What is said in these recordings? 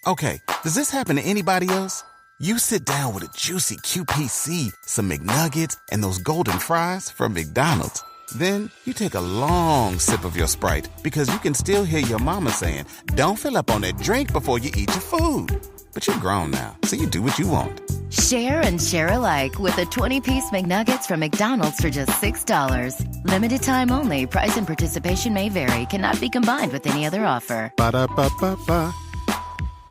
Okay, does this happen to anybody else? You sit down with a juicy QPC, some McNuggets, and those golden fries from McDonald's. Then you take a long sip of your Sprite because you can still hear your mama saying, don't fill up on that drink before you eat your food. But you're grown now, so you do what you want. Share and share alike with the 20-piece McNuggets from McDonald's for just $6. Limited time only. Price and participation may vary. Cannot be combined with any other offer. Ba-da-ba-ba-ba.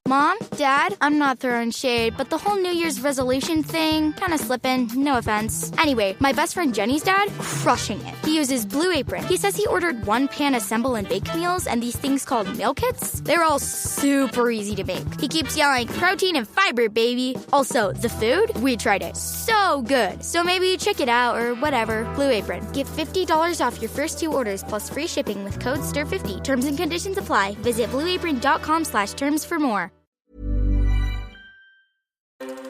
Mom, Dad, I'm not throwing shade, but the whole New Year's resolution thing, kind of slipping, no offense. Anyway, my best friend Jenny's dad, crushing it. He uses Blue Apron. He says he ordered one-pan assemble and bake meals and these things called meal kits. They're all super easy to make. He keeps yelling, protein and fiber, baby. Also, the food, we tried it. So good. So maybe check it out or whatever. Blue Apron. Get $50 off your first 2 orders plus free shipping with code STIR50. Terms and conditions apply. Visit blueapron.com/terms for more.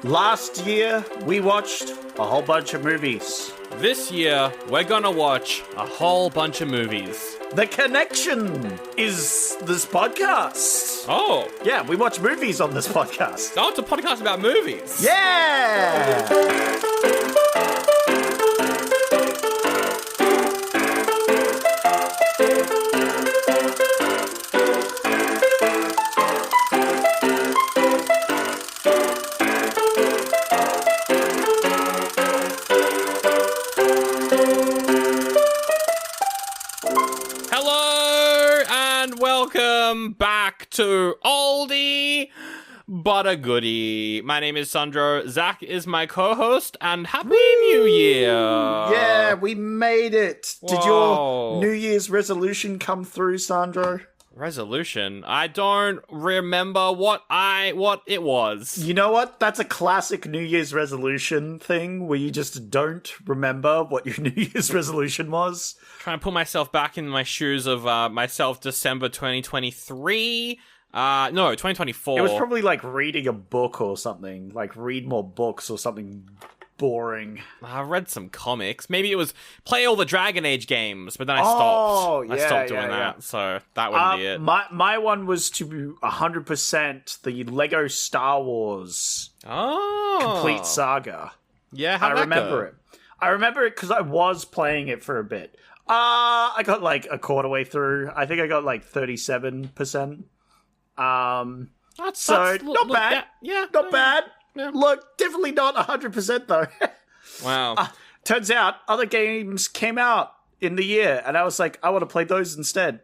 Last year, we watched a whole bunch of movies. This year, we're gonna watch a whole bunch of movies. The Connection is this podcast. Oh. Yeah, we watch movies on this podcast. Oh, it's a podcast about movies. Yeah! Back to Oldie, but a Goodie. My name is Sandro. Zach is my co-host, and Happy New Year! Yeah, we made it. Whoa. Did your New Year's resolution come through, Sandro? Resolution? I don't remember what it was. You know what? That's a classic New Year's resolution thing where you just don't remember what your New Year's resolution was. Trying to put myself back in my shoes of myself December 2023. No, 2024. It was probably like reading a book or something. Like read more books or something boring. I read some comics. Maybe it was play all the Dragon Age games, but then I stopped. I stopped doing that, so that wouldn't be it. My one was to be 100% the Lego Star Wars complete saga. Yeah, how'd that go? I remember it because I was playing it for a bit. I got like a quarter way through. I think I got like 37%. That's not bad. Not bad. Yeah. Look, definitely not 100% though. Wow. Turns out other games came out in the year, and I was like, I want to play those instead.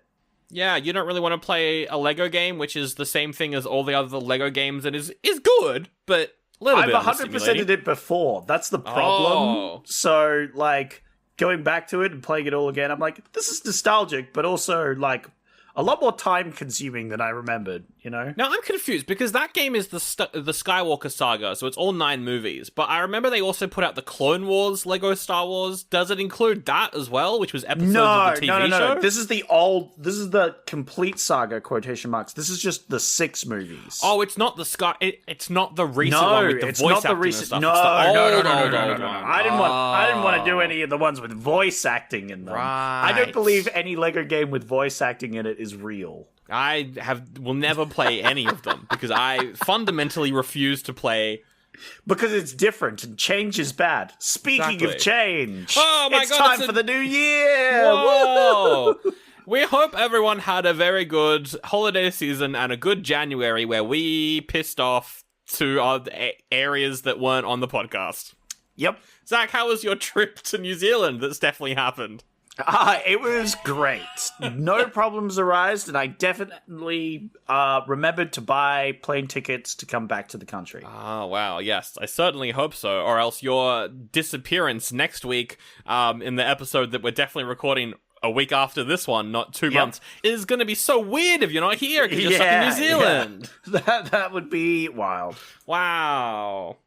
Yeah, you don't really want to play a Lego game, which is the same thing as all the other Lego games, and is good, but a little bit. I've 100%ed it before. That's the problem. Oh. So, like, going back to it and playing it all again, I'm like, this is nostalgic, but also like a lot more time consuming than I remembered, you know? Now, I'm confused because that game is the Skywalker saga, so it's all 9 movies. But I remember they also put out the Clone Wars Lego Star Wars. Does it include that as well, which was episodes of the TV show? No. This is the complete saga, quotation marks. This is just the 6 movies. Oh, it's not the it's not the recent one with the voice acting and stuff. No. It's the old one. I didn't want to do any of the ones with voice acting in them. Right. I don't believe any Lego game with voice acting in it is real. I will never play any of them because I fundamentally refuse to play. Because it's different and change is bad. Speaking of change, oh my it's God, time for the new year. Whoa! We hope everyone had a very good holiday season and a good January where we pissed off to areas that weren't on the podcast. Yep. Zach, how was your trip to New Zealand? That's definitely happened. It was great. No problems arised, and I definitely remembered to buy plane tickets to come back to the country. Oh, wow. Yes, I certainly hope so. Or else your disappearance next week in the episode that we're definitely recording a week after this one, not 2 months, is going to be so weird if you're not here because you're stuck in New Zealand. Yeah. That would be wild. Wow.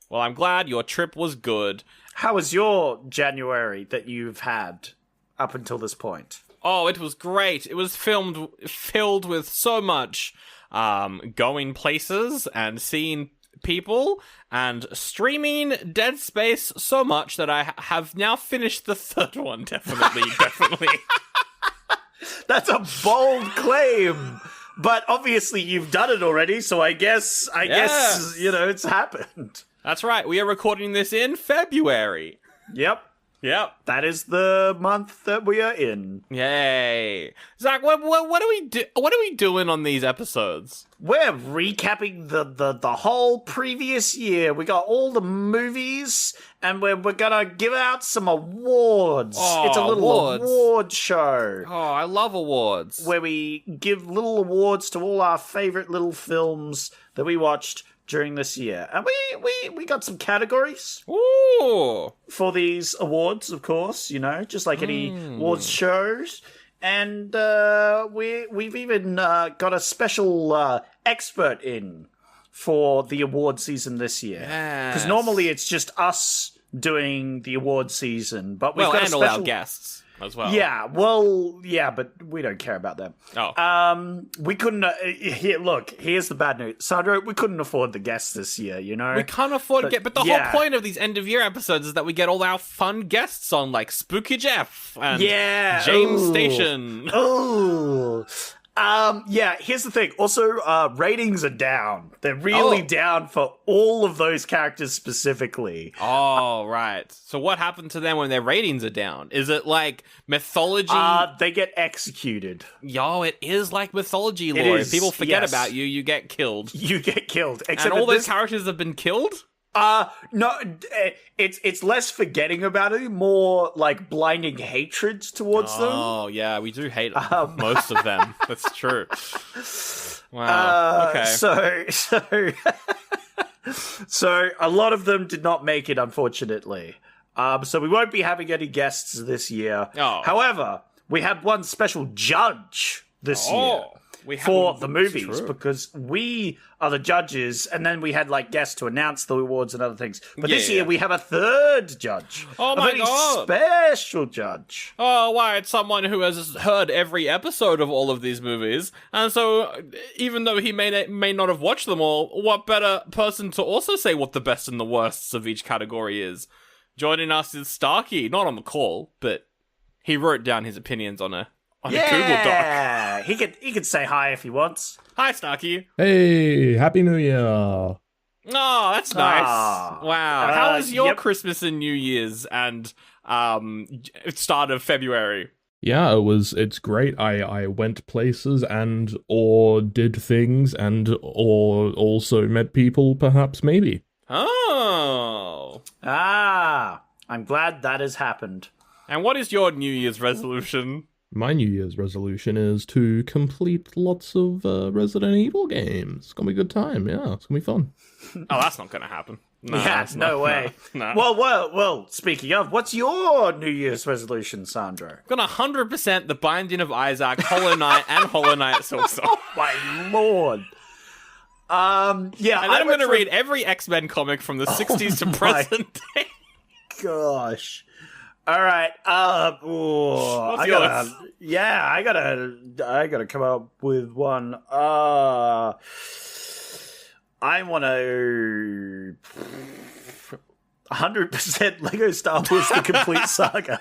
Well, I'm glad your trip was good. How was your January that you've had up until this point? Oh, it was great. It was filled with so much going places and seeing people and streaming Dead Space so much that I have now finished the 3rd one, definitely. That's a bold claim. But obviously you've done it already, so I guess, it's happened. That's right. We are recording this in February. Yep. That is the month that we are in. Yay. Zach, what are we doing on these episodes? We're recapping the whole previous year. We got all the movies, and we're gonna give out some awards. Oh, it's a little awards. award show. Oh, I love awards. Where we give little awards to all our favorite little films that we watched during this year. And we got some categories. Ooh. For these awards, of course, just like any awards shows. And we've even got a special expert in for the award season this year. Because normally it's just us doing the award season, but we've got a special... all our guests as well. Yeah, but we don't care about them. Oh. We couldn't... here's the bad news. Sandro, we couldn't afford the guests this year, We can't afford to get... But the whole point of these end-of-year episodes is that we get all our fun guests on, like Spooky Jeff and James Station. Oh. Here's the thing. Also, ratings are down. They're really down for all of those characters specifically. Oh, right. So what happened to them when their ratings are down? Is it like mythology? They get executed. Yo, it is like mythology lore. If people forget about you, you get killed. You get killed. And all those characters have been killed? No, it's less forgetting about it, more like blinding hatred towards them. Oh, yeah, we do hate most of them. That's true. Wow. Okay. So a lot of them did not make it, unfortunately. So we won't be having any guests this year. Oh. However, we had one special judge this year. For the movies, because we are the judges, and then we had like guests to announce the awards and other things. But this year we have a third judge. Oh my god! Special judge. Oh, why? It's someone who has heard every episode of all of these movies, and so even though he may not have watched them all, what better person to also say what the best and the worsts of each category is? Joining us is Starkey, not on the call, but he wrote down his opinions on a Google Doc. He could say hi if he wants. Hi, Starkey. Hey, Happy New Year. Oh, that's nice. Wow. How was your Christmas and New Year's and start of February? Yeah, it's great. I went places or did things or also met people, perhaps, maybe. Oh. I'm glad that has happened. And what is your New Year's resolution? My New Year's resolution is to complete lots of Resident Evil games. It's gonna be a good time. Yeah, it's gonna be fun. Oh, that's not gonna happen. No way. No. Well. Speaking of, what's your New Year's resolution, Sandro? I'm gonna 100% The Binding of Isaac, Hollow Knight, and Hollow Knight Silksong. Oh my lord. And I'm gonna read every X-Men comic from the 60s to present day. Gosh. All right. I gotta come up with one. I want to 100% Lego Star Wars: The Complete Saga.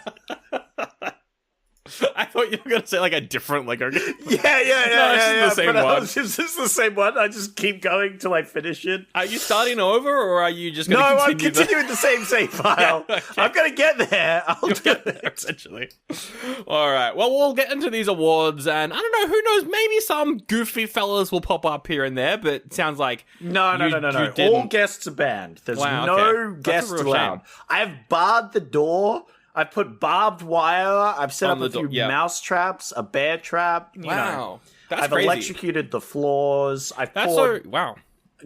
I thought you were going to say like a different Lego game. Yeah. The same one. It's just the same one. I just keep going till I finish it. Are you starting over, or are you just going to continue? No, I'm continuing the same save file. Yeah, okay. I'm going to get there. I'll get there essentially. All right. Well, we'll get into these awards, and I don't know. Who knows? Maybe some goofy fellas will pop up here and there. But it sounds like no. All guests are banned. There's no guests allowed. I've barred the door. I've put barbed wire. I've set up a few mouse traps, a bear trap. Wow. I've crazy. Electrocuted the floors. I've poured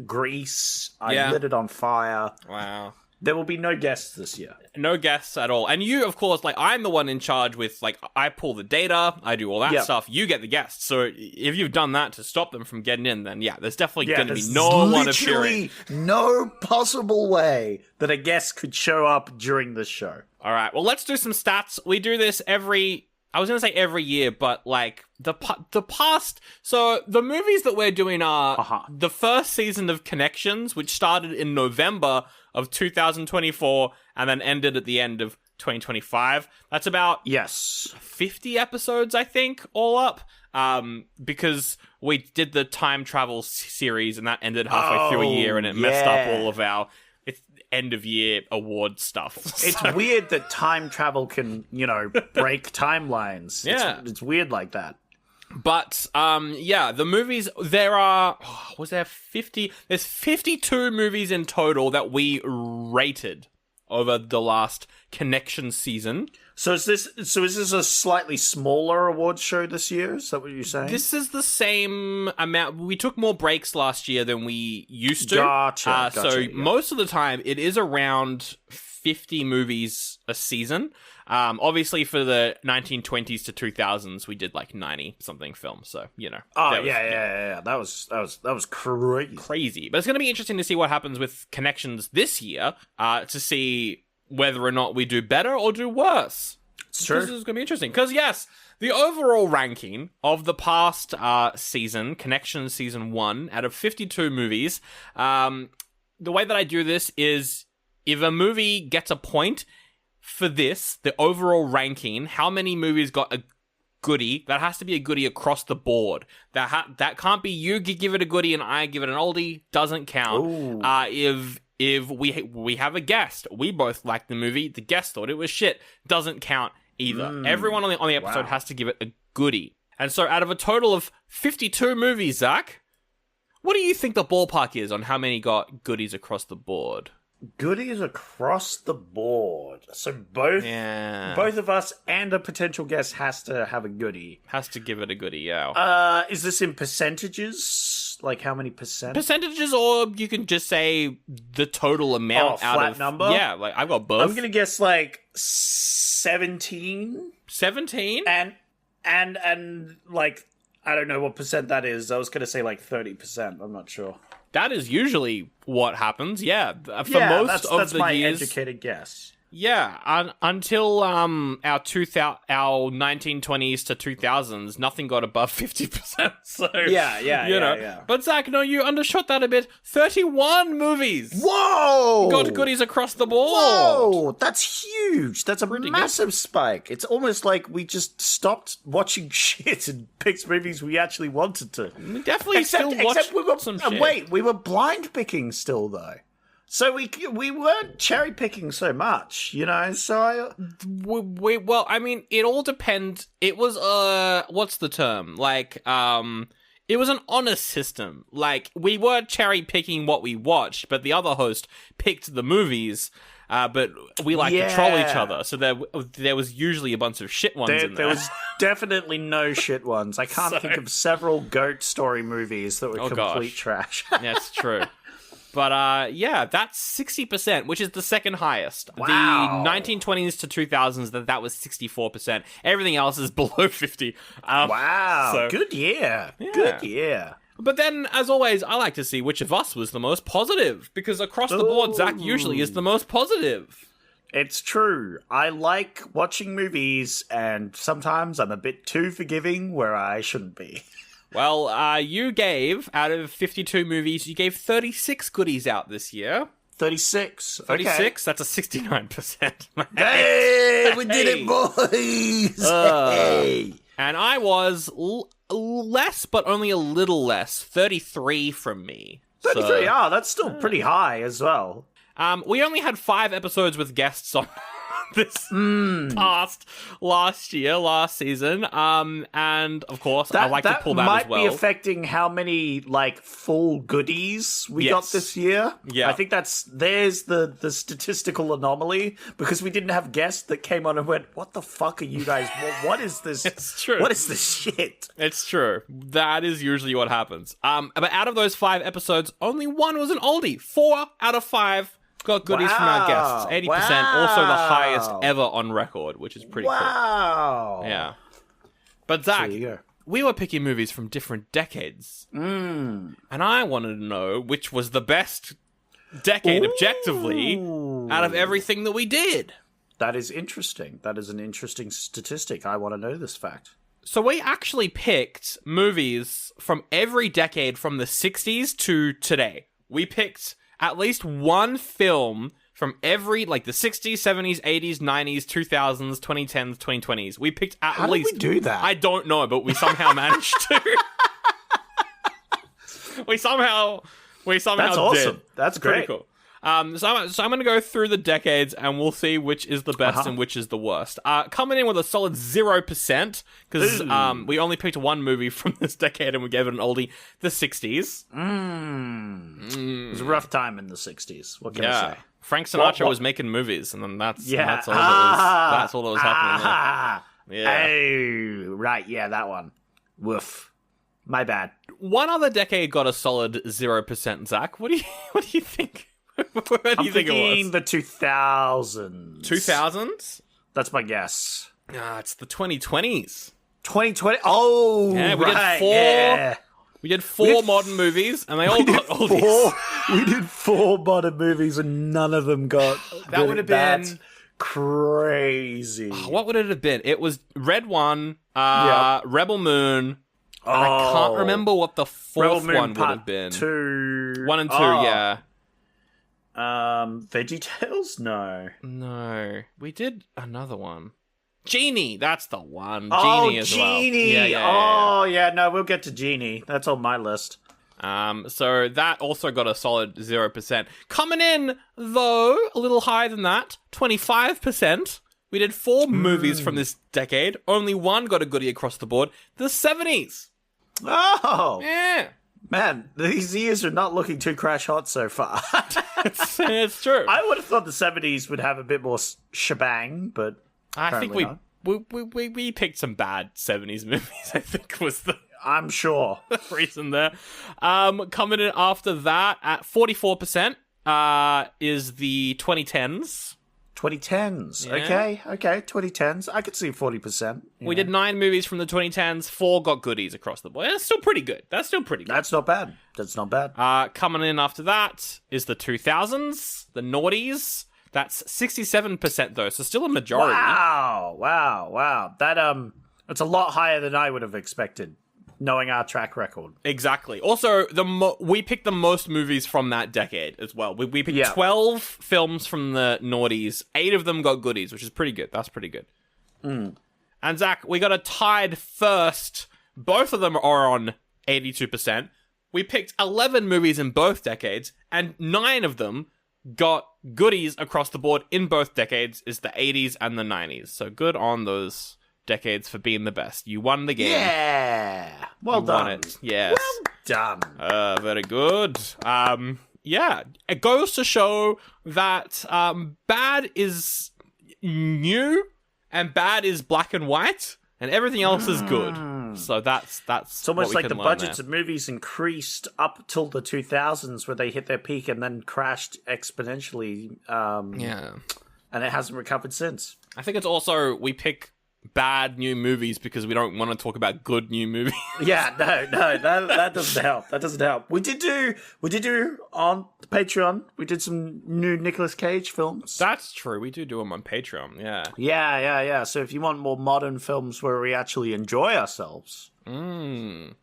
grease. I lit it on fire. Wow. There will be no guests this year. No guests at all. And you, of course, like, I'm the one in charge with, like, I pull the data, I do all that stuff. You get the guests. So if you've done that to stop them from getting in, then there's definitely going to be no one appearing. No possible way that a guest could show up during this show. All right. Well, let's do some stats. We do this every year, but like the past. So the movies that we're doing are the first season of Connections, which started in November of 2024 and then ended at the end of 2025. That's about 50 episodes, I think, all up. because we did the time travel series and that ended halfway through a year and it messed up all of our end of year award stuff. It's weird that time travel can, break timelines. Yeah. It's weird like that. But, the movies, there's 52 movies in total that we rated over the last Connection season. So is this a slightly smaller awards show this year? Is that what you're saying? This is the same amount. We took more breaks last year than we used to. Gotcha. So yeah. most of the time, it is around 50 movies a season. Obviously, for the 1920s to 2000s, we did like 90-something films. So, Oh, yeah. That was crazy. Crazy. But it's going to be interesting to see what happens with Connections this year to see whether or not we do better or do worse. It's true. This is going to be interesting. Because, yes, the overall ranking of the past season, Connection Season 1, out of 52 movies, the way that I do this is if a movie gets a point for this, the overall ranking, how many movies got a goodie, that has to be a goodie across the board. That can't be you give it a goodie and I give it an oldie, doesn't count. If we have a guest, we both liked the movie, the guest thought it was shit, doesn't count either. Everyone on the episode has to give it a goodie. And so out of a total of 52 movies, Zach, what do you think the ballpark is on how many got goodies across the board? Goodies across the board. So both of us and a potential guest has to have a goodie. Has to give it a goodie, yeah. Is this in percentages? Like how many percent? Percentages, or you can just say the total amount out flat of number? Yeah, like I've got both. I'm gonna guess like 17. 17? And like I don't know what percent that is. I was gonna say like 30%. I'm not sure. That is usually what happens, yeah. For that's of the my years, educated guess. Yeah, until our 1920s to 2000s, nothing got above 50%. So Yeah. But Zach, no, you undershot that a bit. 31 movies. Whoa! Got goodies across the board. Whoa! That's huge. That's a Pretty massive spike. It's almost like we just stopped watching shit and picked movies we actually wanted to. We definitely still watched some shit. Wait, we were blind picking still though. So we weren't cherry picking so much, so Well, I mean, it all depends. It was, what's the term? Like, it was an honor system. Like, we were cherry picking what we watched, but the other host picked the movies, but we like to troll each other. So there was usually a bunch of shit ones in there. There was definitely no shit ones. I can't think of several goat story movies that were complete trash. That's true. But, that's 60%, which is the second highest. Wow. The 1920s to 2000s, that was 64%. Everything else is below 50. Wow. So, good year. Yeah. Good year. But then, as always, I like to see which of us was the most positive. Because across the board, Zach usually is the most positive. It's true. I like watching movies, and sometimes I'm a bit too forgiving where I shouldn't be. Well, you gave, out of 52 movies, you gave 36 goodies out this year. 36. 36? That's a 69%. Hey, we did it, boys! Hey! And I was less, but only a little less. 33 from me. 33, that's still pretty high as well. We only had 5 episodes with guests on this last season. And of course, I like to pull that as well. That might be affecting how many full goodies we got this year. Yeah, I think there's the statistical anomaly because we didn't have guests that came on and went, "What the fuck are you guys? What is this? It's true. What is this shit?" It's true. That is usually what happens. But out of those 5 episodes, only 1 was an oldie. 4 out of 5. Got goodies from our guests. 80%. Also the highest ever on record, which is pretty cool. Yeah. But Zach, we were picking movies from different decades. And I wanted to know which was the best decade objectively out of everything that we did. That is interesting. That is an interesting statistic. I want to know this fact. So we actually picked movies from every decade from the 60s to today. We picked at least one film from every, like, the 60s, 70s, 80s, 90s, 2000s, 2010s, 2020s. We picked at How least... did we do that? I don't know, but we somehow managed to. we somehow That's did. awesome. That's Pretty great. cool. So I'm going to go through the decades, and we'll see which is the best and which is the worst. Coming in with a solid 0%, because we only picked one movie from this decade, and we gave it an oldie, the 60s. It was a rough time in the 60s. What can I say? Frank Sinatra What? was making movies, and then that's all that was happening there. Yeah. Oh, right. Yeah, that one. Woof. My bad. One other decade got a solid 0%, Zach. What do you think? Where do you think it was? The 2000s. 2000s? That's my guess. It's the 2020s. 2020. Oh, Yeah, we right. did four. Yeah. We did four modern movies, and they all got all these. We did 4 modern movies, and none of them got. That would have been That's crazy. What would it have been? It was Red One, Rebel Moon. And I can't remember what the fourth one would have been. 2. 1 and 2, yeah. VeggieTales? No, we did another one. Genie, that's the one. Oh, Genie as Genie. well. Yeah. Oh, yeah. No, we'll get to Genie. That's on my list. So that also got a solid 0%. Coming in, though, a little higher than that, 25%. We did 4 movies from this decade. Only one got a goodie across the board. The 70s. Oh, Yeah. man. These years are not looking too crash hot so far. It's true. I would have thought the 70s would have a bit more shebang, but I think apparently we picked some bad 70s movies, I think was the I'm sure. reason there. Coming in after that at 44% is the 2010s. 2010s. Yeah. Okay. 2010s. I could see 40%. We did 9 movies from the 2010s. 4 got goodies across the board. That's still pretty good. That's not bad. Coming in after that is the 2000s, the noughties. That's 67% though, so still a majority. Wow. That's a lot higher than I would have expected, knowing our track record. Exactly. Also, we picked the most movies from that decade as well. We picked 12 films from the noughties. 8 of them got goodies, which is pretty good. That's pretty good. And Zach, we got a tied first. Both of them are on 82%. We picked 11 movies in both decades, and 9 of them got goodies across the board in both decades, is the 80s and the 90s. So good on those decades for being the best. You won the game. Yeah. Well You done. won it. Yes. Done. Very good. Yeah. It goes to show that bad is new and bad is black and white and everything else is good. So that's It's almost what we like the can learn budgets there. of movies increased up till the 2000s where they hit their peak and then crashed exponentially. Yeah. And it hasn't recovered since. I think it's also we pick bad new movies because we don't want to talk about good new movies. Yeah, no, that doesn't help. That doesn't help. We did do on the Patreon. We did some new Nicolas Cage films. That's true. We do them on Patreon. Yeah. Yeah. So if you want more modern films where we actually enjoy ourselves, probably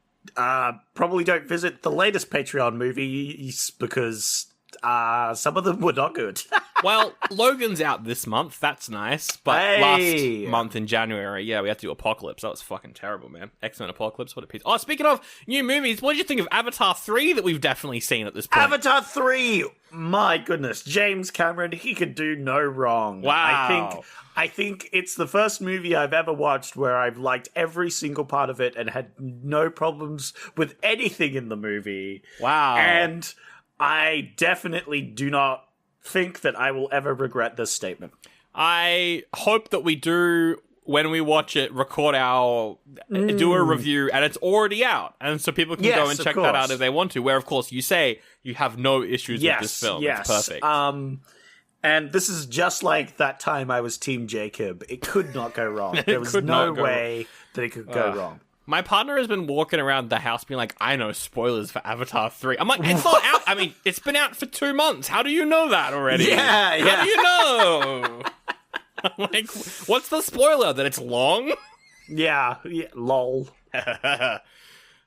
don't visit the latest Patreon movies because some of them were not good. Well, Logan's out this month. That's nice. But last month in January, we had to do Apocalypse. That was fucking terrible, man. X-Men Apocalypse. What a piece. Oh, speaking of new movies, what did you think of Avatar 3 that we've definitely seen at this point? Avatar 3! My goodness. James Cameron, he could do no wrong. Wow. I think it's the first movie I've ever watched where I've liked every single part of it and had no problems with anything in the movie. Wow. And I definitely do not think that I will ever regret this statement. I hope that we do, when we watch it, record do a review, and it's already out. And so people can go and check that out if they want to, where, of course, you say you have no issues with this film. Yes. It's perfect. And this is just like that time I was Team Jacob. It could not go wrong. There was could no not go way that it could go wrong. My partner has been walking around the house being like, I know spoilers for Avatar 3. I'm like, it's not out. I mean, it's been out for 2 months. How do you know that already? Yeah. How do you know? I'm like, what's the spoiler? That it's long? Yeah, lol.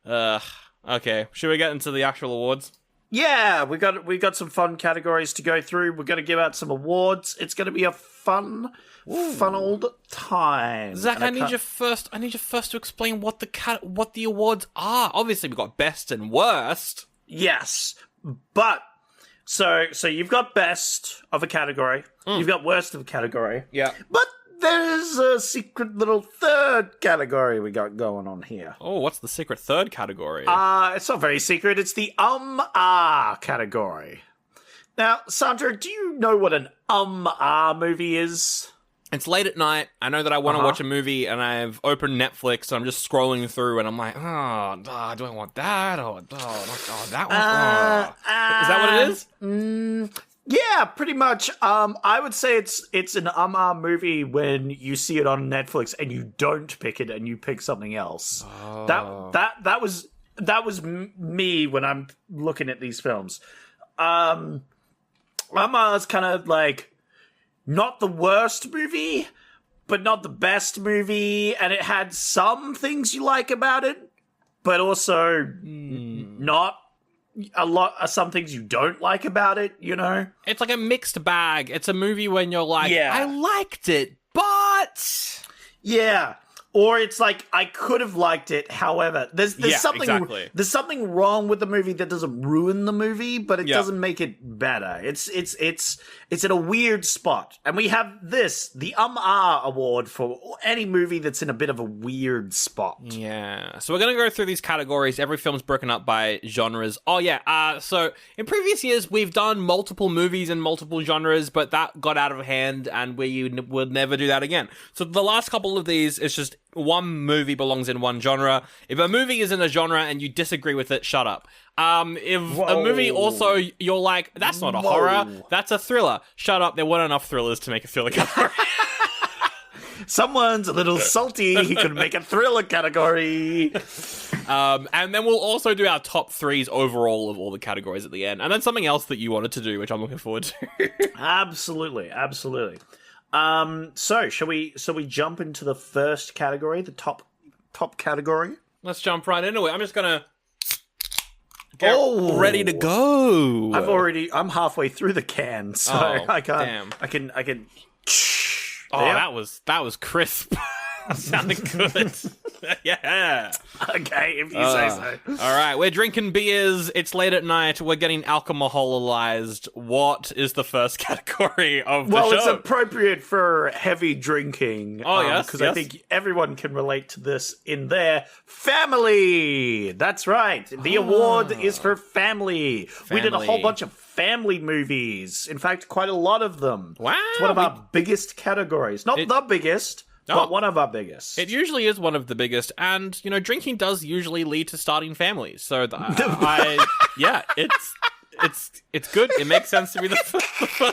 Okay, should we get into the actual awards? Yeah, we got some fun categories to go through. We're going to give out some awards. It's going to be a fun old time. Zach, I need you first to explain what the awards are. Obviously, we've got best and worst. Yes, but so you've got best of a category. You've got worst of a category. Yeah. But there's a secret little third category we got going on here. Oh, what's the secret third category? It's not very secret. It's the category. Now, Sandra, do you know what an movie is? It's late at night. I know that I want to watch a movie, and I've opened Netflix, and I'm just scrolling through, and I'm like, do I want that? Or that one? Is that what it is? Yeah, pretty much. I would say it's an movie when you see it on Netflix and you don't pick it and you pick something else. Oh. That was me when I'm looking at these films. Is kind of like not the worst movie, but not the best movie, and it had some things you like about it, but also not some things you don't like about it, you know? It's like a mixed bag. It's a movie when you're like, I liked it, but... Yeah. Or it's like, I could have liked it, however, there's something wrong with the movie that doesn't ruin the movie, but it doesn't make it better. It's in a weird spot. And we have the award for any movie that's in a bit of a weird spot. Yeah. So we're going to go through these categories. Every film's broken up by genres. Oh, yeah. So in previous years, we've done multiple movies in multiple genres, but that got out of hand, and we would never do that again. So the last couple of these, it's just one movie belongs in one genre. If a movie is in a genre and you disagree with it, shut up. If a movie also, you're like, that's not a horror, that's a thriller. Shut up, there weren't enough thrillers to make a thriller category. Someone's a little salty, he could make a thriller category. And then we'll also do our top threes overall of all the categories at the end. And then something else that you wanted to do, which I'm looking forward to. Absolutely. So shall we jump into the first category, the top category? Let's jump right into it. I'm just gonna get ready to go. I'm halfway through the can, so I can't. Damn. I can. Oh, that was crisp. Sounded good. Yeah. Okay, if you say so. All right, we're drinking beers. It's late at night. We're getting alcoholized. What is the first category of the show? Well, it's appropriate for heavy drinking. Oh, yes. Because I think everyone can relate to this in their family. That's right. The award is for family. We did a whole bunch of family movies. In fact, quite a lot of them. Wow. It's one of our biggest categories. Not the biggest. But one of our biggest. It usually is one of the biggest, and drinking does usually lead to starting families. So it's good. It makes sense to be the first one.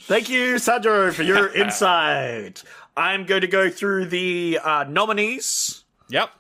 Thank you, Sandro, for your insight. I'm going to go through the nominees. Yep.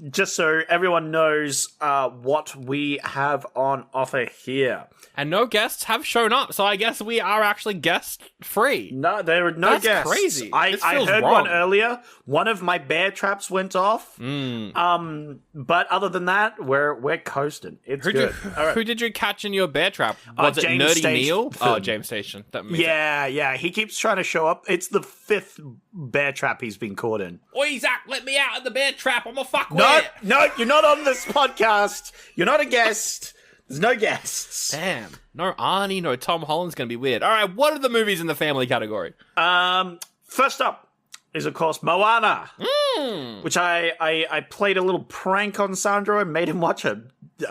Just so everyone knows what we have on offer here. And no guests have shown up, so I guess we are actually guest-free. No, there are no guests. That's crazy. I heard wrong. one earlier. One of my bear traps went off. But other than that, we're coasting. It's good. Who did you catch in your bear trap? Was it James Nerdy Station. Neil? Oh, James Station. That makes sense. Yeah. He keeps trying to show up. It's the 5th bear trap he's been caught in. Oi, Zach, let me out of the bear trap. I'm a fuckwit. No, you're not on this podcast. You're not a guest. There's no guests. Damn. No Arnie, no Tom Holland's going to be weird. All right, what are the movies in the family category? First up is, of course, Moana, which I played a little prank on Sandro and made him watch a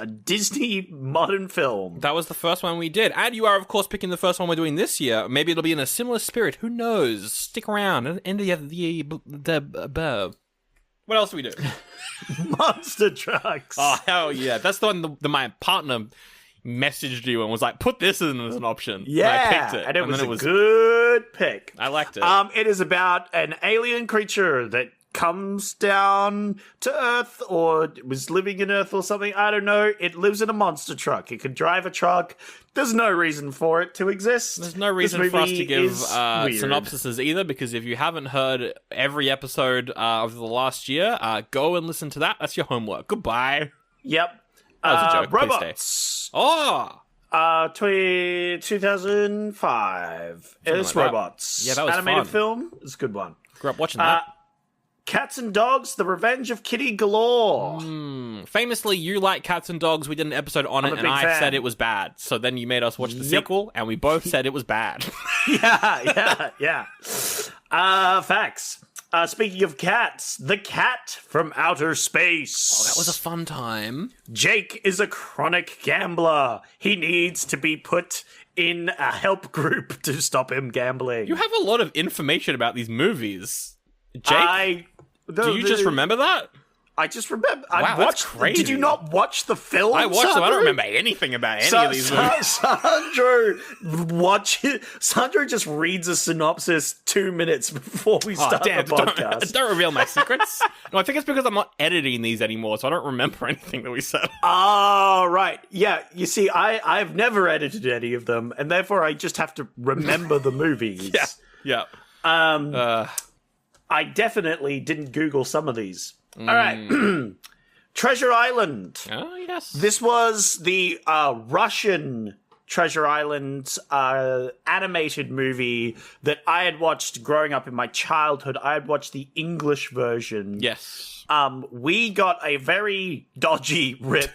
Disney modern film. That was the first one we did. And you are, of course, picking the first one we're doing this year. Maybe it'll be in a similar spirit. Who knows? Stick around. And the what else do we do? Monster trucks. Oh, hell yeah. That's the one that my partner messaged you and was like, put this in as an option. Yeah, and I picked it. And it was a good pick. I liked it. It is about an alien creature that comes down to Earth, or was living in Earth or something. I don't know. It lives in a monster truck. It can drive a truck. There's no reason for it to exist. There's no reason for us to give synopsises either, because if you haven't heard every episode of the last year, go and listen to that. That's your homework. Goodbye. Yep. That was a joke. Please Robots. stay. Oh! 2005. It's like that. Robots. Yeah, that was animated fun. film. It's a good one. Grew up watching that. Cats and Dogs: The Revenge of Kitty Galore. Famously, you like Cats and Dogs. We did an episode on I'm it, a and big I fan. said it was bad. So then you made us watch the sequel, and we both said it was bad. Yeah. Facts. Speaking of cats, the cat from outer space. Oh, that was a fun time. Jake is a chronic gambler. He needs to be put in a help group to stop him gambling. You have a lot of information about these movies. Jake, do you just remember that? I just remember. Wow, I that's watched. crazy. Did you not watch the film? I watched them. I don't Sandro? remember anything about any of these movies. Sandro just reads a synopsis 2 minutes before we start the podcast. Don't reveal my secrets. No, I think it's because I'm not editing these anymore, so I don't remember anything that we said. Oh, right. Yeah, you see, I've never edited any of them, and therefore I just have to remember the movies. Yeah. I definitely didn't Google some of these. All right. Treasure Island. Oh, yes. This was the Russian Treasure Island animated movie that I had watched growing up in my childhood. I had watched the English version. Yes. We got a very dodgy rip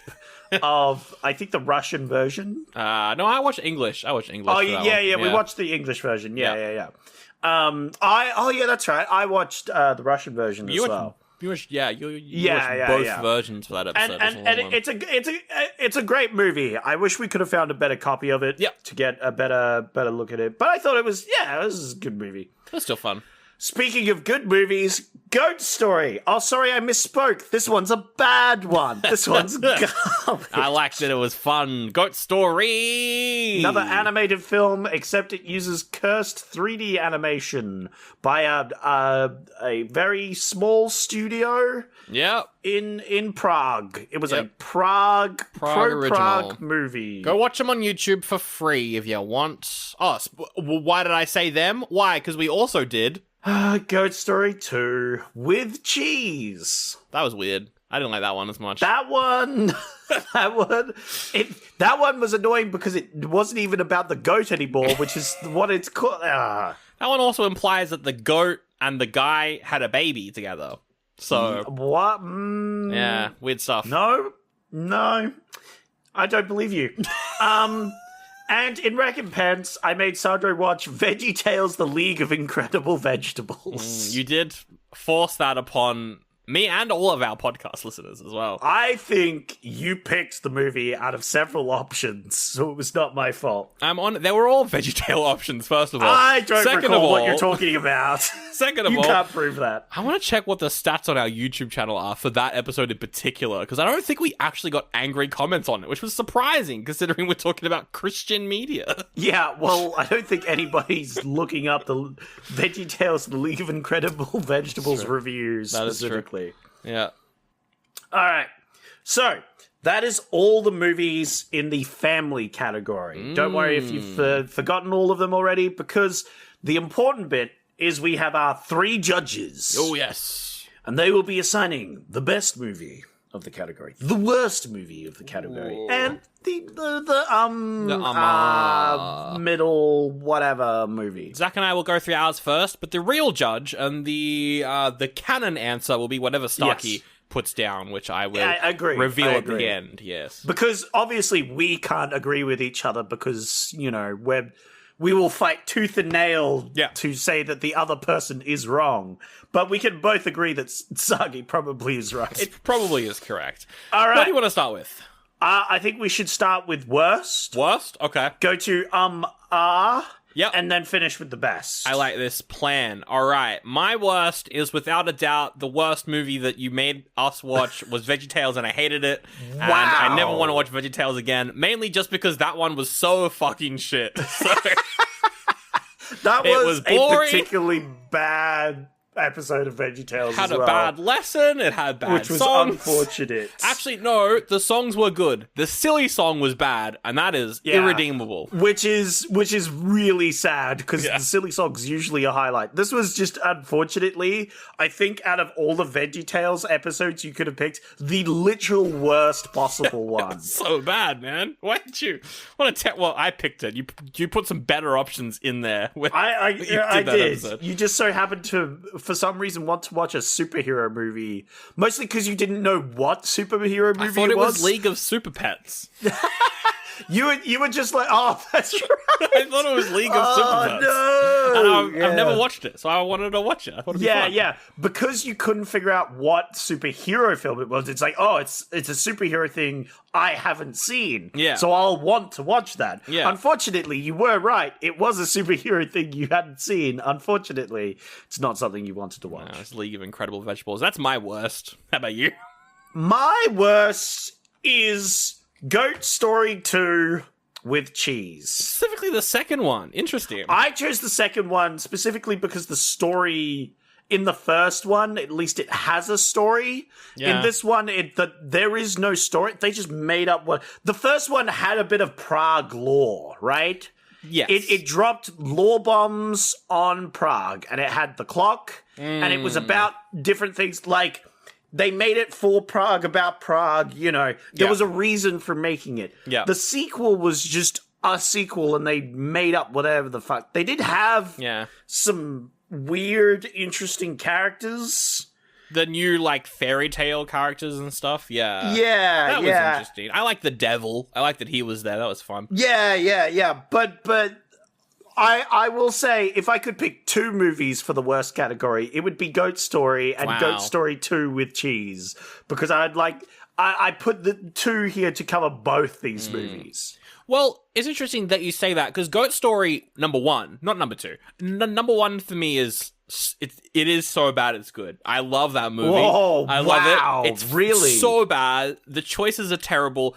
of, I think, the Russian version. No, I watched English. Oh, for that one. we watched the English version. Yeah. That's right. I watched the Russian version as well. You watched both versions for that episode. And it's a great movie. I wish we could have found a better copy of it to get a better look at it. But I thought it was a good movie. It's still fun. Speaking of good movies, Goat Story. Oh, sorry, I misspoke. This one's a bad one. This one's garbage. I liked that it was fun. Goat Story! Another animated film, except it uses cursed 3D animation by a very small studio in Prague. It was a Prague original movie. Go watch them on YouTube for free if you want. Oh, why did I say them? Why? Because we also did... Goat Story 2 with cheese. That was weird. I didn't like that one as much. That one was annoying because it wasn't even about the goat anymore, which is what it's called. That one also implies that the goat and the guy had a baby together. So what? Yeah, weird stuff. No, I don't believe you. And in recompense, I made Sandro watch VeggieTales: The League of Incredible Vegetables. You did force that upon me and all of our podcast listeners as well. I think you picked the movie out of several options, so it was not my fault. They were all VeggieTale options, first of all. I don't recall what you're talking about. Second of all, you can't prove that. I want to check what the stats on our YouTube channel are for that episode in particular, because I don't think we actually got angry comments on it, which was surprising, considering we're talking about Christian media. Yeah, well, I don't think anybody's looking up the VeggieTales: The League of Incredible Vegetables reviews specifically. Yeah. All right. So, that is all the movies in the family category. Don't worry if you've forgotten all of them already, because the important bit is we have our 3 judges. Oh, yes. And they will be assigning the best movie of the category, the worst movie of the category, and the middle whatever movie. Zach and I will go through ours first, but the real judge and the canon answer will be whatever Starkey puts down, which I will reveal at the end. Yes, because obviously we can't agree with each other because we will fight tooth and nail to say that the other person is wrong. But we can both agree that Sagi probably is right. It probably is correct. All right. What do you want to start with? I think we should start with worst. Worst? Okay. Go to Yep. And then finish with the best. I like this plan. All right. My worst is without a doubt the worst movie that you made us watch was VeggieTales, and I hated it. Wow. And I never want to watch VeggieTales again, mainly just because that one was so fucking shit. So that was boring. a particularly bad episode of VeggieTales had as well. a bad lesson. It had bad which was songs. unfortunate. Actually, no, the songs were good. The silly song was bad, and that is irredeemable. Which is really sad, because the silly song's usually a highlight. This was just, unfortunately, I think out of all the VeggieTales episodes you could have picked, the literal worst possible one. So bad, man. Why did you want to well, I picked it. You put some better options in there. I did. Episode. You just so happened to, for some reason, want to watch a superhero movie. Mostly because you didn't know what superhero movie I thought it was League of Super Pets. You were just like, oh, that's right. I thought it was League of Super Pets. No. And I've never watched it, so I wanted to watch it. I thought it'd be fun. Yeah. Because you couldn't figure out what superhero film it was, it's like, oh, it's a superhero thing I haven't seen. Yeah. So I'll want to watch that. Yeah. Unfortunately, you were right. It was a superhero thing you hadn't seen. Unfortunately, it's not something you wanted to watch. No, it's League of Incredible Vegetables. That's my worst. How about you? My worst is Goat Story 2 with cheese. Specifically the second one. Interesting. I chose the second one specifically because the story in the first one, at least it has a story. Yeah. In this one, there is no story. They just made up what... The first one had a bit of Prague lore, right? Yes. It dropped lore bombs on Prague, and it had the clock, and it was about different things, like... They made it for Prague, about Prague, There was a reason for making it. Yeah. The sequel was just a sequel, and they made up whatever the fuck. They did have some weird, interesting characters. The new, fairy tale characters and stuff. Yeah. Yeah, That was interesting. I like the devil. I like that he was there. That was fun. Yeah. But I will say, if I could pick two movies for the worst category, it would be Goat Story and Goat Story 2 with cheese. Because I put the two here to cover both these movies. Well, it's interesting that you say that, because Goat Story, number one, not number two. Number one for me is, it is so bad it's good. I love that movie. Whoa, I love it. It's really so bad. The choices are terrible.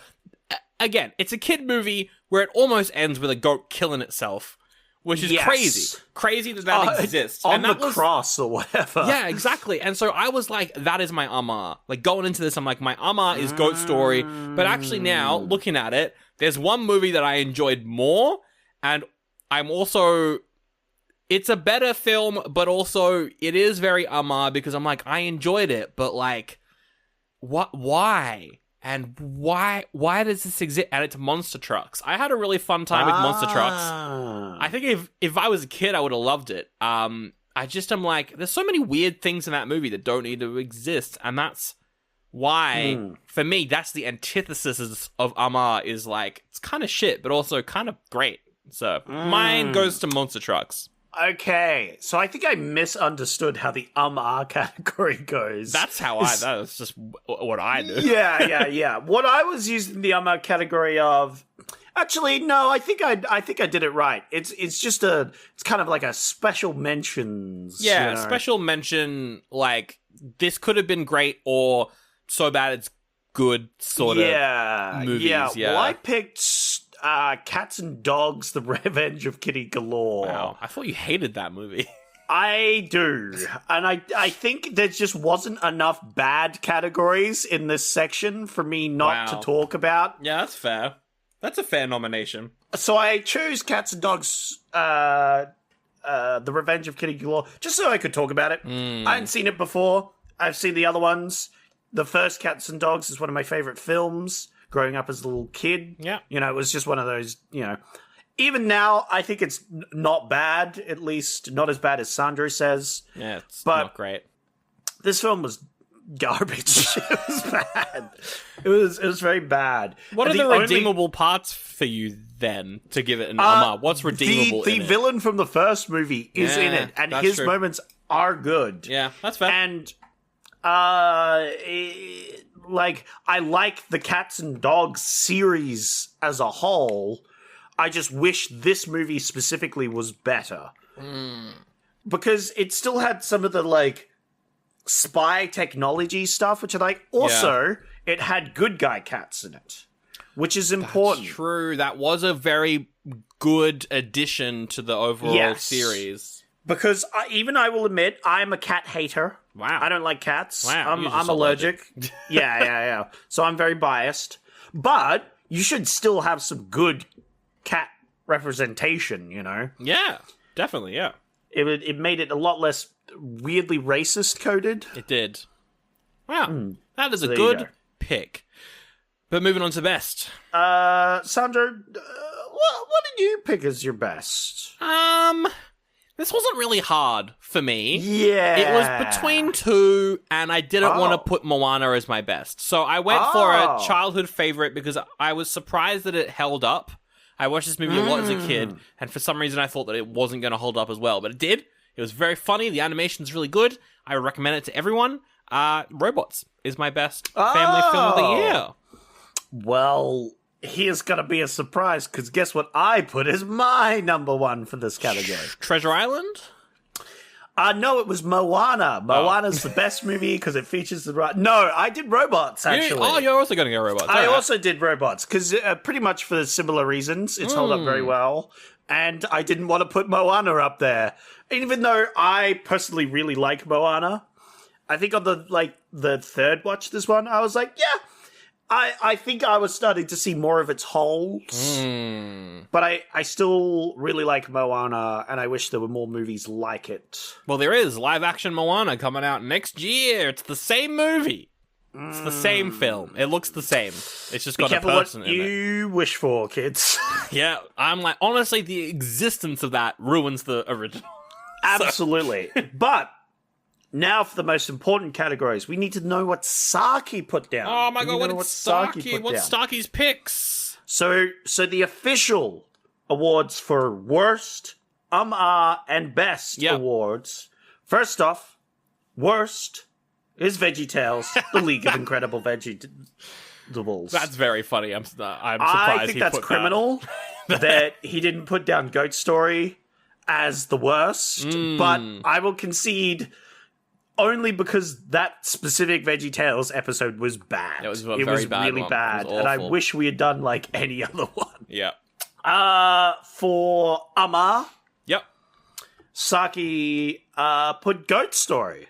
Again, it's a kid movie where it almost ends with a goat killing itself. Which is crazy. Crazy that exists. On the cross or whatever. Yeah, exactly. And so I was like, that is my Amma. Going into this, I'm like, my Amma is Goat Story. But actually now, looking at it, there's one movie that I enjoyed more. And I'm also... It's a better film, but also it is very Amma, because I'm like, I enjoyed it. But what? Why? And why does this exist? And it's Monster Trucks. I had a really fun time with Monster Trucks. I think if I was a kid, I would have loved it. I just am like, there's so many weird things in that movie that don't need to exist. And that's why, for me, that's the antithesis of Amma, is it's kind of shit, but also kind of great. So mine goes to Monster Trucks. Okay, so I think I misunderstood how the category goes. That's how that was just what I do. Yeah. What I was using the category of, actually, no, I think I did it right. It's kind of like a special mentions. Yeah, special mention, this could have been great or so bad it's good sort of movies. Yeah. Well, I picked Cats and Dogs, The Revenge of Kitty Galore. Wow, I thought you hated that movie. I do. And I think there just wasn't enough bad categories in this section for me not to talk about. Yeah, that's fair. That's a fair nomination. So I chose Cats and Dogs, The Revenge of Kitty Galore, just so I could talk about it. I hadn't seen it before. I've seen the other ones. The first Cats and Dogs is one of my favorite films growing up as a little kid. Yeah. It was just one of those, Even now, I think it's not bad, at least not as bad as Sandro says. Yeah, it's not great. This film was garbage. It was bad. It was very bad. What are the redeemable parts for you then to give it an Amma? What's redeemable The villain from the first movie is in it, and his moments are good. Yeah, that's fair. And I like the Cats and Dogs series as a whole. I just wish this movie specifically was better. Because it still had some of the, spy technology stuff, which I like. Also, it had good guy cats in it, which is important. That's true. That was a very good addition to the overall series. Because I will admit, I'm a cat hater. Wow. I don't like cats. Wow, you're I'm just allergic. yeah. So I'm very biased. But you should still have some good cat representation, you know? Yeah, definitely, yeah. It made it a lot less weirdly racist coded. It did. Wow. That is a there you good go. pick. But moving on to best. Sandro, what did you pick as your best? This wasn't really hard for me. Yeah. It was between two, and I didn't want to put Moana as my best. So I went for a childhood favorite because I was surprised that it held up. I watched this movie a lot as a kid, and for some reason I thought that it wasn't going to hold up as well, but it did. It was very funny. The animation's really good. I would recommend it to everyone. Robots is my best family film of the year. Well, here's going to be a surprise, because guess what I put as my number one for this category? Treasure Island? No, it was Moana. Moana's the best movie because it features the right... No, I did Robots, actually. You're also going to go Robots. I also did Robots, because pretty much for similar reasons. It's held up very well. And I didn't want to put Moana up there. Even though I personally really like Moana. I think on the third watch this one, I was like, yeah, I think I was starting to see more of its holes. But I still really like Moana, and I wish there were more movies like it. Well, there is live-action Moana coming out next year. It's the same movie. It's the same film. It looks the same. It's just got a person in it. What you wish for, kids. Yeah, I'm like, honestly, the existence of that ruins the original. Absolutely. But now for the most important categories, we need to know what Saki put down. Oh my god, what's Saki? What's Saki's picks? So the official awards for worst, and best awards. First off, worst is VeggieTales, the League of Incredible Vegetables. That's very funny. I'm surprised I think that's criminal that he didn't put down Goat Story as the worst, but I will concede only because that specific VeggieTales episode was bad. It was really bad, and I wish we had done like any other one. Yeah. For Yep. Saki put Goat Story,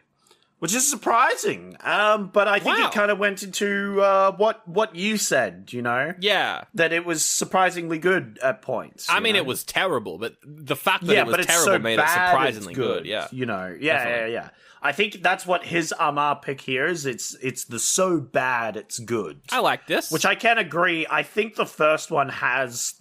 which is surprising. But I think it kind of went into what you said, you know? Yeah. That it was surprisingly good at points. I mean, it was terrible, but the fact that it was terrible made it surprisingly good. Yeah. You know, yeah. I think that's what his pick here is. It's the so bad it's good. I like this. Which I can agree. I think the first one has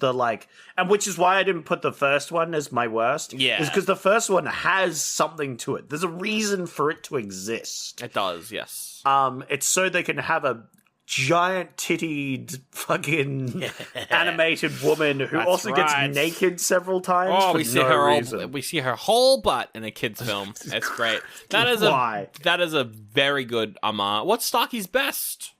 and which is why I didn't put the first one as my worst. Yeah. Is because the first one has something to it. There's a reason for it to exist. It does, yes. It's so they can have a giant tittied fucking animated woman who also gets naked several times. Oh, for we see her whole butt in a kid's film. It's great. That is a very good What's Saki's best?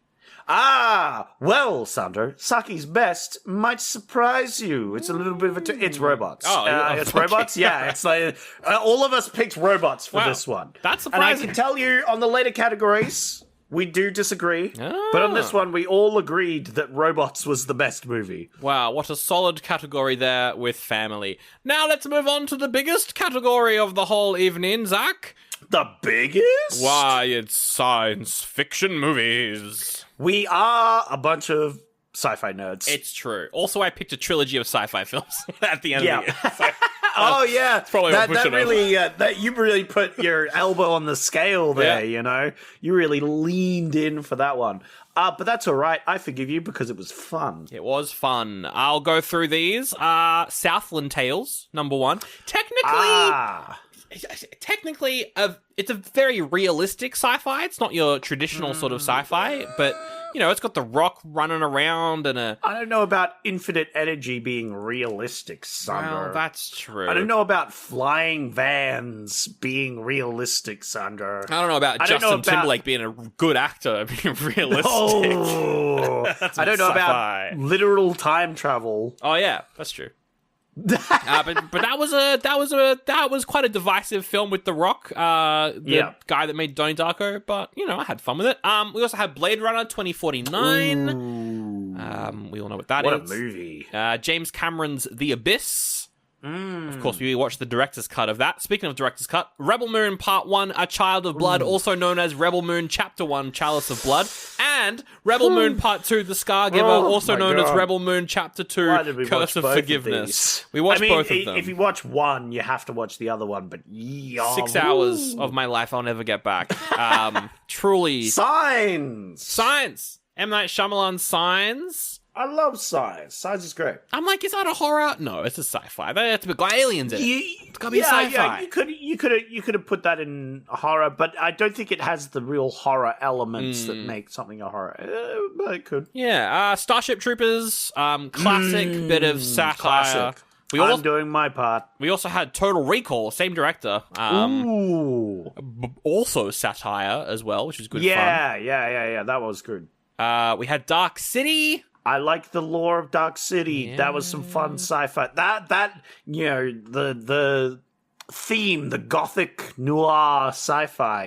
Well, Sandro, Saki's best might surprise you. It's a little bit of it's Robots. It's Robots. Yeah, it's like all of us picked Robots for this one. That's surprising. And I can tell you on the later categories, we do disagree. But on this one, we all agreed that Robots was the best movie. Wow, what a solid category there with family. Now let's move on to the biggest category of the whole evening, Zach. The biggest? Why, it's science fiction movies. We are a bunch of sci-fi nerds. It's true. Also, I picked a trilogy of sci-fi films at the end of the year. So, it's probably that you really put your elbow on the scale there, you know? You really leaned in for that one. But that's all right. I forgive you because it was fun. It was fun. I'll go through these. Southland Tales, number one. Technically, it's a very realistic sci-fi. It's not your traditional sort of sci-fi, but, you know, it's got The Rock running around and I don't know about infinite energy being realistic, Sandro. Well, that's true. I don't know about flying vans being realistic, Sandro. I don't know about Justin Timberlake being a good actor being realistic. Oh, I don't know about literal time travel. Oh, yeah, that's true. But that was quite a divisive film with The Rock, the guy that made Donnie Darko. But you know, I had fun with it. We also had Blade Runner 2049. We all know what that is. What a movie! James Cameron's The Abyss. Of course, we watched the director's cut of that. Speaking of director's cut, Rebel Moon Part 1, A Child of Blood, also known as Rebel Moon Chapter 1, Chalice of Blood, and Rebel Moon Part 2, The Scar Giver, also known as Rebel Moon Chapter 2, Curse of Forgiveness. We watched both of them. If you watch one, you have to watch the other one, but 6 hours of my life I'll never get back. Truly. Signs! M. Night Shyamalan Signs. I love Signs. Signs is great. I'm like, is that a horror? No, it's a sci-fi. They have to be aliens in it. It's gotta be sci-fi. Yeah, you could have put that in a horror, but I don't think it has the real horror elements that make something a horror. But it could. Yeah, Starship Troopers, classic bit of satire. Classic. I'm doing my part. We also had Total Recall, same director. Also satire as well, which was good fun. Yeah. That was good. We had Dark City. I like the lore of Dark City. Yeah. That was some fun sci-fi. That the theme, the gothic noir sci-fi,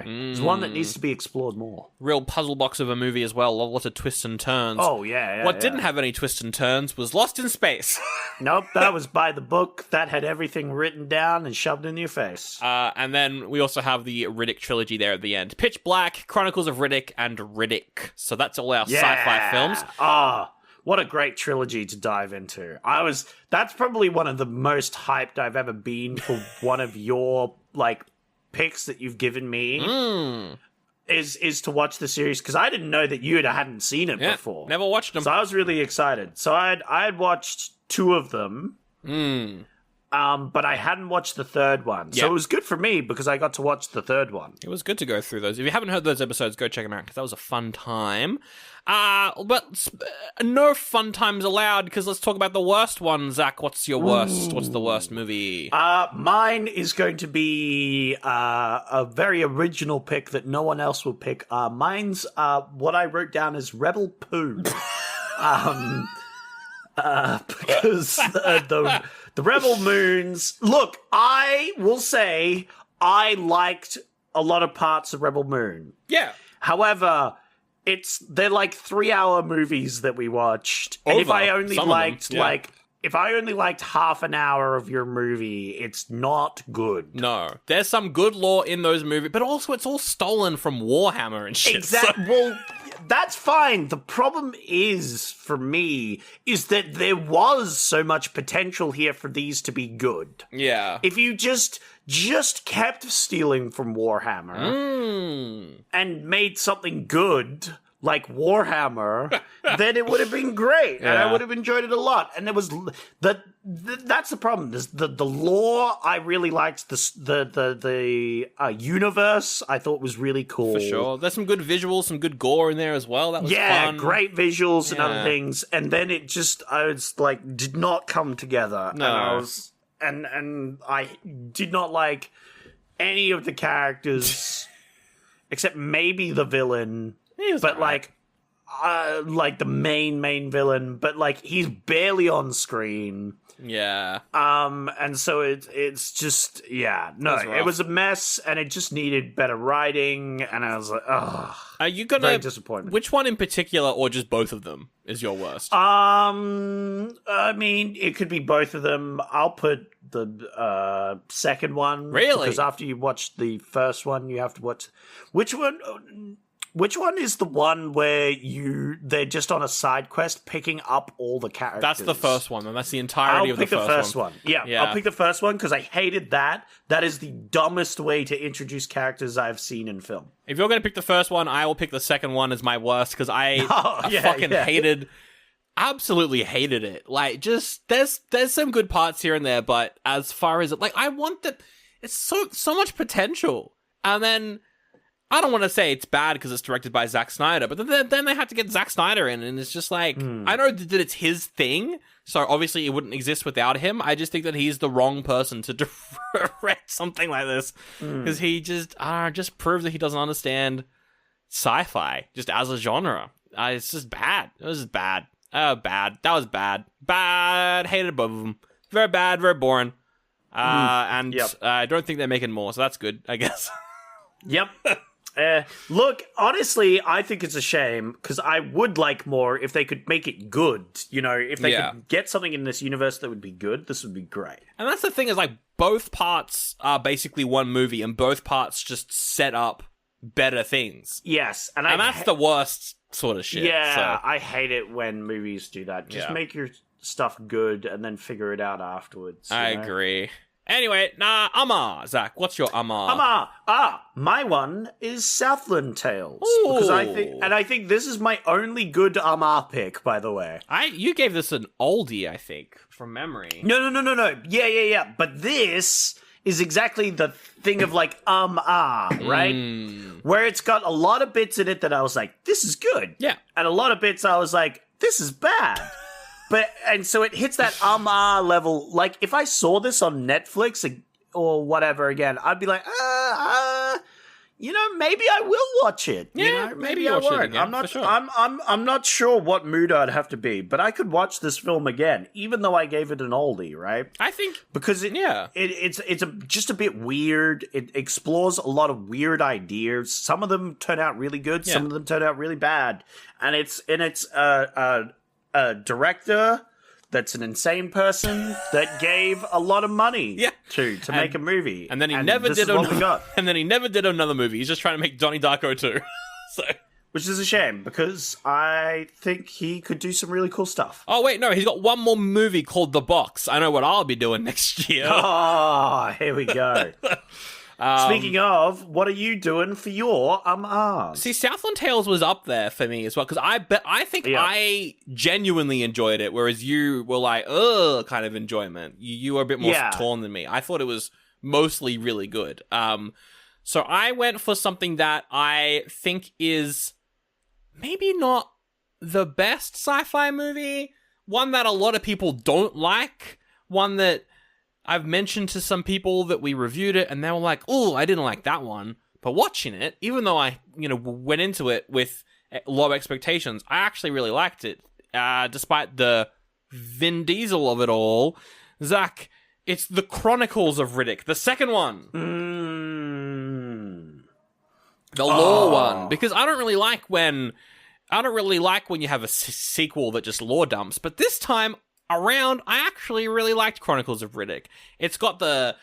is one that needs to be explored more. Real puzzle box of a movie as well. Lots of twists and turns. Oh, yeah. What didn't have any twists and turns was Lost in Space. Nope, that was by the book. That had everything written down and shoved in your face. And then we also have the Riddick trilogy there at the end. Pitch Black, Chronicles of Riddick, and Riddick. So that's all our sci-fi films. What a great trilogy to dive into. That's probably one of the most hyped I've ever been for one of your picks that you've given me. Is to watch the series, because I didn't know that you hadn't seen it before. Never watched them. So I was really excited. So I had watched 2 of them. But I hadn't watched the third one. So it was good for me because I got to watch the third one. It was good to go through those. If you haven't heard those episodes, go check them out because that was a fun time. But no fun times allowed, because let's talk about the worst one. Zach, what's your worst? What's the worst movie? Mine is going to be a very original pick that no one else will pick. Mine's what I wrote down as Rebel Poo. Because the Rebel Moons... Look, I will say I liked a lot of parts of Rebel Moon. Yeah. However... they're 3-hour movies that we watched. And if I only liked half an hour of your movie, it's not good. No. There's some good lore in those movies, but also it's all stolen from Warhammer and shit. Exactly. Well, that's fine. The problem is, for me, is that there was so much potential here for these to be good. Yeah. If you just kept stealing from Warhammer and made something good like Warhammer, then it would have been great, and I would have enjoyed it a lot. And there was that's the problem. The lore I really liked. The universe I thought was really cool. For sure, there's some good visuals, some good gore in there as well. That was fun. Great visuals and other things. And then it just did not come together. No. And I did not like any of the characters except maybe the villain. But right. The main villain, but he's barely on screen. Yeah. And so it's just it was a mess, and it just needed better writing, and I was like, oh. Are you gonna very disappointed? Which one in particular, or just both of them, is your worst? I mean, it could be both of them. I'll put the second one. Really? Because after you watch the first one, you have to watch which one. Which one is the one where they're just on a side quest picking up all the characters? That's the first one, and that's the entirety of the first one. I'll pick the first one. Yeah, I'll pick the first one because I hated that. That is the dumbest way to introduce characters I've seen in film. If you're going to pick the first one, I will pick the second one as my worst because I absolutely hated it. There's some good parts here and there, but as far as I want that, it's so much potential, and then. I don't want to say it's bad because it's directed by Zack Snyder, but then they had to get Zack Snyder in, and it's just I know that it's his thing, so obviously it wouldn't exist without him. I just think that he's the wrong person to direct something like this, because he just proves that he doesn't understand sci-fi, just as a genre. It's just bad. It was just bad. Bad. That was bad. Bad. Hated both of them. Very bad, very boring. I don't think they're making more, so that's good, I guess. Yep. Look, honestly, I think it's a shame because I would like more if they could make it good. You know, if they could get something in this universe that would be good, this would be great. And that's the thing is, like, both parts are basically one movie, and both parts just set up better things. Yes, and that's the worst sort of shit. Yeah, so. I hate it when movies do that. Just make your stuff good and then figure it out afterwards. I agree. Anyway, Zach, what's your my one is Southland Tales. Ooh. Because I think this is my only good pick, by the way. You gave this an oldie, I think, from memory. No. Yeah. But this is exactly the thing of like, right? Where it's got a lot of bits in it that I was like, this is good. Yeah. And a lot of bits I was like, this is bad. And so it hits that level. Like, if I saw this on Netflix or whatever again, I'd be like, maybe I will watch it. Yeah, maybe I won't. Again, I'm not. Sure. I'm not sure what mood I'd have to be, but I could watch this film again, even though I gave it an oldie. Right? I think because it's just a bit weird. It explores a lot of weird ideas. Some of them turn out really good. Some of them turn out really bad. And it's a director that's an insane person that gave a lot of money to make a movie, and then he never did another movie. He's just trying to make Donnie Darko too. So, which is a shame because I think he could do some really cool stuff. Oh wait, no, he's got one more movie called The Box. I know what I'll be doing next year. Oh, here we go. Speaking of, what are you doing for your See, Southland Tales was up there for me as well, because I think I genuinely enjoyed it, whereas you were like, ugh, kind of enjoyment. You were a bit more torn than me. I thought it was mostly really good. So I went for something that I think is maybe not the best sci-fi movie, one that a lot of people don't like, one that I've mentioned to some people that we reviewed it, and they were like, "Oh, I didn't like that one." But watching it, even though I, went into it with low expectations, I actually really liked it, despite the Vin Diesel of it all. Zach, it's The Chronicles of Riddick, the second one, the lore one, because I don't really like when you have a sequel that just lore dumps. But this time around, I actually really liked Chronicles of Riddick. It's got the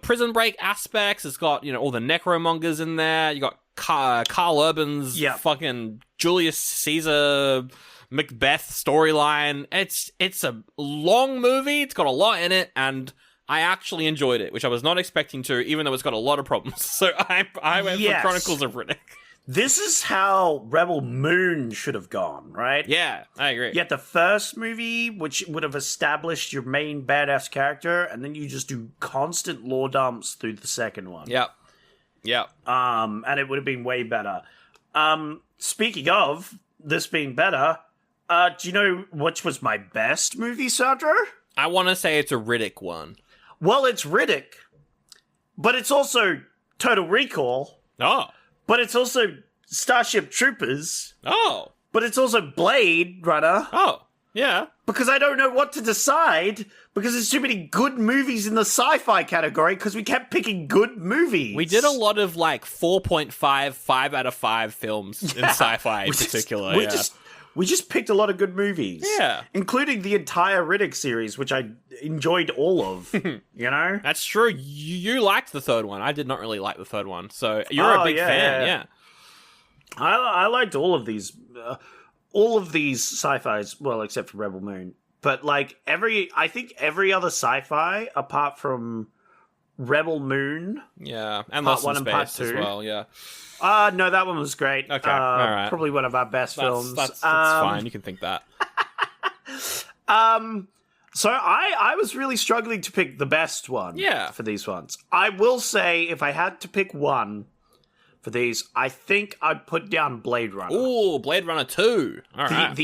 prison break aspects. It's got, all the necromongers in there. You got Carl Urban's fucking Julius Caesar Macbeth storyline. It's a long movie. It's got a lot in it, and I actually enjoyed it, which I was not expecting to, even though it's got a lot of problems. So I went for Chronicles of Riddick. This is how Rebel Moon should have gone, right? Yeah, I agree. You get the first movie, which would have established your main badass character, and then you just do constant lore dumps through the second one. Yep. And it would have been way better. Speaking of this being better, do you know which was my best movie, Sandro? I want to say it's a Riddick one. Well, it's Riddick, but it's also Total Recall. Oh. But it's also Starship Troopers. Oh. But it's also Blade Runner. Oh, yeah. Because I don't know what to decide, because there's too many good movies in the sci-fi category, because we kept picking good movies. We did a lot of, 4.5, 5 out of 5 films in sci-fi in particular. We just picked a lot of good movies. Yeah. Including the entire Riddick series, which I enjoyed all of, That's true. You liked the third one. I did not really like the third one. So you're a big fan, yeah. I liked all of these sci-fis, well, except for Rebel Moon. But, I think every other sci-fi, apart from Rebel Moon. Yeah, and Part Lost in 1 and Part Space 2. as well, yeah. No, that one was great. Okay, all right. Probably one of our best films. That's fine, you can think that. So I was really struggling to pick the best one for these ones. I will say, if I had to pick one for these, I think I'd put down Blade Runner. Ooh, Blade Runner 2. All right.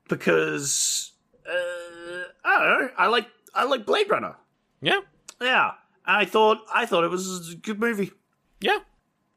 Because, I don't know, I like Blade Runner. Yeah. Yeah. And I thought it was a good movie. Yeah.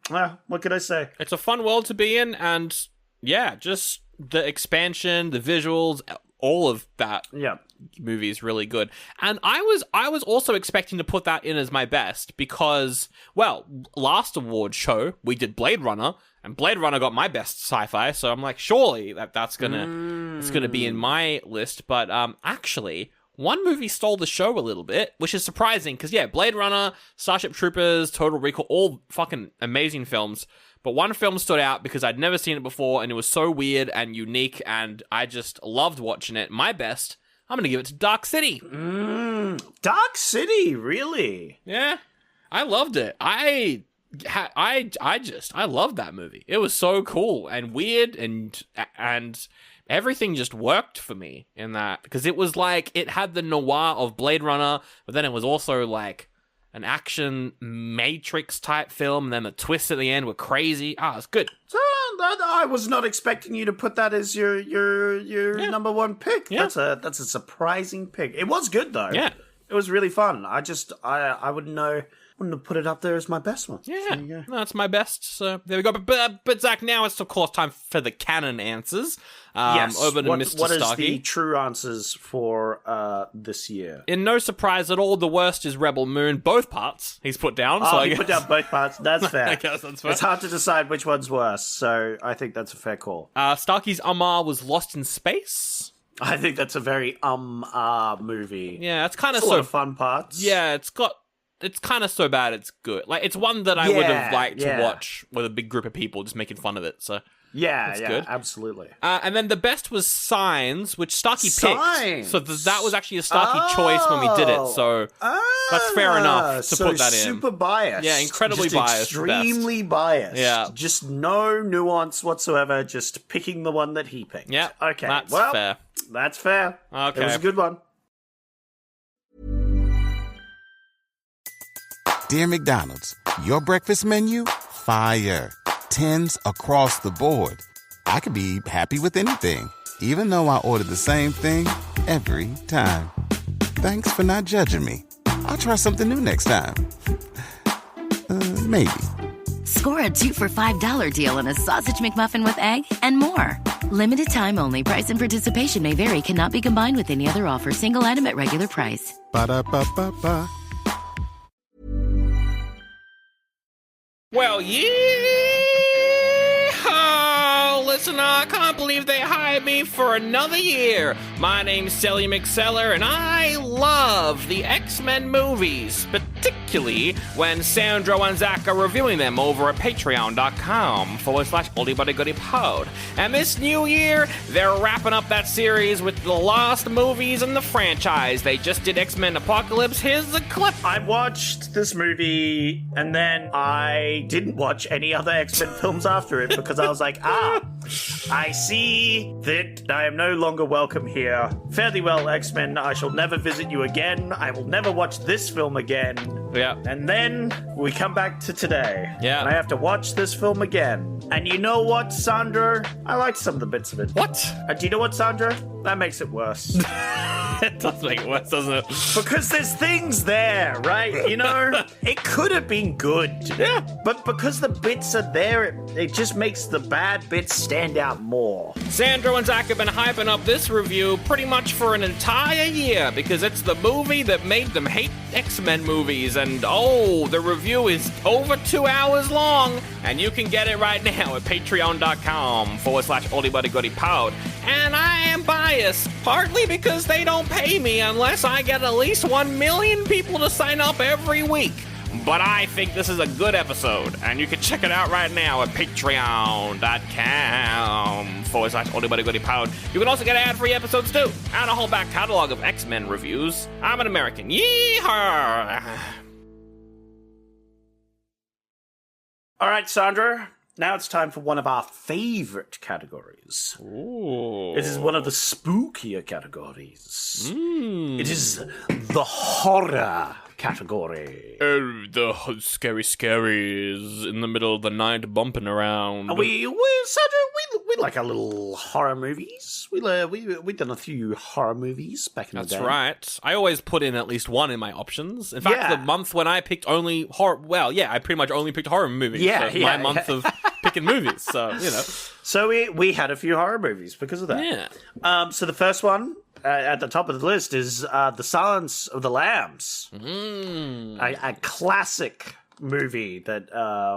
Well, what could I say? It's a fun world to be in, and just the expansion, the visuals, all of that Yeah. movie is really good. And I was also expecting to put that in as my best because, well, last award show we did Blade Runner, and Blade Runner got my best sci-fi, so I'm like, surely that's gonna be in my list. But actually, one movie stole the show a little bit, which is surprising because Blade Runner, Starship Troopers, Total Recall, all fucking amazing films. But one film stood out because I'd never seen it before, and it was so weird and unique, and I just loved watching it. My best, I'm going to give it to Dark City. Dark City, really? Yeah, I loved it. I loved that movie. It was so cool and weird, and everything just worked for me in that, because it was like, it had the noir of Blade Runner, but then it was also like an action Matrix type film, and then the twists at the end were crazy. It's good. So I was not expecting you to put that as your number one pick. Yeah. That's a surprising pick. It was good though. Yeah. It was really fun. I wouldn't have put it up there as my best one. Yeah, So, that's my best. So there we go. But Zach, now it's of course time for the canon answers. Yes. Over to Mr. What is Starkey. the true answers for this year? In no surprise at all, the worst is Rebel Moon. Both parts he's put down. So I you guess put down both parts. That's fair. I guess that's fair. It's hard to decide which one's worse, so I think that's a fair call. Starkey's Amar was Lost in Space. I think that's a very movie. Yeah, it's kind of It's a lot so of fun parts. Yeah, it's kind of so bad it's good. Like, it's one that I would have liked to watch with a big group of people just making fun of it. So Yeah, good. Absolutely. and then the best was Signs, which Starkey picked. Signs. So that was actually a Starkey choice when we did it. So that's fair enough to put that in. Super biased. Yeah, incredibly Just biased. Extremely biased. Yeah. Just no nuance whatsoever, just picking the one that he picked. Yeah, Okay, that's well, fair. That's fair. Okay. It was a good one. Dear McDonald's, your breakfast menu? Fire. 10s across the board. I could be happy with anything, even though I ordered the same thing every time. Thanks for not judging me. I'll try something new next time. Maybe. Score a 2 for $5 deal on a sausage McMuffin with egg and more. Limited time only. Price and participation may vary. Cannot be combined with any other offer. Single item at regular price. Ba-da-ba-ba-ba. Well, listener, I can't believe they hired me for another year. My name's Sally McSeller, and I love the X-Men movies, particularly when Sandro and Zach are reviewing them over at patreon.com/oldie-but-a-goodie-pod. And this new year, they're wrapping up that series with the last movies in the franchise. They just did X-Men Apocalypse. Here's the clip. I watched this movie, and then I didn't watch any other X-Men films after it because I was like, I see that I am no longer welcome here. Fare thee well, X-Men. I shall never visit you again. I will never watch this film again. Yeah. And then we come back to today. Yeah. And I have to watch this film again. And you know what, Sandra? I liked some of the bits of it. What? Do you know what, Sandra? That makes it worse. It does make it worse, doesn't it? Because there's things there, right? You know? It could have been good. Yeah. But because the bits are there, it just makes the bad bits stand out more. Sandro and Zach have been hyping up this review pretty much for an entire year because it's the movie that made them hate X-Men movies. And the review is over 2 hours long. And you can get it right now at patreon.com/oldie-but-a-goodie-pod. And I am biased, partly because they don't pay me unless I get at least 1 million people to sign up every week. But I think this is a good episode, and you can check it out right now at patreon.com/oldie-but-a-goodie-pod. You can also get ad-free episodes too, and a whole back catalog of X-Men reviews. I'm an American. Yeehaw! All right, Sandra. Now it's time for one of our favorite categories. Ooh. It is one of the spookier categories. It is the horror category. Oh, the scary scaries in the middle of the night bumping around. Sandra, we like our little horror movies. We done a few horror movies back in the day. That's right. I always put in at least one in my options. In fact, Yeah. the month when I picked only horror, I pretty much only picked horror movies. Yeah, so yeah, my month of picking movies. So So we had a few horror movies because of that. Yeah. So the first one at the top of the list is The Silence of the Lambs, a classic movie that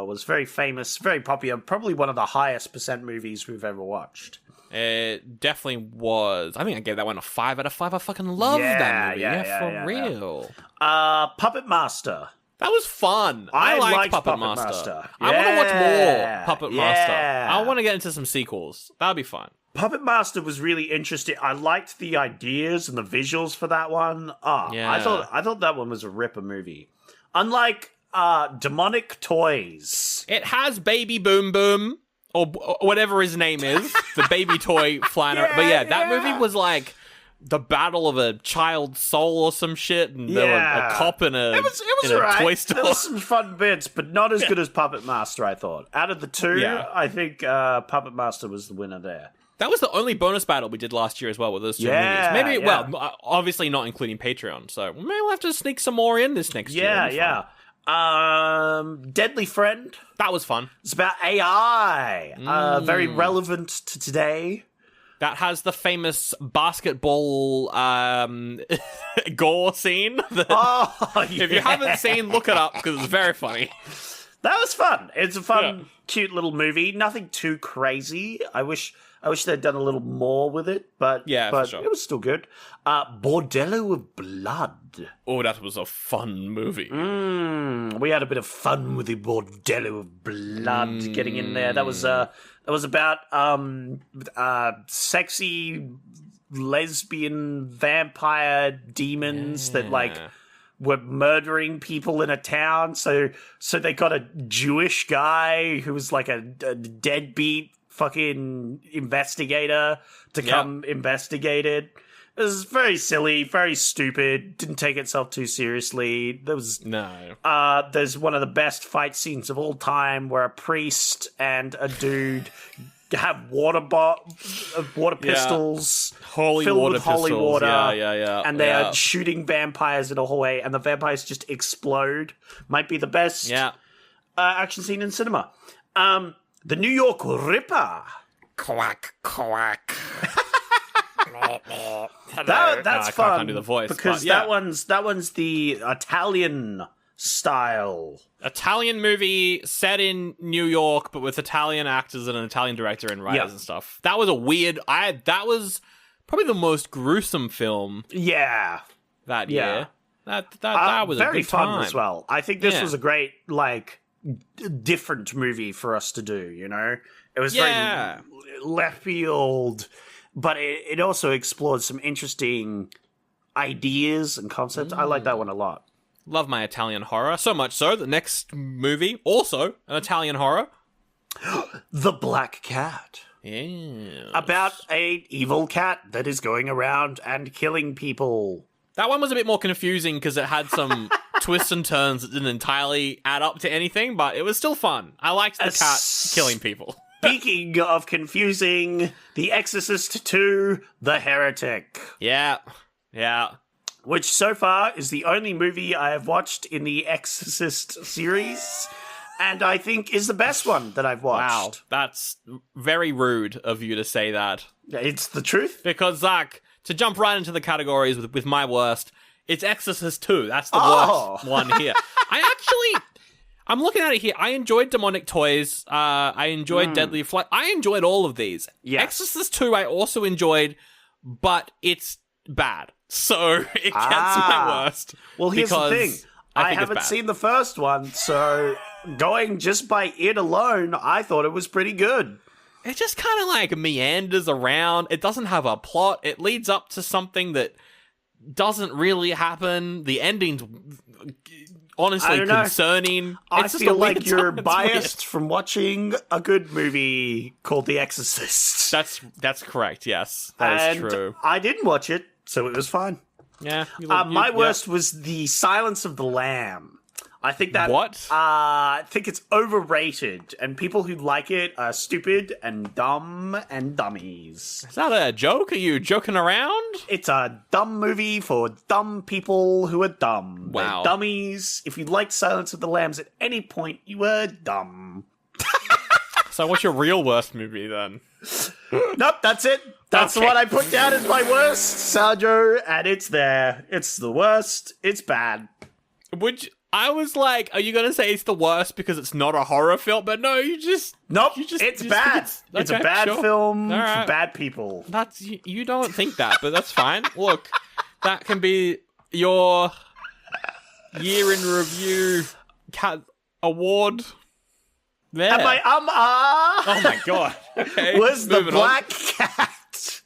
was very famous, very popular, probably one of the highest % movies we've ever watched. It definitely was. I think I gave that one a 5 out of 5. I fucking love that movie. Yeah, for real. Puppet Master. That was fun. I liked liked Puppet Master. Yeah. I want to watch more Puppet Master. I want to get into some sequels. That'd be fun. Puppet Master was really interesting. I liked the ideas and the visuals for that one. I thought that one was a ripper movie. Unlike Demonic Toys. It has Baby Boom Boom, or whatever his name is, the baby toy flying around. But that movie was like the battle of a child's soul or some shit, and there was a cop in a toy store. There was some fun bits, but not as good as Puppet Master, I thought. Out of the two, I think Puppet Master was the winner there. That was the only bonus battle we did last year as well with those two movies. Maybe, well, obviously not including Patreon, so maybe we'll have to sneak some more in this next year. Deadly Friend. That was fun. It's about AI. Very relevant to today. That has the famous basketball gore scene. If you haven't seen, look it up because it's very funny. That was fun. It's a fun, cute little movie. Nothing too crazy. I wish they'd done a little more with it, but for sure. It was still good. Bordello of Blood. Oh, that was a fun movie. We had a bit of fun with the Bordello of Blood getting in there. That was about sexy lesbian vampire demons that were murdering people in a town. So they got a Jewish guy who was like a deadbeat fucking investigator to come investigate it. It was very silly, very stupid, didn't take itself too seriously. There's one of the best fight scenes of all time where a priest and a dude have water pistols filled with holy water. And they are shooting vampires in a hallway, and the vampires just explode. Might be the best action scene in cinema. The New York Ripper. Quack, quack. That's fun. I can't do the voice because that one's the Italian style. Italian movie set in New York, but with Italian actors and an Italian director and writers and stuff. That was a weird. That was probably the most gruesome film. Yeah, that year. That was very a good fun time as well. I think this was a great different movie for us to do. You know, it was very left field. But it also explored some interesting ideas and concepts. I like that one a lot. Love my Italian horror. So much so, the next movie, also an Italian horror. The Black Cat. Yeah. About an evil cat that is going around and killing people. That one was a bit more confusing because it had some twists and turns that didn't entirely add up to anything, but it was still fun. I liked the cat killing people. Speaking of confusing, The Exorcist 2, The Heretic. Yeah. Which so far is the only movie I have watched in the Exorcist series, and I think is the best one that I've watched. Wow, that's very rude of you to say that. It's the truth. Because, Zach, to jump right into the categories with my worst, it's Exorcist 2. That's the worst one here. I'm looking at it here. I enjoyed Demonic Toys. I enjoyed Deadly Flight. I enjoyed all of these. Yes. Exorcist 2 I also enjoyed, but it's bad. So it gets my worst. Well, here's the thing. I haven't seen the first one, so going just by it alone, I thought it was pretty good. It just kind of meanders around. It doesn't have a plot. It leads up to something that doesn't really happen. The ending's honestly concerning. I feel like you're biased from watching a good movie called The Exorcist. That's correct, yes. That is true. I didn't watch it, so it was fine. Yeah. My worst was The Silence of the Lamb. I think that... What? I think it's overrated, and people who like it are stupid and dumb and dummies. Is that a joke? Are you joking around? It's a dumb movie for dumb people who are dumb. Wow. They're dummies. If you liked Silence of the Lambs at any point, you were dumb. So what's your real worst movie then? Nope, that's it. That's Okay. what I put down as my worst, Sandro, and it's there. It's the worst. It's bad. I was like, are you going to say it's the worst because it's not a horror film? But no, Nope, you just it's think bad. It's a okay, bad sure. film All right. for bad people. You don't think that, but that's fine. Look, that can be your year in review award. There. And my Oh my god. Okay. was the moving black cat.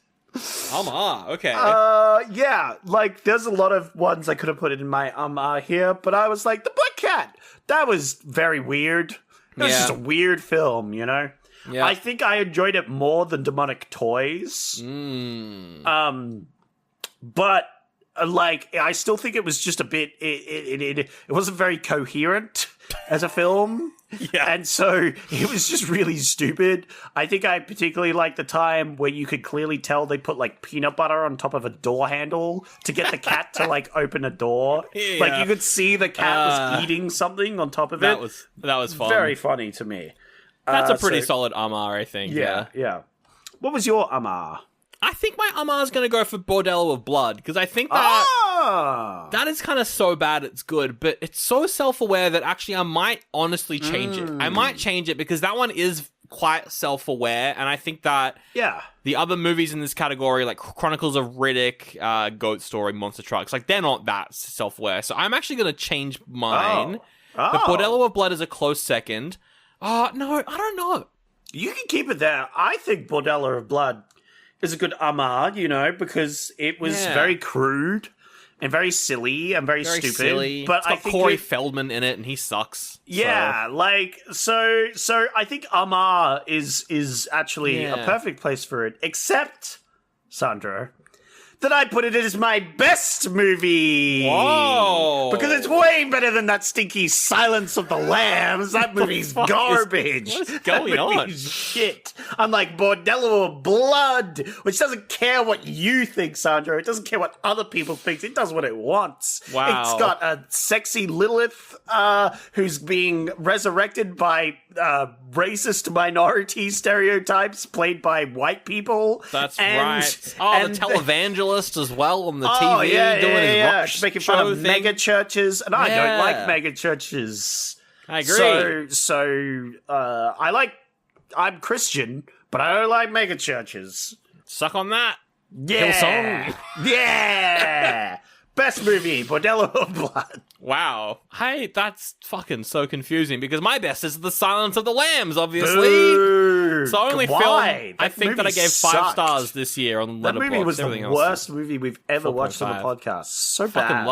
on. Okay. Yeah, like there's a lot of ones I could have put in my here, but I was like, the black cat. That was very weird. It was Yeah. just a weird film, you know? Yeah. I think I enjoyed it more than Demonic Toys. But like I still think it was just a bit it wasn't very coherent as a film. Yeah. And so it was just really stupid. I think I particularly liked the time where you could clearly tell they put like peanut butter on top of a door handle to get the cat to like open a door. Yeah. Like you could see the cat was eating something on top of that it. was fun. Very funny to me. That's a pretty so- solid Amar, I think. Yeah. What was your Amar? I think my Amar's going to go for Bordello of Blood because I think that that is kind of so bad it's good, but it's so self-aware that actually I might honestly change it. I might change it because that one is quite self-aware, and I think that the other movies in this category, like Chronicles of Riddick, Goat Story, Monster Trucks, like they're not that self-aware. So I'm actually going to change mine. But Bordello of Blood is a close second. No, I don't know. You can keep it there. I think Bordello of Blood is a good Amar, you know, because it was very crude and very silly and very stupid. Silly. But It's got I think Corey Feldman in it, and he sucks. Yeah, like so I think Amar is actually a perfect place for it, except Sandro. That I put it as my best movie. Whoa. Because it's way better than that stinky Silence of the Lambs. That movie's garbage. What is going That on? movie's shit. Unlike Bordello of Blood, which doesn't care what you think, Sandro. It doesn't care what other people think. It does what it wants. Wow. It's got a sexy Lilith who's being resurrected by racist minority stereotypes played by white people. That's And- right. Oh, and the televangelist as well on the TV doing his rock making fun of thing. mega churches, and I don't Yeah. like mega churches. I agree. I'm Christian, but I don't like mega churches. Suck on that. Yeah, Hillsong. yeah. Best movie, Bordello of Blood. Wow. Hey, that's fucking so confusing because my best is The Silence of the Lambs, obviously. Boo. So only Why? film I That think that I movie gave 5 sucked. stars this year on Letterboxd. That movie was Everything the else worst movie we've ever watched on the 4.5. podcast. So bad.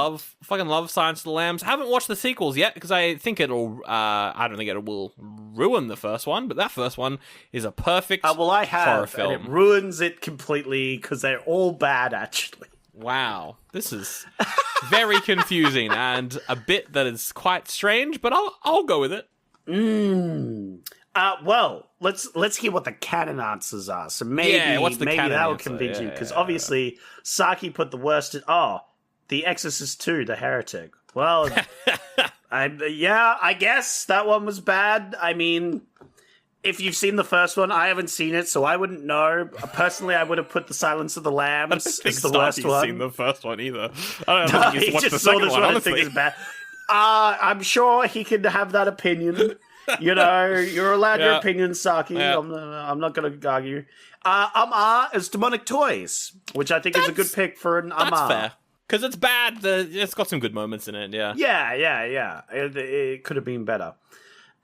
Fucking love Silence of the Lambs. Haven't watched the sequels yet because I think it'll. I don't think it will ruin the first one, but that first one is a perfect Well, I horror have, film. and it ruins it completely because they're all bad, actually. Wow, this is very confusing and a bit that is quite strange, but I'll go with it. Well, let's hear what the canon answers are. So maybe what's the canon that will answer? convince you Yeah, because yeah, obviously Saki put the worst. The Exorcist 2, The Heretic. Well, I guess that one was bad. I mean, if you've seen the first one, I haven't seen it, so I wouldn't know. Personally, I would have put The Silence of the Lambs as the worst one. Seen the first one either. I don't think he's watched the second one. I Honestly, think it's bad. I'm sure he can have that opinion. You know, you're allowed your opinion, Saki. Yeah. I'm not going to argue. Amar is Demonic Toys, which I think is a good pick for an Amar. that's fair because it's bad. It's got some good moments in it. Yeah. Yeah. It could have been better.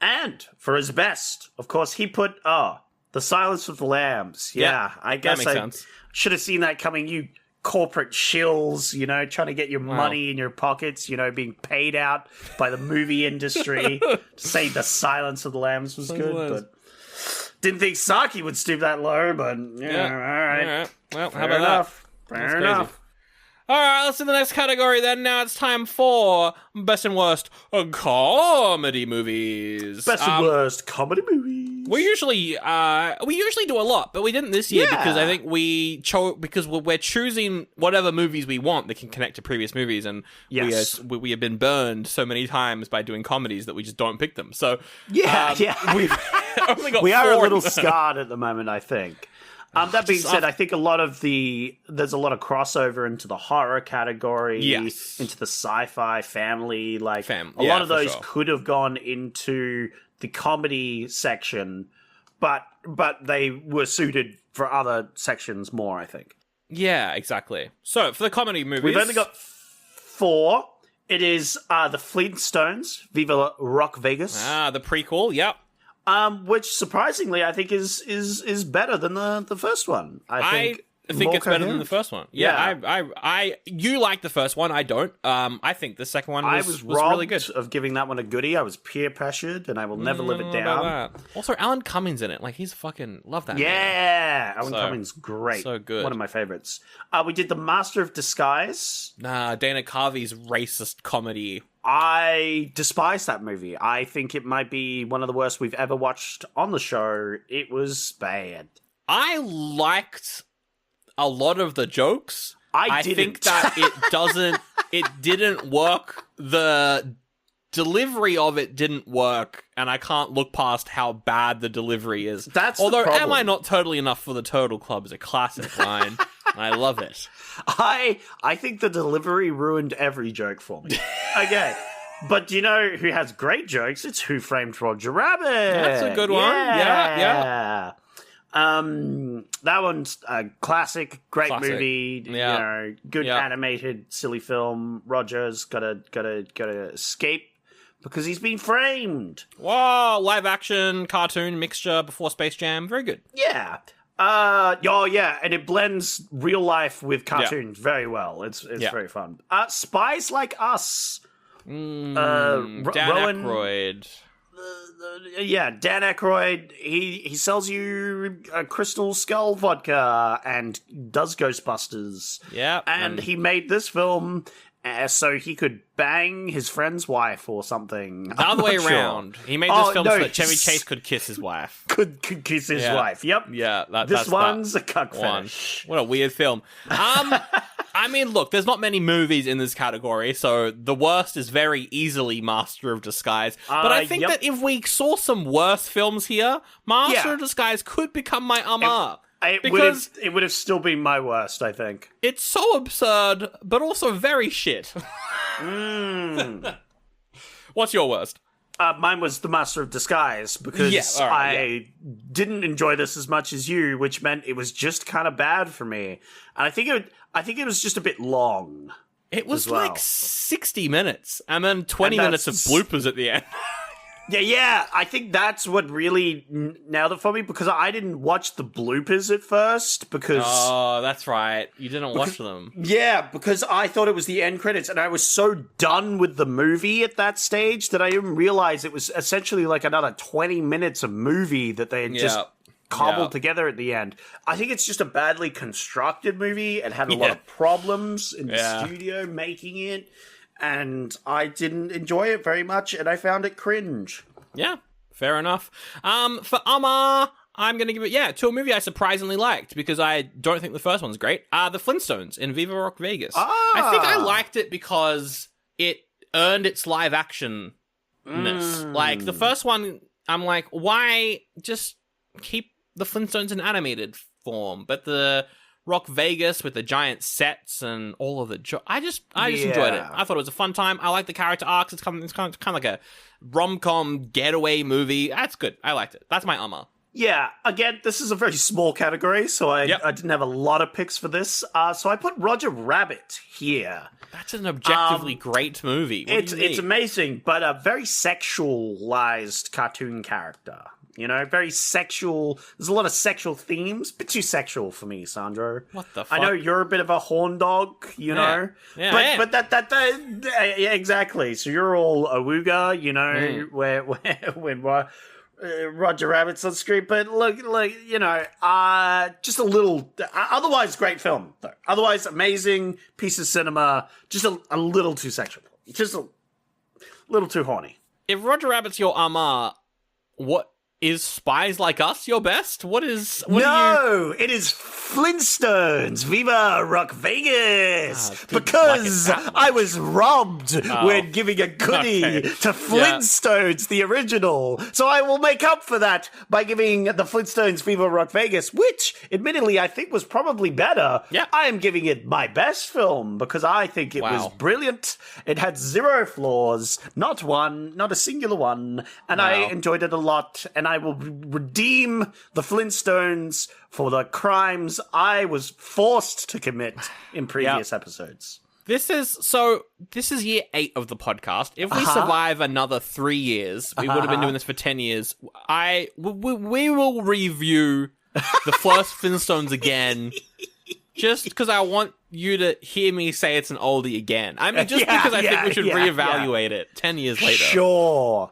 And for his best, of course, he put The Silence of the Lambs. Yeah, I guess makes sense. should have seen that coming. You corporate shills, you know, trying to get your money in your pockets, you know, being paid out by the movie industry to say The Silence of the Lambs was good, but didn't think Saki would stoop that low, but all right. Well, Fair how about enough. that? Fair That's enough. All right, let's do the next category then. Now it's time for best and worst comedy movies. Best and worst comedy movies. We usually do a lot, but we didn't this year because I think because we're choosing whatever movies we want that can connect to previous movies, and we have been burned so many times by doing comedies that we just don't pick them. So we've only got we are a little four. scarred at the moment, I think. That being said, I think there's a lot of crossover into the horror category, into the sci-fi family. Like a lot of those could have gone into the comedy section, but they were suited for other sections more, I think. Yeah, exactly. So for the comedy movies, we've only got 4. It is the Flintstones, Viva Rock Vegas. The prequel. Yep. Which surprisingly I think is better than the first one. I think it's better than the first one. You like the first one. I don't. I think the second one was really good. Of giving that one a goodie. I was peer pressured, and I will never live it down. Also, Alan Cummings in it. Like he's fucking love that. Yeah, Alan Cummings, great, so good. One of my favorites. We did the Master of Disguise. Dana Carvey's racist comedy. I despise that movie. I think it might be one of the worst we've ever watched on the show. It was bad. I liked a lot of the jokes. I think that it didn't work. The delivery of it didn't work, and I can't look past how bad the delivery is. Although, the problem. Am I not totally enough for the Turtle Club is a classic line. I love it. I think the delivery ruined every joke for me. Okay. But do you know who has great jokes? It's Who Framed Roger Rabbit. That's a good one. Yeah. That one's a classic, great movie. Yeah. You know, good animated, silly film. Roger's gotta escape because he's been framed. Whoa, live action, cartoon mixture before Space Jam. Very good. Yeah. And it blends real life with cartoons very well. It's very fun. Spies Like Us. Dan Rowan Aykroyd. Dan Aykroyd. He sells you a Crystal Skull vodka and does Ghostbusters. Yeah, and he made this film so he could bang his friend's wife or something. The other way around. He made this film so that Chevy Chase could kiss his wife. Could kiss his wife. Yep. Yeah. This one's a cuck fetish. What a weird film. I mean, look, there's not many movies in this category, so the worst is very easily Master of Disguise. But I think that if we saw some worse films here, Master of Disguise could become my It would have still been my worst, I think. It's so absurd, but also very shit. What's your worst? Mine was The Master of Disguise, because I didn't enjoy this as much as you, which meant it was just kind of bad for me. And I think it was just a bit long. It was like 60 minutes, and then 20 minutes of bloopers at the end. Yeah, I think that's what really nailed it for me, because I didn't watch the bloopers at first, because... Oh, that's right. You didn't watch them. Yeah, because I thought it was the end credits, and I was so done with the movie at that stage that I didn't realize it was essentially like another 20 minutes of movie that they had just cobbled together at the end. I think it's just a badly constructed movie. It had a lot of problems in the studio making it. And I didn't enjoy it very much, and I found it cringe. Yeah, fair enough. For I'm going to give it, to a movie I surprisingly liked, because I don't think the first one's great. The Flintstones in Viva Rock Vegas. I think I liked it because it earned its live actionness. Like, the first one, I'm like, why just keep the Flintstones in animated form? But the Rock Vegas with the giant sets and all of the... I just enjoyed it. I thought it was a fun time. I like the character arcs. It's kind of like a rom-com getaway movie. That's good. I liked it. That's my Yeah, again, this is a very small category, so I didn't have a lot of picks for this. So I put Roger Rabbit here. That's an objectively great movie. It's amazing, but a very sexualized cartoon character. You know, very sexual. There's a lot of sexual themes. A bit too sexual for me, Sandro. What the fuck? I know you're a bit of a horn dog, you know. Yeah, but that exactly. So you're all awooga, you know, when Roger Rabbit's on screen, but look, you know, just a little. Otherwise, great film. Though. Otherwise, amazing piece of cinema. Just a little too sexual. Just a little too horny. If Roger Rabbit's your Amar, what is Spies Like Us your best? It is Flintstones. Viva Rock Vegas! Because I was robbed when giving a goodie to Flintstones, the original. So I will make up for that by giving the Flintstones Viva Rock Vegas, which, admittedly, I think was probably better. Yeah. I am giving it my best film because I think it was brilliant. It had zero flaws, not one, not a singular one, and I enjoyed it a lot, and I will redeem the Flintstones for the crimes I was forced to commit in previous episodes. This is year 8 of the podcast. If we survive another 3 years, we would have been doing this for 10 years. We will review the first Flintstones again, just because I want you to hear me say it's an oldie again. I mean, just because I think we should reevaluate it 10 years later. Sure.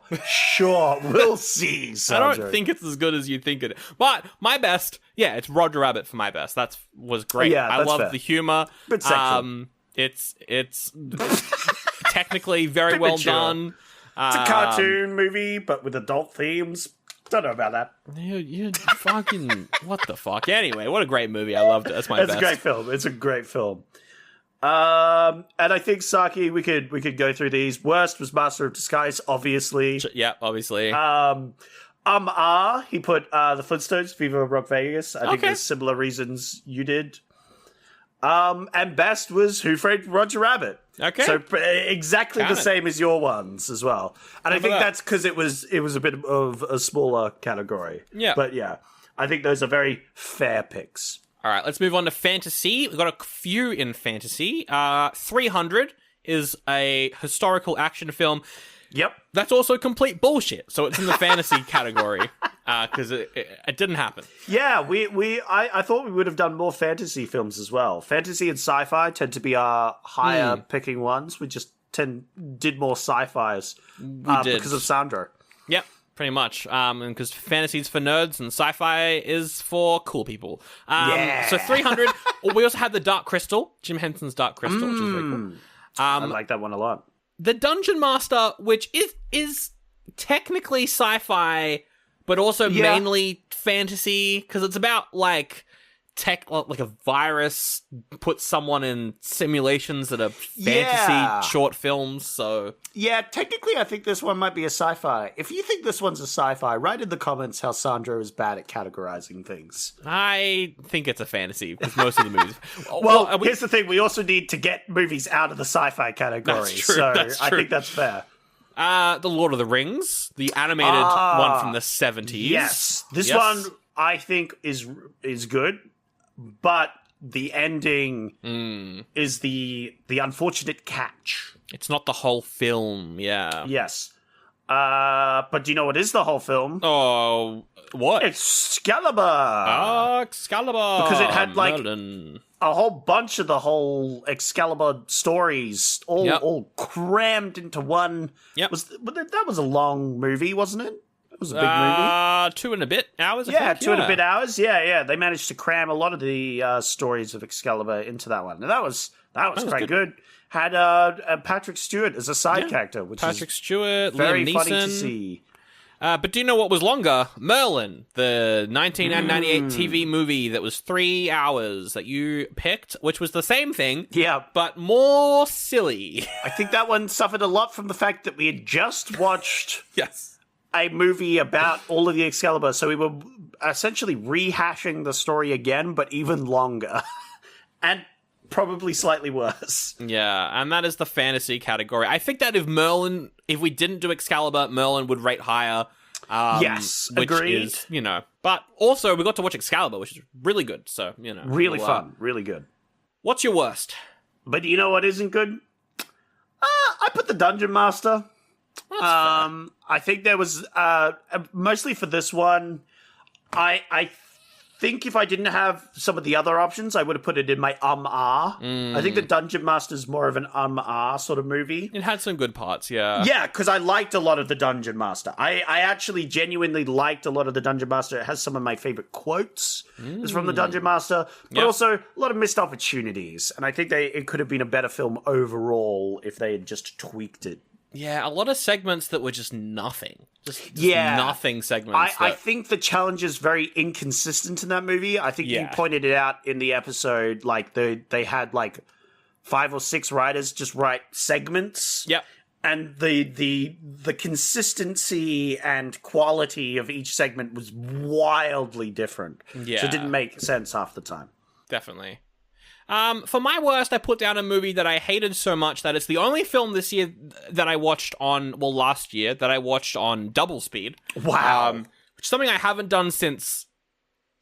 We'll see, Sandra. I don't think it's as good as you think it is. But my best, it's Roger Rabbit for my best. That was great. Yeah, I love fair. the humor. Bit sexual. It's technically very well done. It's a cartoon movie, but with adult themes. Don't know about that. You fucking what the fuck? Anyway, what a great movie. I loved it. That's my best. It's a great film. It's a great film. And I think, Saki, we could go through these. Worst was Master of Disguise, obviously. Yeah, obviously. He put the Flintstones, Viva Rock Vegas. I think there's similar reasons you did. And best was Who Framed Roger Rabbit. Okay. So exactly the same as your ones as well. And I think that's because it was a bit of a smaller category. Yeah. But yeah, I think those are very fair picks. All right, let's move on to fantasy. We've got a few in fantasy. 300 is a historical action film. Yep. That's also complete bullshit. So it's in the fantasy category because it didn't happen. Yeah, I thought we would have done more fantasy films as well. Fantasy and sci-fi tend to be our higher picking ones. We just did more sci-fis because of Sandra. Yep, pretty much. Because fantasy's for nerds and sci-fi is for cool people. So 300. We also had the Dark Crystal, Jim Henson's Dark Crystal, which is very cool. I like that one a lot. The Dungeon Master, which is technically sci-fi, but also mainly fantasy, because it's about like a virus puts someone in simulations that are fantasy short films. So technically, I think this one might be a sci-fi. If you think this one's a sci-fi, write in the comments how Sandra is bad at categorizing things. I think it's a fantasy because most of the movies. Well, here's the thing: we also need to get movies out of the sci-fi category. That's true. So That's true. I think that's fair. The Lord of the Rings, the animated one from the 70s. Yes, this one I think is good. But the ending is the unfortunate catch. It's not the whole film, yeah. Yes. But do you know what is the whole film? Oh, what? Excalibur! Excalibur! Because it had, like, a whole bunch of the whole Excalibur stories all crammed into one. Yep. That was a long movie, wasn't it? It was a big movie. 2 and a bit hours, I think. 2 and a bit hours. Yeah. They managed to cram a lot of the stories of Excalibur into that one. And that was quite good. Had Patrick Stewart as a side character, which Patrick is Stewart, very Liam funny Neeson. to see. But do you know what was longer? Merlin, the 1998 TV movie that was 3 hours that you picked, which was the same thing, but more silly. I think that one suffered a lot from the fact that we had just watched Yes. a movie about all of the Excalibur, so we were essentially rehashing the story again, but even longer. And probably slightly worse. Yeah, and that is the fantasy category. I think that if we didn't do Excalibur, Merlin would rate higher. Yes, which agreed. Is, but also we got to watch Excalibur, which is really good. So, really fun, really good. What's your worst? But you know what isn't good? I put the Dungeon Master. I think there was mostly for this one. I think if I didn't have some of the other options, I would have put it in my I think the Dungeon Master's more of an sort of movie. It had some good parts, yeah. Yeah, because I liked a lot of the Dungeon Master. I actually genuinely liked a lot of the Dungeon Master. It has some of my favorite quotes is from the Dungeon Master, but also a lot of missed opportunities. And I think it could have been a better film overall if they had just tweaked it. Yeah, a lot of segments that were just nothing. Just nothing segments. I think the challenge is very inconsistent in that movie. I think you pointed it out in the episode, like they had like 5 or 6 writers just write segments. Yep. And the consistency and quality of each segment was wildly different. Yeah. So it didn't make sense half the time. Definitely. For my worst, I put down a movie that I hated so much that it's the only film this year that I watched last year, that I watched on double speed. Wow. Which is something I haven't done since,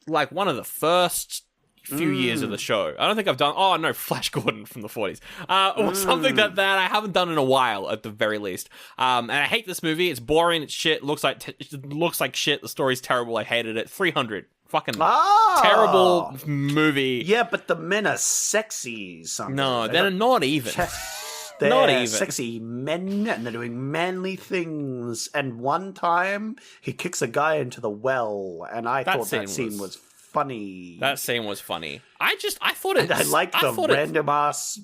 like, one of the first few years of the show. I don't think I've done... Flash Gordon from the 40s. Or something that I haven't done in a while, at the very least. And I hate this movie. It's boring. It's shit. Looks like shit. The story's terrible. I hated it. 300. Fucking terrible movie. Yeah, but the men are sexy. No, they're not even. They're not even. Sexy men, and they're doing manly things. And one time, he kicks a guy into the well, and I thought that scene was funny. That scene was funny. I thought it. And I like the random ass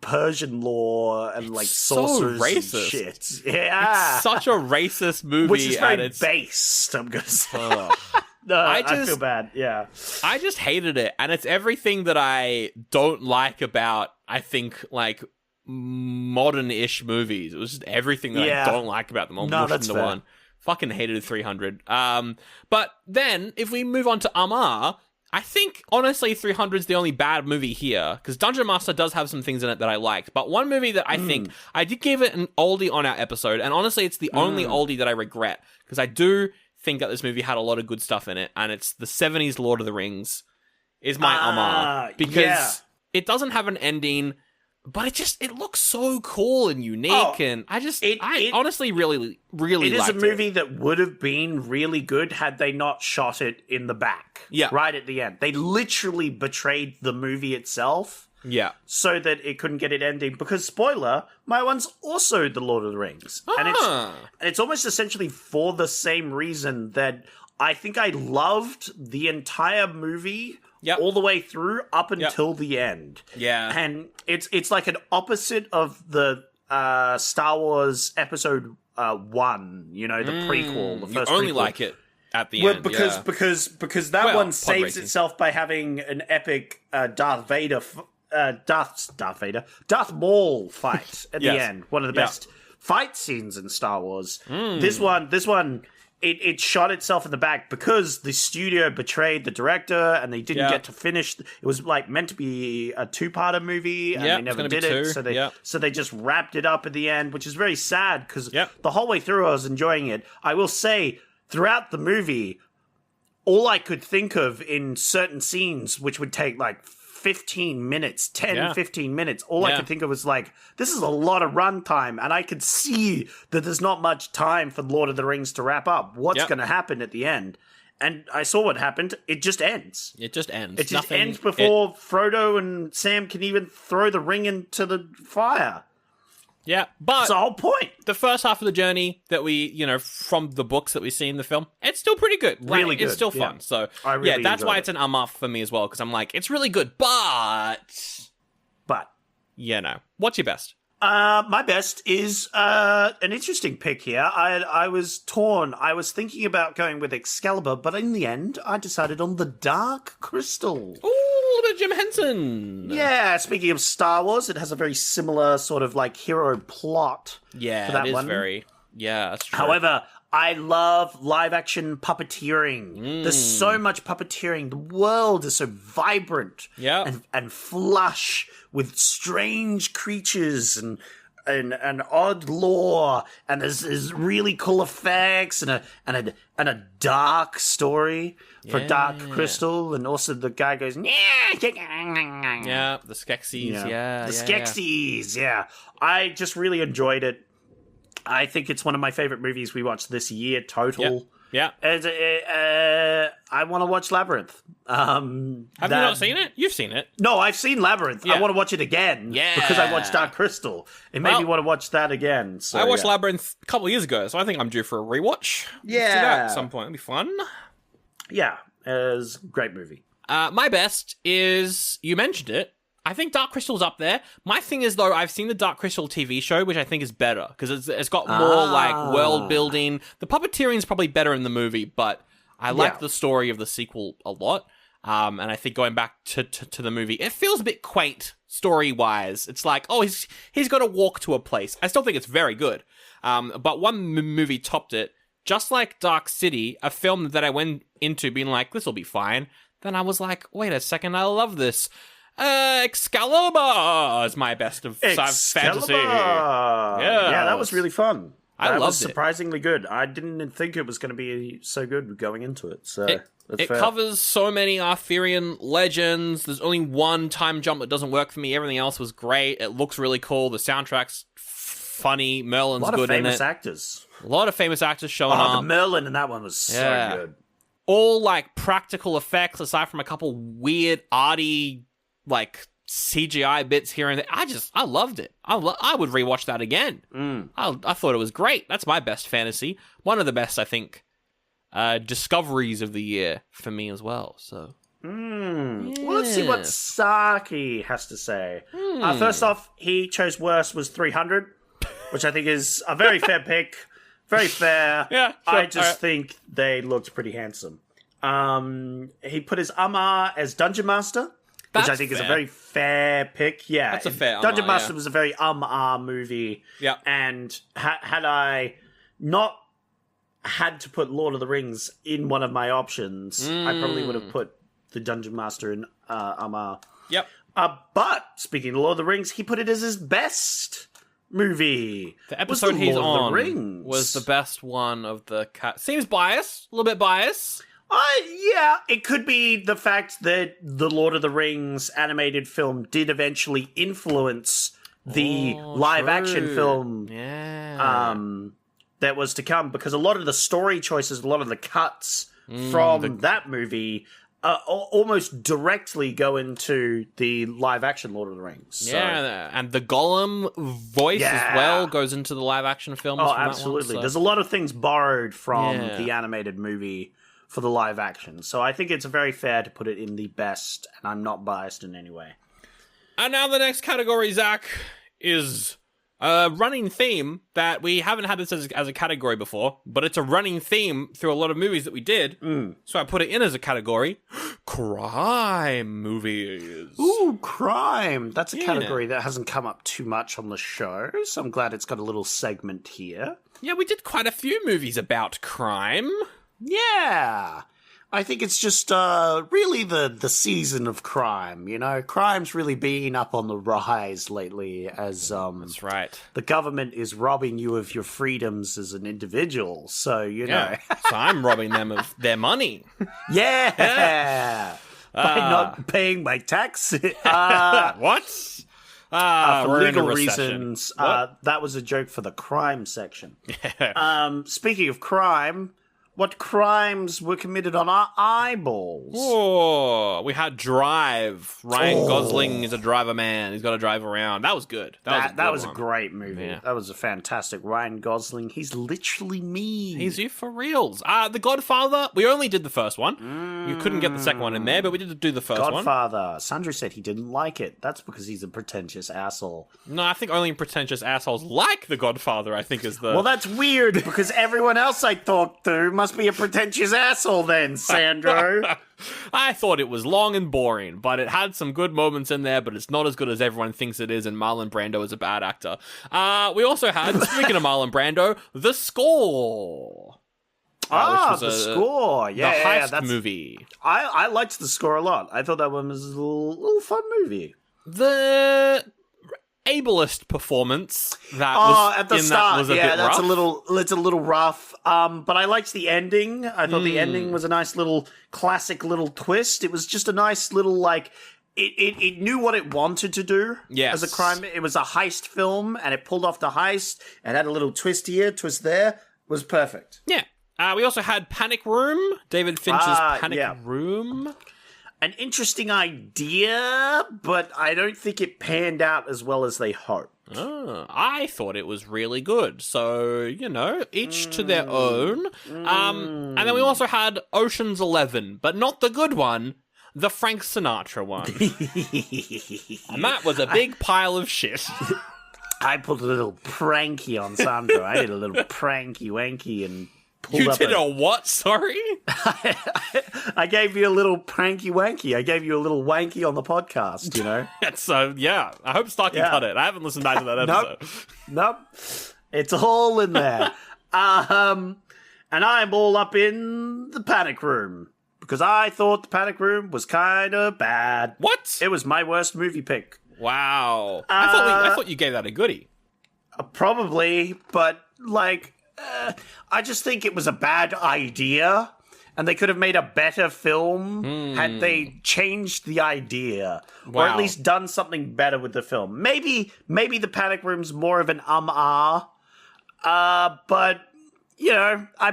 Persian law and like sorcerers so racist. And shit. Yeah, it's such a racist movie, which is very based. I'm gonna say. No, I feel bad. Yeah, I just hated it, and it's everything that I don't like about, I think, like modern-ish movies. It was just everything that I don't like about them. I'll mush into one. Fucking hated 300. But then if we move on to Amar, I think honestly 300 is the only bad movie here, because Dungeon Master does have some things in it that I liked. But one movie that I think I did give it an oldie on our episode, and honestly it's the only oldie that I regret, because I do think that this movie had a lot of good stuff in it, and it's the 70s Lord of the Rings is my Amar, because it doesn't have an ending, but it looks so cool and unique, and I honestly really liked it. It is a movie that would have been really good had they not shot it in the back, right at the end. They literally betrayed the movie itself. Yeah. So that it couldn't get it ending. Because, spoiler, my one's also The Lord of the Rings. And it's almost essentially for the same reason that I think I loved the entire movie all the way through up until the end. Yeah. And it's like an opposite of the Star Wars Episode 1, the prequel, the first You only prequel. like it at the end. Because that one saves itself by having an epic Darth Maul fight at the end. One of the best fight scenes in Star Wars. This one, it shot itself in the back because the studio betrayed the director and they didn't get to finish. It was like meant to be a 2-parter movie and they never did it. So they just wrapped it up at the end, which is very sad because the whole way through I was enjoying it. I will say throughout the movie, all I could think of in certain scenes, which would take like 15 minutes, 15 minutes. All I could think of was like, this is a lot of runtime, and I could see that there's not much time for Lord of the Rings to wrap up. What's going to happen at the end? And I saw what happened. It just ends. It just ends. It just ends before Frodo and Sam can even throw the ring into the fire. Yeah, but that's the whole point. The first half of the journey that we, from the books that we see in the film, it's still pretty good. Really good. It's still fun. So, that's why it's an Amar for me as well, because I'm like, it's really good, but... What's your best? My best is an interesting pick here. I was torn. I was thinking about going with Excalibur, but in the end, I decided on the Dark Crystal. Ooh, a little bit of Jim Henson. Yeah, speaking of Star Wars, it has a very similar sort of like hero plot. Yeah, for that it is one. that's true. However, I love live-action puppeteering. There's so much puppeteering. The world is so vibrant and flush with strange creatures and odd lore, and there's really cool effects and a dark story for Dark Crystal, and also the guy goes the Skeksis, the Skeksis, I just really enjoyed it. I think it's one of my favorite movies we watched this year total. Yeah. I want to watch Labyrinth. Have you not seen it? You've seen it. No, I've seen Labyrinth. Yeah. I want to watch it again. Yeah. Because I watched Dark Crystal. It made me want to watch that again. So, I watched Labyrinth a couple of years ago, so I think I'm due for a rewatch. Yeah. Let's do that at some point. It'll be fun. Yeah, it was a great movie. My best is, you mentioned it, I think Dark Crystal's up there. My thing is, though, I've seen the Dark Crystal TV show, which I think is better, because it's got more, like, world building. The puppeteering is probably better in the movie, but I like the story of the sequel a lot. And I think going back to the movie, it feels a bit quaint story-wise. It's like, oh, he's got to walk to a place. I still think it's very good. But one movie topped it, just like Dark City, a film that I went into being like, this will be fine. Then I was like, wait a second, I love this. Excalibur is my best of fantasy. Yeah, that was really fun. I loved it. That was surprisingly good. I didn't think it was going to be so good going into it. So it covers so many Arthurian legends. There's only one time jump that doesn't work for me. Everything else was great. It looks really cool. The soundtrack's funny. Merlin's good in it. A lot of famous actors. A lot of famous actors showing up. The Merlin in that one was so good. All, like, practical effects, aside from a couple weird, arty, like, CGI bits here and there. I loved it. I would rewatch that again. I thought it was great. That's my best fantasy. One of the best, I think, discoveries of the year for me as well. So, Well, let's see what Saki has to say. First off, he chose worst was 300, which I think is a very fair pick. Very fair. Yeah, sure. I just think they looked pretty handsome. He put his Amar as Dungeon Master, which I think is a very fair pick. Yeah, that's a fair Dungeon Amar, Master was a very movie. Yeah, and had I not had to put Lord of the Rings in one of my options, I probably would have put the Dungeon Master in Amar. Yep. But speaking of Lord of the Rings, he put it as his best movie. The episode he's Lord on of the Rings. was the best one of the seems biased, a little bit biased. Yeah, it could be the fact that the Lord of the Rings animated film did eventually influence the live-action film that was to come, because a lot of the story choices, a lot of the cuts from that movie almost directly go into the live-action Lord of the Rings. So. Yeah, and the Gollum voice as well goes into the live-action films. Oh, from absolutely. That one, so. There's a lot of things borrowed from the animated movie for the live action. So I think it's very fair to put it in the best, and I'm not biased in any way. And now the next category, Zach, is a running theme that we haven't had this as a category before, but it's a running theme through a lot of movies that we did. So I put it in as a category, crime movies. Ooh, crime. That's a category that hasn't come up too much on the show, so I'm glad it's got a little segment here. Yeah, we did quite a few movies about crime. Yeah. I think it's just really the season of crime, you know? Crime's really been up on the rise lately as That's right. The government is robbing you of your freedoms as an individual, so, you know. So I'm robbing them of their money. Yeah! By not paying my tax. What? For legal reasons. That was a joke for the crime section. Speaking of crime... What crimes were committed on our eyeballs? Oh, we had Drive. Ryan Gosling is a driver man. He's got to drive around. That was good. That was a great movie. Yeah. That was a fantastic. Ryan Gosling, he's literally me. He's you for reals. The Godfather, we only did the first one. You couldn't get the second one in there, but we did do the first one. Godfather. Sandra said he didn't like it. That's because he's a pretentious asshole. No, I think only pretentious assholes like the Godfather, I think is the... Well, that's weird, because everyone else I talked to must be a pretentious asshole then, Sandro. I thought it was long and boring, but it had some good moments in there, but it's not as good as everyone thinks it is, and Marlon Brando is a bad actor. We also had, speaking of Marlon Brando, The Score. Which was The Score. Yeah, the heist movie. I liked The Score a lot. I thought that one was a little fun movie. The ableist performance that was at the start, was a bit rough. It's a little rough. But I liked the ending. I thought the ending was a nice little classic little twist. It was just a nice little like it knew what it wanted to do. Yes. As a crime, it was a heist film, and it pulled off the heist. It had a little twist here, twist there. It was perfect. Yeah. We also had Panic Room, David Fincher's Panic Room. An interesting idea, but I don't think it panned out as well as they hoped. I thought it was really good. So, each to their own. And then we also had Ocean's 11, but not the good one, the Frank Sinatra one. And that was a big pile of shit. I put a little pranky on Sandro. I did a little pranky wanky and pulled up. You did a what? Sorry? I gave you a little pranky wanky. I gave you a little wanky on the podcast, So, yeah. I hope Starkey cut it. I haven't listened back to that episode. Nope. It's all in there. And I'm all up in the Panic Room because I thought the Panic Room was kind of bad. What? It was my worst movie pick. Wow. I thought you gave that a goodie. Probably, but I just think it was a bad idea, and they could have made a better film had they changed the idea, or at least done something better with the film. Maybe the Panic Room's more of an but I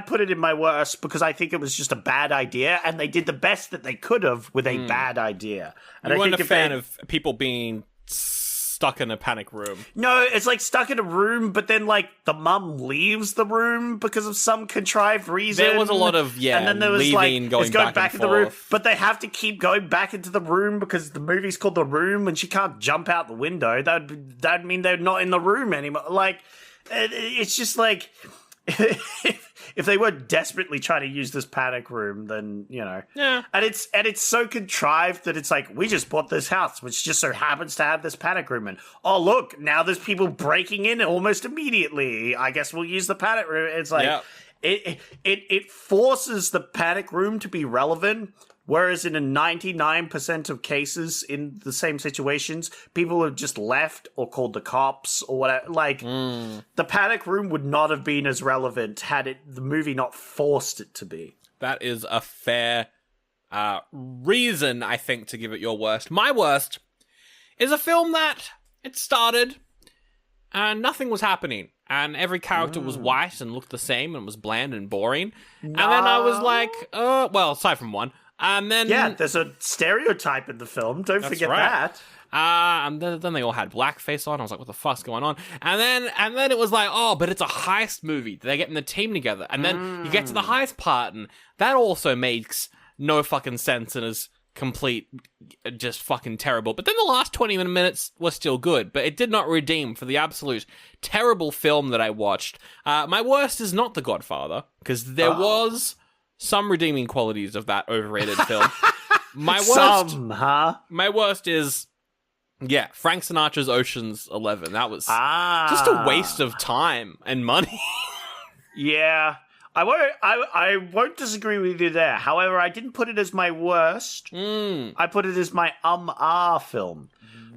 put it in my worst because I think it was just a bad idea, and they did the best that they could have with a bad idea. And you weren't a fan of people being stuck in a panic room. No, it's like stuck in a room, but then the mum leaves the room because of some contrived reason. There was a lot of and then there was leaving, going back into the room, but they have to keep going back into the room because the movie's called The Room, and she can't jump out the window. That'd mean they're not in the room anymore. It's just if they were desperately trying to use this panic room, then Yeah. and it's so contrived that it's we just bought this house which just so happens to have this panic room, and oh look, now there's people breaking in almost immediately. I guess we'll use the panic room. It's it forces the panic room to be relevant. Whereas in a 99% of cases in the same situations, people have just left or called the cops or whatever. The panic room would not have been as relevant had the movie not forced it to be. That is a fair reason, I think, to give it your worst. My worst is a film that it started and nothing was happening. And every character was white and looked the same and was bland and boring. And then I was like, aside from one. And then there's a stereotype in the film. Don't forget that. And then they all had blackface on. I was like, what the fuck's going on? And then it was like, oh, but it's a heist movie. They're getting the team together. And then you get to the heist part, and that also makes no fucking sense and is just fucking terrible. But then the last 20 minutes was still good, but it did not redeem for the absolute terrible film that I watched. My worst is not The Godfather, because there was some redeeming qualities of that overrated film. My worst is Frank Sinatra's Ocean's 11. That was just a waste of time and money. Yeah. I won't disagree with you there. However, I didn't put it as my worst. I put it as my film.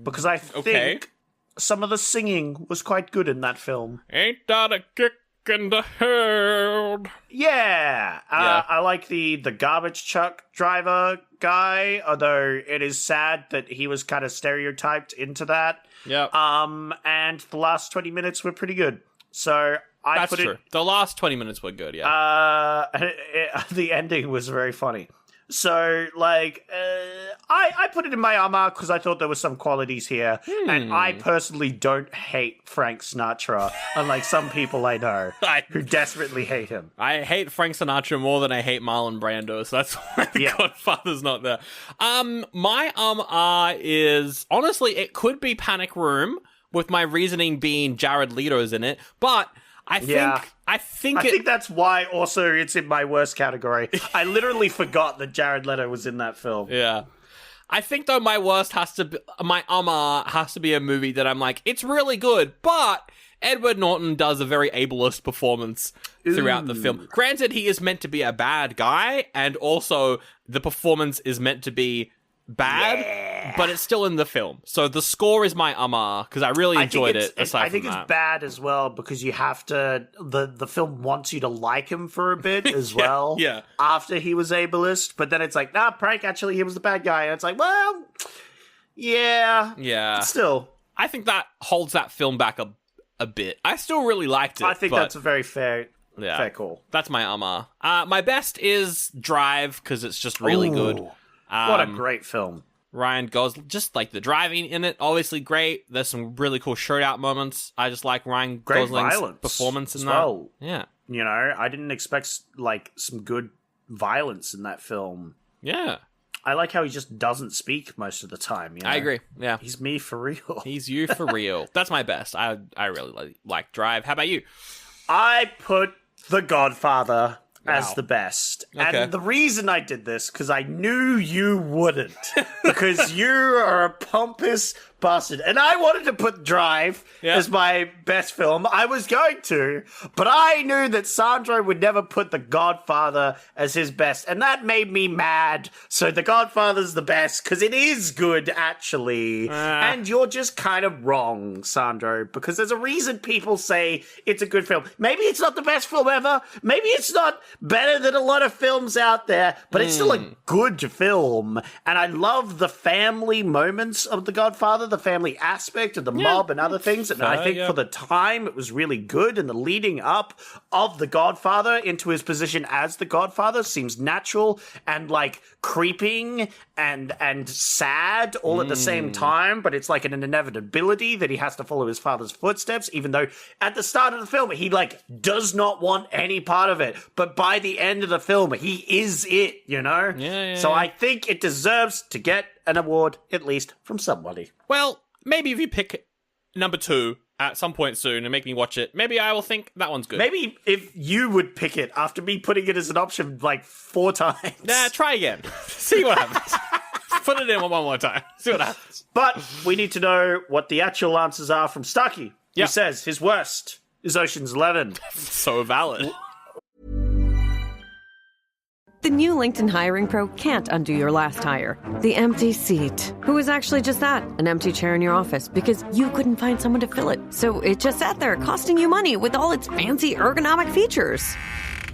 Because I think some of the singing was quite good in that film. Ain't that a kick in the head? Yeah. I like the garbage truck driver guy, although it is sad that he was kind of stereotyped into that. Yeah. And the last 20 minutes were pretty good. So That's true. The last 20 minutes were good, yeah. The ending was very funny. So, I put it in my armor because I thought there were some qualities here. And I personally don't hate Frank Sinatra, unlike some people I know who desperately hate him. I hate Frank Sinatra more than I hate Marlon Brando, so that's why The Godfather's not there. My is, honestly, it could be Panic Room, with my reasoning being Jared Leto's in it, but I think that's why also it's in my worst category. I literally forgot that Jared Leto was in that film. Yeah. I think though my has to be a movie that I'm like, it's really good, but Edward Norton does a very ableist performance throughout the film. Granted, he is meant to be a bad guy, and also the performance is meant to be bad, but it's still in the film. So the score is my because I really enjoyed it. I think it's bad as well because you have to. The film wants you to like him for a bit as well. Yeah. After he was ableist, but then it's like, prank. Actually, he was the bad guy, and it's like, well, yeah. Still, I think that holds that film back a bit. I still really liked it. I think that's a very fair Yeah. Fair call. That's my my best is Drive, because it's just really good. What a great film. Ryan Gosling, just like the driving in it, obviously great. There's some really cool shootout moments. I just like Ryan Gosling's performance in that. Well. Yeah. You know, I didn't expect, like, some good violence in that film. Yeah. I like how he just doesn't speak most of the time. You know? I agree. Yeah. He's me for real. He's you for real. That's my best. I really like Drive. How about you? I put The Godfather as the best. Okay. And the reason I did this, because I knew you wouldn't. Because you are a pompous bastard. And I wanted to put Drive as my best film. I was going to, but I knew that Sandro would never put The Godfather as his best. And that made me mad. So The Godfather's the best, because it is good, actually. And you're just kind of wrong, Sandro, because there's a reason people say it's a good film. Maybe it's not the best film ever. Maybe it's not better than a lot of films out there, but it's still a good film. And I love the family moments of The Godfather, the family aspect of the mob and other things. And I think for the time, it was really good. And the leading up of The Godfather into his position as The Godfather seems natural and like creeping and sad all at the same time. But it's like an inevitability that he has to follow his father's footsteps, even though at the start of the film, he like does not want any part of it. But by the end of the film, he is it, you know? So I think it deserves to get an award, at least from somebody. Well, maybe if you pick number 2 at some point soon and make me watch it, maybe I will think that one's good. Maybe if you would pick it after me putting it as an option like 4 times. Nah, try again. See what happens. Put it in one more time. See what happens. But we need to know what the actual answers are from Stucky, who says his worst is Ocean's 11. So valid. The new LinkedIn Hiring Pro can't undo your last hire. The empty seat. Who is actually just that? An empty chair in your office because you couldn't find someone to fill it. So it just sat there costing you money with all its fancy ergonomic features.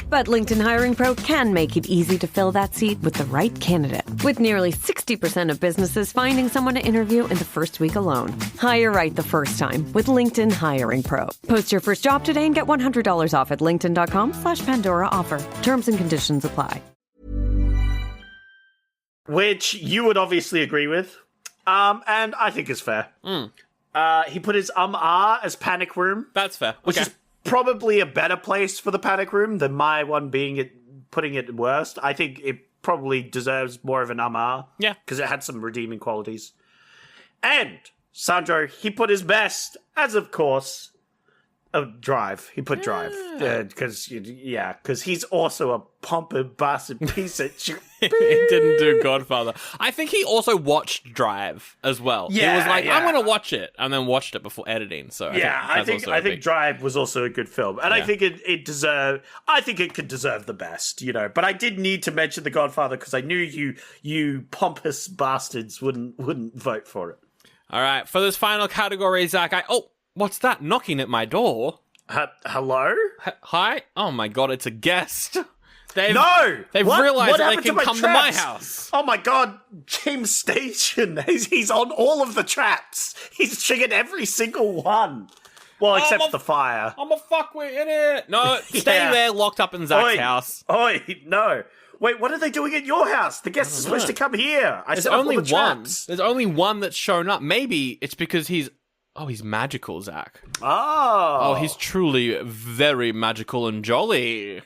But LinkedIn Hiring Pro can make it easy to fill that seat with the right candidate. With nearly 60% of businesses finding someone to interview in the first week alone. Hire right the first time with LinkedIn Hiring Pro. Post your first job today and get $100 off at linkedin.com/Pandora offer. Terms and conditions apply. Which you would obviously agree with. And I think is fair. He put his as Panic Room. That's fair. Which is probably a better place for the Panic Room than my one putting it worst. I think it probably deserves more of an Yeah. Because it had some redeeming qualities. And Sandro, he put his best, as of course, Drive. He put Drive. Because he's also a pompous bastard piece of shit. He didn't do Godfather. I think he also watched Drive as well. Yeah, he was like, I'm going to watch it, and then watched it before editing. So I think Drive was also a good film, and I think it deserved. I think it could deserve the best, you know. But I did need to mention The Godfather because I knew you pompous bastards wouldn't vote for it. All right, for this final category, Zach. What's that knocking at my door? Hello? Hi? Oh my god, it's a guest. They've What realized that they happened can to my come traps? to my house. Oh my god, James Station. He's on all of the traps. He's triggered every single one. Well, except the fire. I'm a fuckwit in it. No, stay there locked up in Zach's house. No. Wait, what are they doing at your house? The guest is supposed to come here. There's only one. There's only one that's shown up. Maybe it's because he's magical, Zach. Oh, he's truly very magical and jolly.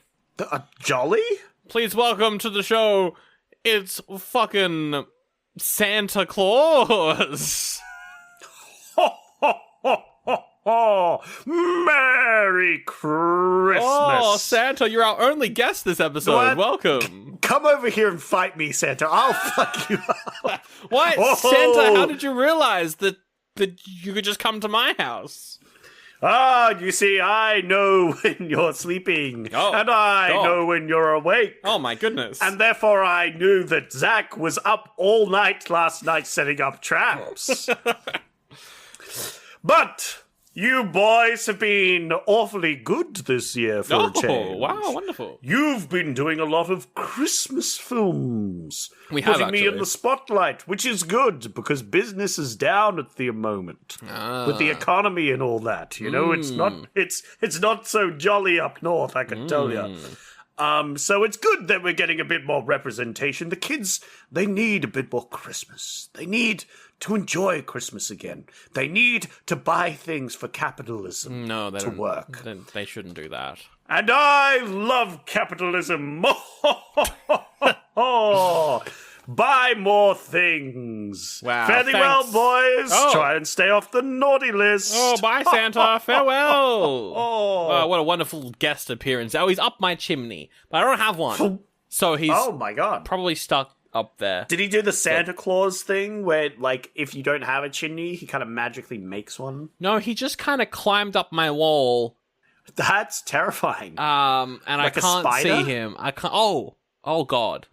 Jolly? Please welcome to the show. It's fucking Santa Claus. Ho, ho, ho, ho, ho. Merry Christmas. Oh, Santa, you're our only guest this episode. Welcome. Come over here and fight me, Santa. I'll fuck you up. What? Oh. Santa, how did you realize that you could just come to my house? You see, I know when you're sleeping, and I know when you're awake. Oh, my goodness. And therefore I knew that Zach was up all night last night setting up traps. But You boys have been awfully good this year for a change. Wow, wonderful. You've been doing a lot of Christmas films. We have, putting me in actually. the spotlight, which is good because business is down at the moment with the economy and all that. You know, it's not so jolly up north, I can tell you. So it's good that we're getting a bit more representation. The kids, they need a bit more Christmas. They need to enjoy Christmas again. They need to buy things for capitalism to work. They shouldn't do that. And I love capitalism. Buy more things. Wow, Fare thee well, boys. Try and stay off the naughty list. Oh, bye, Santa. Farewell. Oh, what a wonderful guest appearance. Oh, he's up my chimney, but I don't have one. So he's Oh my god. probably stuck up there. Did he do the Santa Claus thing where, like, if you don't have a chimney, he kind of magically makes one? No, he just kind of climbed up my wall. That's terrifying. And Like I a can't spider? see him. I can't. Oh God.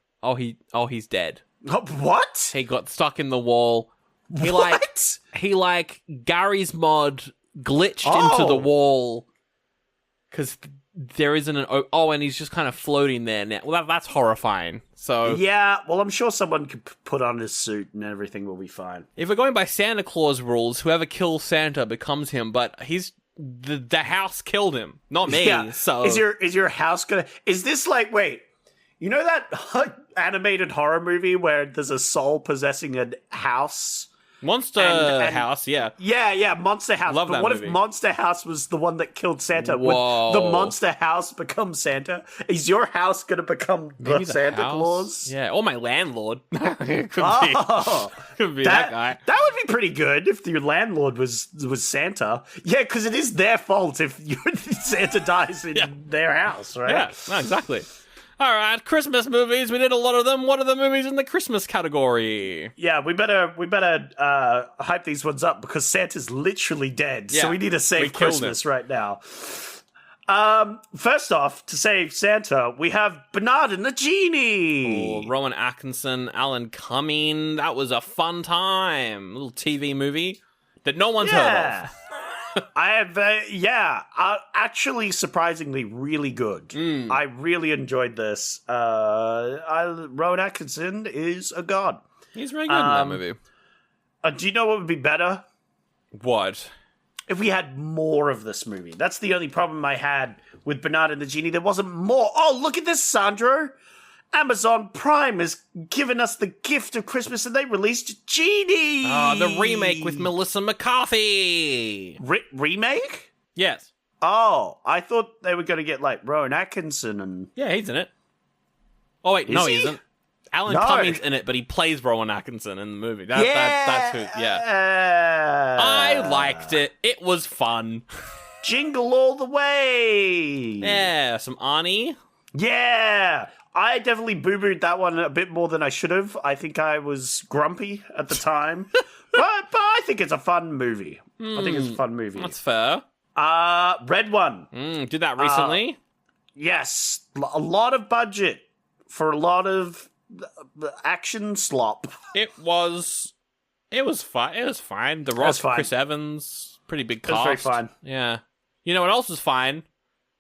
He's dead. What? He got stuck in the wall. What? He Gary's mod glitched into the wall because there isn't an. And he's just kind of floating there now. Well, that's horrifying. So Yeah, well, I'm sure someone could put on his suit and everything will be fine. if we're going by Santa Claus rules, whoever kills Santa becomes him. But the house killed him, not me. Yeah. So Is your house gonna... Is this like... Wait. You know that animated horror movie where there's a soul possessing a house? Monster and- House? Yeah. Yeah, Monster House. Love but that what movie. if Monster House was the one that killed Santa? Whoa. Would the Monster House become Santa? Is your house going to become Maybe the Santa house? Claus? Yeah, or my landlord. Could be Oh, that guy. That would be pretty good if your landlord was Santa. Yeah, because it is their fault if Santa dies in their house, right? Yeah, no, exactly. All right, Christmas movies. We did a lot of them. What are the movies in the Christmas category? Yeah, we better hype these ones up because Santa's literally dead. Yeah, So we need to we save killed Christmas right now. First off, to save Santa, we have Bernard and the Genie. Oh, Rowan Atkinson, Alan Cumming. That was a fun time. Little TV movie that no one's heard of. I have, actually surprisingly really good. I really enjoyed this. Rowan Atkinson is a god. He's very good in that movie. Do you know what would be better? What? If we had more of this movie. That's the only problem I had with Bernard and the Genie. There wasn't more. Oh, look at this, Sandro. Amazon Prime has given us the gift of Christmas and they released Genie. The remake with Melissa McCarthy. Remake? Yes. Oh, I thought they were going to get like Rowan Atkinson and... Yeah, he's in it. Oh, wait, no, he isn't. Alan Cumming's in it, but he plays Rowan Atkinson in the movie. That's who, yeah. I liked it. It was fun. Jingle all the way. Yeah, some Arnie. Yeah. I definitely boo-booed that one a bit more than I should have. I think I was grumpy at the time. but I think it's a fun movie. I think it's a fun movie. That's fair. Red One. Did that recently? Yes. A lot of budget for a lot of action slop. It was fine. It was fine. The Rock, fine. Chris Evans, pretty big cast. It was very fine. Yeah. You know what else was fine?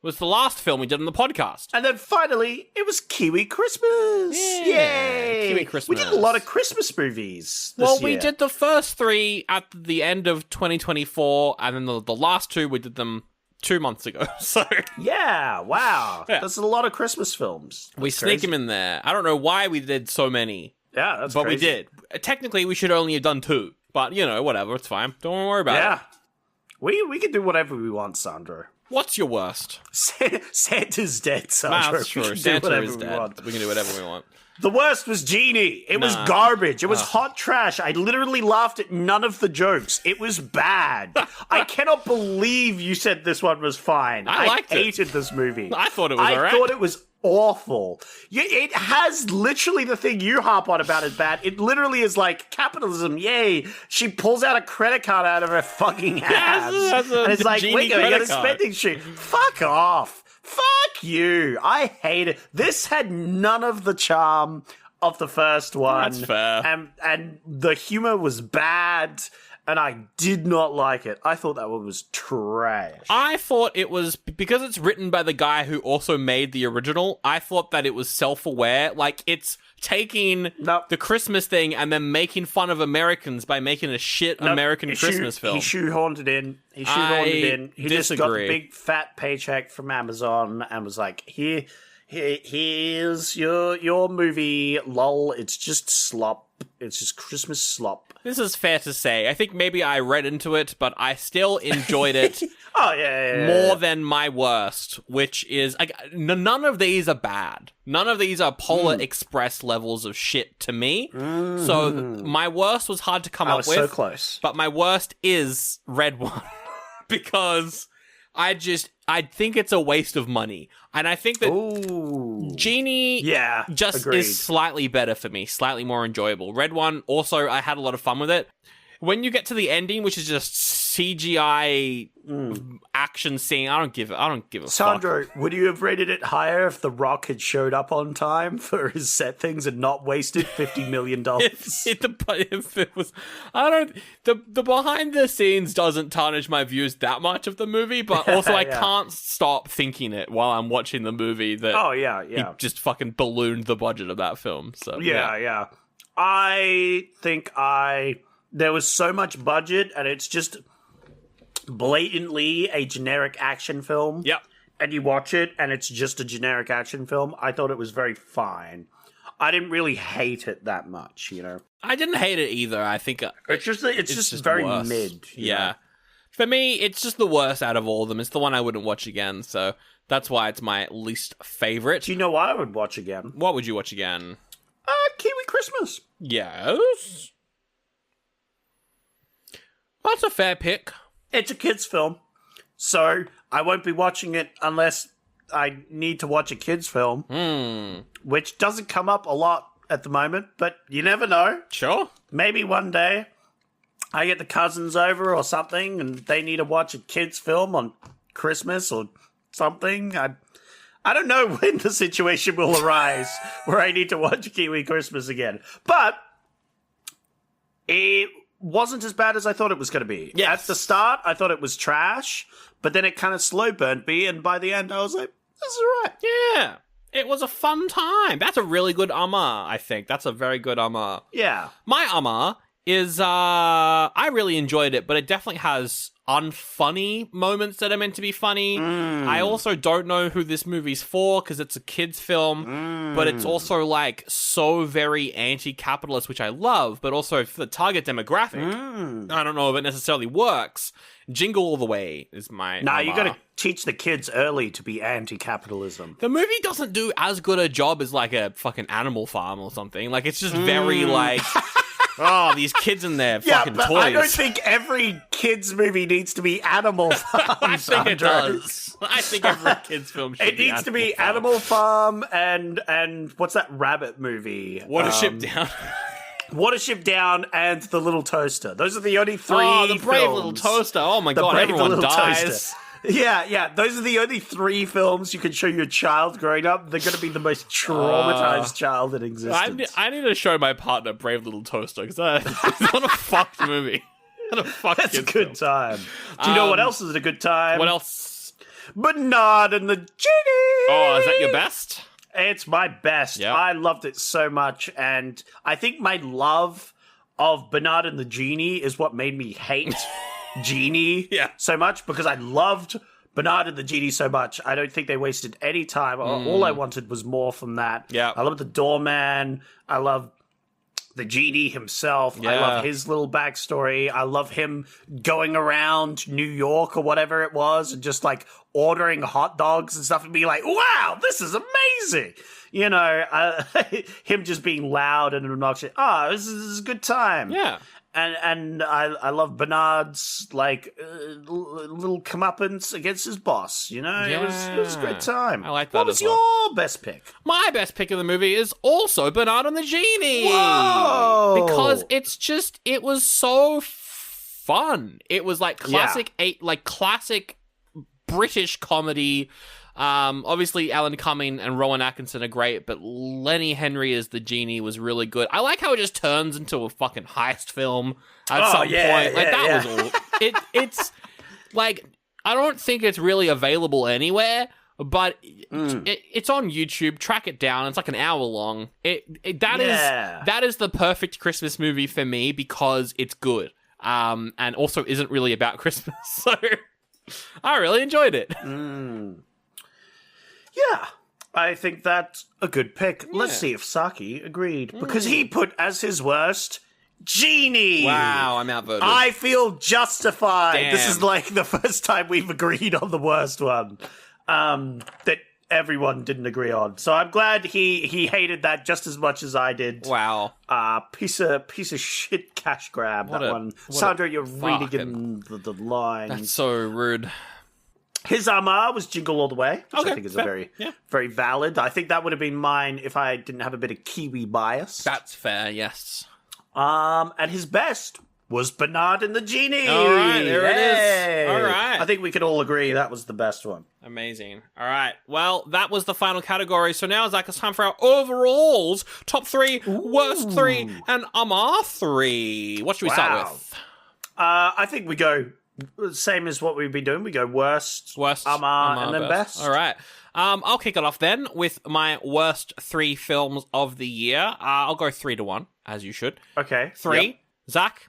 Was the last film we did on the podcast. And then finally, it was Kiwi Christmas. Yay! Kiwi Christmas. We did a lot of Christmas movies this Well, year. we did the first three at the end of 2024, and then the last two, we did them 2 months ago. So Yeah, wow. Yeah. There's a lot of Christmas films. we sneak them in there. I don't know why we did so many, Yeah, that's but crazy. we did. Technically, we should only have done 2, but whatever. It's fine. Don't worry about it. Yeah. We can do whatever we want, Sandro. What's your worst? Santa's dead, Nah, Sandro. that's We true. can do Santa whatever is we dead. want. We can do whatever we want. The worst was Genie. It was garbage. It was hot trash. I literally laughed at none of the jokes. It was bad. I cannot believe you said this one was fine. I liked it. hated this movie. I thought it was I alright. thought it was awful. It has literally the thing you harp on about is bad. It literally is like capitalism. Yay! She pulls out a credit card out of her fucking ass, that's a and it's like, Genie we got a credit card. spending sheet. Fuck off. Fuck you. I hate it. This had none of the charm of the first one. That's fair. And the humor was bad. and I did not like it. I thought that one was trash. I thought it was, because it's written by the guy who also made the original, I thought that it was self-aware. Like, it's taking the Christmas thing and then making fun of Americans by making a shit American Christmas film. He shoehorned it in. He just got the big fat paycheck from Amazon and was like, here's your movie, lol. It's just slop. It's just Christmas slop. This is fair to say. I think maybe I read into it, but I still enjoyed it more than my worst, which is... none of these are bad. None of these are Polar Express levels of shit to me. So my worst was hard to come up with. I was so close. But my worst is Red One. Because I think it's a waste of money. And I think that Genie is slightly better for me, slightly more enjoyable. Red One, also, I had a lot of fun with it. When you get to the ending, which is just CGI action scene, I don't give a Sandro, fuck. would you have rated it higher if The Rock had showed up on time for his set things and not wasted $50 million? If it was, the behind the scenes doesn't tarnish my views that much of the movie, but also I can't stop thinking it while I'm watching the movie that he just fucking ballooned the budget of that film. So yeah. I think there was so much budget, and it's just blatantly a generic action film. Yep. And you watch it, and it's just a generic action film. I thought it was very fine. I didn't really hate it that much, you know? I didn't hate it either. I think it's just very worse. mid. Yeah. Know? For me, it's just the worst out of all of them. It's the one I wouldn't watch again, so that's why it's my least favorite. Do you know what I would watch again? What would you watch again? Kiwi Christmas. Yes. That's a fair pick. It's a kid's film, so I won't be watching it unless I need to watch a kid's film, which doesn't come up a lot at the moment, but you never know. Sure. Maybe one day I get the cousins over or something and they need to watch a kid's film on Christmas or something. I don't know when the situation will arise where I need to watch Kiwi Christmas again, but it wasn't as bad as I thought it was going to be. Yes. At the start, I thought it was trash, but then it kind of slow burned me, and by the end, I was like, this is all right. Yeah. It was a fun time. That's a really good I think. That's a very good Yeah. My is, I really enjoyed it, but it definitely has unfunny moments that are meant to be funny. I also don't know who this movie's for, because it's a kid's film, but it's also, like, so very anti-capitalist, which I love, but also for the target demographic. I don't know if it necessarily works. Jingle All the Way is my you gotta teach the kids early to be anti-capitalism. The movie doesn't do as good a job as, like, a fucking Animal Farm or something. Like, it's just very, like... Oh, these kids and their fucking but toys. I don't think every kids movie needs to be Animal Farm. I think it does. I think every kids film should be needs to be Animal Farm and what's that rabbit movie? Watership Down. Watership Down and The Little Toaster. Those are the only three The Brave films. Little Toaster. Oh my god, everyone dies. Toaster. Yeah. Those are the only three films you can show your child growing up. They're going to be the most traumatized child in existence. I need to show my partner Brave Little Toaster, because it's not a fucked movie. That's a good time. Do you know what else is a good time? What else? Bernard and the Genie! Oh, is that your best? It's my best. Yep. I loved it so much, and I think my love of Bernard and the Genie is what made me hate Genie so much, because I loved Bernard and the Genie so much. I don't think they wasted any time. All I wanted was more from that. Yeah. I love the doorman. I love the Genie himself. Yeah. I love his little backstory. I love him going around New York or whatever it was and just like ordering hot dogs and stuff and being like, wow, this is amazing. You know, him just being loud and obnoxious. This is a good time. Yeah. And I love Bernard's like little comeuppance against his boss. You know, it was a great time. I like that. What was as well. your best pick? My best pick of the movie is also Bernard and the Genie. Whoa! Because it was so fun. It was like classic classic British comedy. Obviously, Alan Cumming and Rowan Atkinson are great, but Lenny Henry as the genie was really good. I like how it just turns into a fucking heist film at some point. Like, that was all. It's like, I don't think it's really available anywhere, but it's on YouTube. Track it down. It's like an hour long. That is the perfect Christmas movie for me because it's good. And also isn't really about Christmas. So I really enjoyed it. Yeah, I think that's a good pick. Let's see if Saki agreed. Because he put as his worst, Genie. Wow, I'm outvoted. I feel justified. Damn. This is like the first time we've agreed on the worst one that everyone didn't agree on. So I'm glad he hated that just as much as I did. Wow. Piece of shit cash grab, one. Sandra, you're reading in the lines. That's so rude. His was Jingle All the Way, which I think is fair. very valid. I think that would have been mine if I didn't have a bit of Kiwi bias. That's fair, yes. And his best was Bernard and the Genie. All right, there it is. All right. I think we could all agree that was the best one. Amazing. All right. Well, that was the final category. So now, Zach, it's time for our overalls. Top 3, worst 3, and Amar 3. What should we start with? I think we go same as what we've been doing. We go worst, Amar, and then best. All right. I'll kick it off then with my worst 3 films of the year. I'll go 3-1, as you should. Okay. 3, yep. Zach,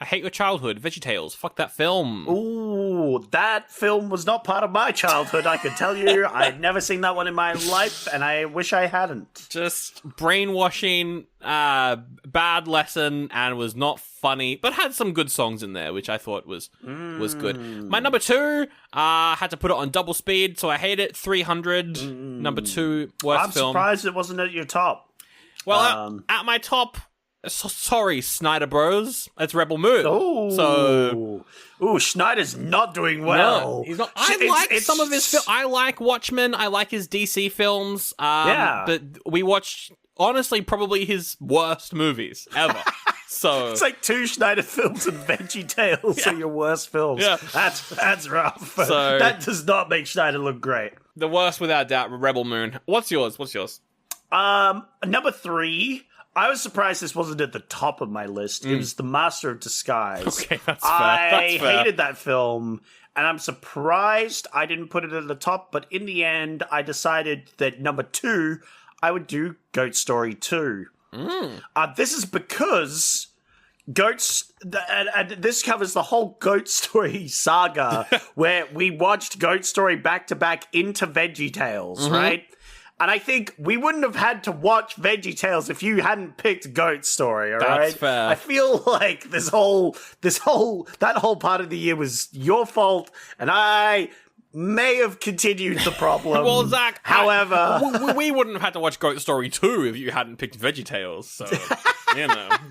I Hate Your Childhood, VeggieTales. Fuck that film. Ooh, that film was not part of my childhood, I can tell you. I'd never seen that one in my life, and I wish I hadn't. Just brainwashing, bad lesson, and was not funny, but had some good songs in there, which I thought was good. My number 2, had to put it on double speed, so I hate it. 300, number 2, worst film. I'm surprised it wasn't at your top. Well, at my top... sorry, Snyder Bros. It's Rebel Moon. Schneider's not doing well. No, he's not. I like some of his films. I like Watchmen. I like his DC films. But we watched, honestly, probably his worst movies ever. So it's like 2 Schneider films and VeggieTales are your worst films. Yeah. That's rough. So that does not make Schneider look great. The worst, without doubt, Rebel Moon. What's yours? Number 3. I was surprised this wasn't at the top of my list. It was The Master of Disguise. Okay, that's fair. I hated that film, and I'm surprised I didn't put it at the top, but in the end, I decided that number 2, I would do Goat Story 2. This is because and this covers the whole Goat Story saga, where we watched Goat Story back-to-back into VeggieTales, right? And I think we wouldn't have had to watch VeggieTales if you hadn't picked Goat Story, all right? That's fair. I feel like that whole part of the year was your fault, and I may have continued the problem. Well, Zach, however... we wouldn't have had to watch Goat Story 2 if you hadn't picked VeggieTales, so,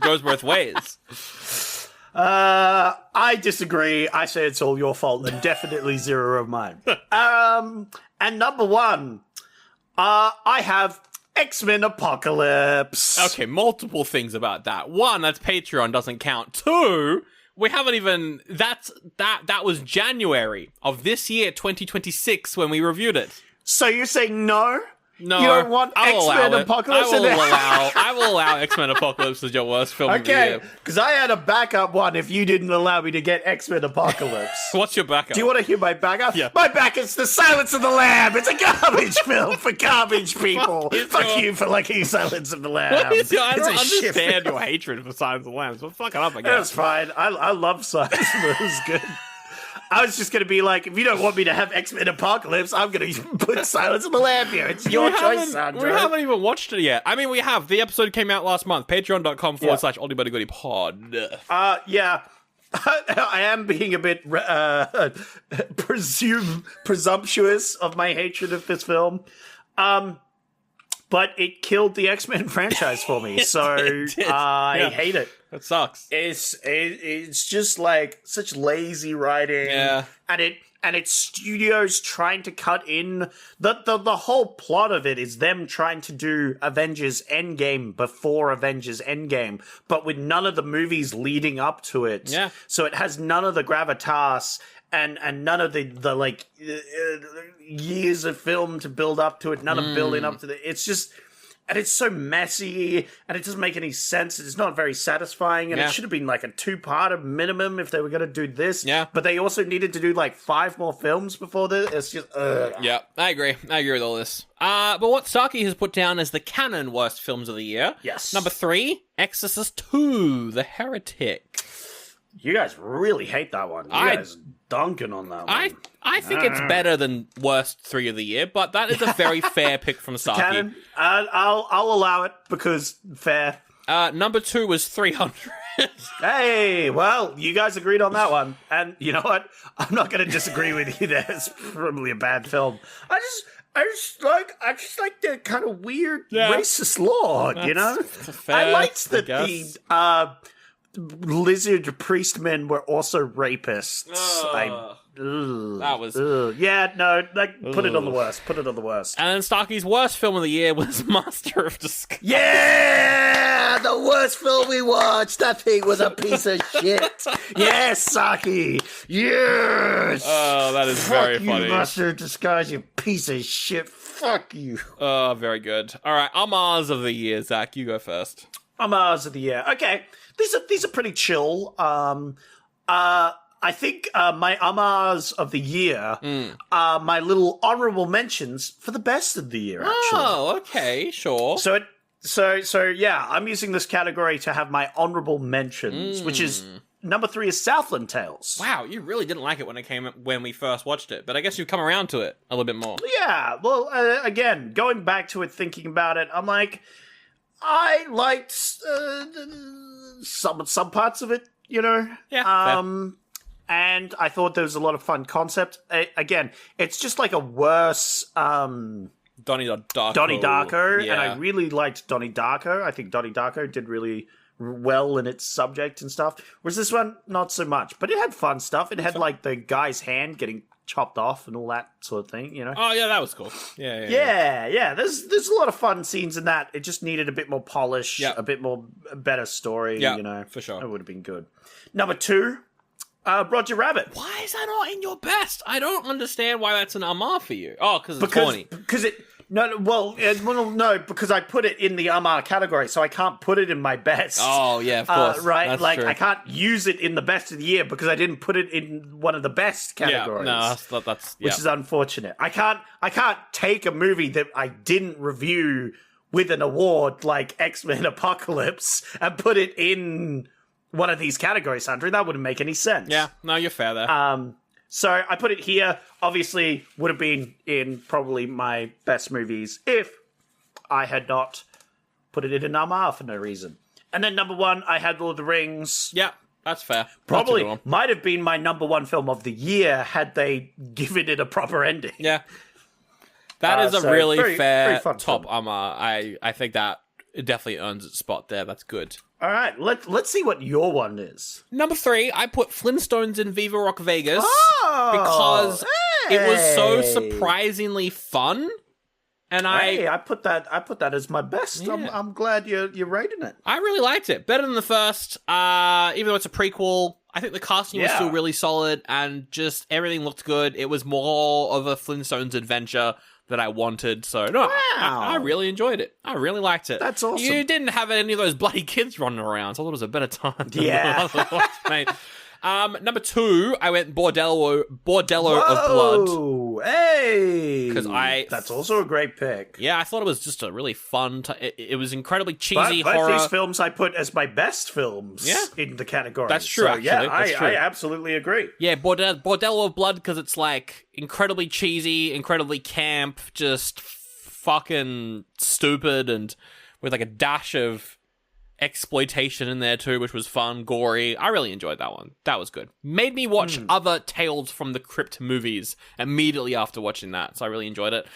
goes both ways. I disagree. I say it's all your fault, and definitely 0 of mine. And number 1... I have X-Men Apocalypse. Okay, multiple things about that. 1, that's Patreon, doesn't count. 2, we haven't even... That was January of this year, 2026, when we reviewed it. So you're saying no? No, you don't want X-Men Apocalypse? I will allow X-Men Apocalypse as your worst film of the year. Okay, because I had a backup one if you didn't allow me to get X-Men Apocalypse. What's your backup? Do you want to hear my backup? Yeah. My backup's The Silence of the Lamb. It's a garbage film for garbage people. Fuck you for liking Silence of the Lamb. I don't understand your hatred for Silence of the Lamb, so fuck it up, I guess. That's fine. I love Silence, but it was good. I was just going to be like, if you don't want me to have X-Men Apocalypse, I'm going to put Silence of the Lamb here. It's your choice, Sandra. We haven't even watched it yet. I mean, we have. The episode came out last month. Patreon.com/Oldie Goodie pod. Yeah. I am being a bit presumptuous of my hatred of this film. But it killed the X-Men franchise for me, so I hate it. That sucks. It's just like such lazy writing, and it's studios trying to cut in the whole plot of it is them trying to do Avengers Endgame before Avengers Endgame, but with none of the movies leading up to it. Yeah. So it has none of the gravitas. and none of the like years of film to build up to it, none of building up to it's just, and it's so messy, and it doesn't make any sense. It's not very satisfying, and it should have been like a 2-parter minimum if they were going to do this. Yeah. But they also needed to do like 5 more films before this. It's just, Yeah, I agree with all this. But what Saki has put down as the canon worst films of the year. Yes. Number 3, Exorcist 2, The Heretic. You guys really hate that one. You guys dunking on that one. I think it's better than worst 3 of the year, but that is a very fair pick from Saki. Canon, I'll allow it because fair. Number 2 was 300. Hey, well, you guys agreed on that one, and you know what? I'm not going to disagree with you there. It's probably a bad film. I just like the kind of weird racist lord, you know? Fair, I liked that guess. the lizard priest men were also rapists. That was... Yeah, no, like, put it on the worst. Put it on the worst. And then Staki's worst film of the year was Master of Disguise. Yeah! The worst film we watched! That thing was a piece of shit! Yes, Saki! Yes! Oh, that is Fuck very you, funny. Master of Disguise, you piece of shit! Fuck you! Oh, very good. All right, Amars of the year. Zach, you go first. Amars of the year. Okay, these are pretty chill. I think my Amars of the year are my little honorable mentions for the best of the year, actually. Oh, okay, sure. So yeah, I'm using this category to have my honorable mentions, which is number 3 is Southland Tales. Wow, you really didn't like it when we first watched it, but I guess you've come around to it a little bit more. Yeah, well, again, going back to it, thinking about it, I'm like, I liked some parts of it, you know? Yeah, and I thought there was a lot of fun concept. Again, it's just like a worse Donnie Darko. Donnie Darko, Yeah. and I really liked Donnie Darko. I think Donnie Darko did really well in its subject and stuff, whereas this one, not so much. But it had fun stuff. It had like the guy's hand getting chopped off and all that sort of thing, you know? Oh, yeah, that was cool. Yeah. There's a lot of fun scenes in that. It just needed a bit more polish, a bit more better story, you know? For sure. It would have been good. Number 2, Roger Rabbit. Why is that not in your best? I don't understand why that's an Amar for you. Oh, because it's corny. Because it... No, because I put it in the Amar category, so I can't put it in my best. Oh, yeah, of course. Right? That's like, true. I can't use it in the best of the year because I didn't put it in one of the best categories. Yeah, no, that's which is unfortunate. I can't take a movie that I didn't review with an award like X-Men Apocalypse and put it in one of these categories, Andrew. That wouldn't make any sense. Yeah, no, you're fair there. So I put it here. Obviously, would have been in probably my best movies if I had not put it in an Amar for no reason. And then number 1, I had Lord of the Rings. Yeah, that's fair. Probably might have been my number 1 film of the year had they given it a proper ending. Yeah. That is a so really very fair fun top film. Amar. I think that it definitely earns its spot there. That's good. All right, let's see what your one is. Number 3, I put Flintstones in Viva Rock Vegas Oh, because it was so surprisingly fun, and I put that as my best. Yeah. I'm glad you're rating it. I really liked it. Better than the first, even though it's a prequel. I think the casting was still really solid, and just everything looked good. It was more of a Flintstones adventure that I wanted. So, no, I really enjoyed it. I really liked it. That's awesome. You didn't have any of those bloody kids running around, so I thought it was a better time than Yeah. the other ones, mate. Number 2, I went Bordello of Blood. Oh, hey! 'Cause that's also a great pick. Yeah, I thought it was just a really fun... it was incredibly cheesy Both horror. these films I put as my best films in the category. That's true, So, actually. yeah, That's true. I absolutely agree. Yeah, Bordello of Blood, because it's like incredibly cheesy, incredibly camp, just fucking stupid, and with like a dash of exploitation in there too, which was fun, gory. I really enjoyed that one. That was good. Made me watch other Tales from the Crypt movies immediately after watching that, so I really enjoyed it.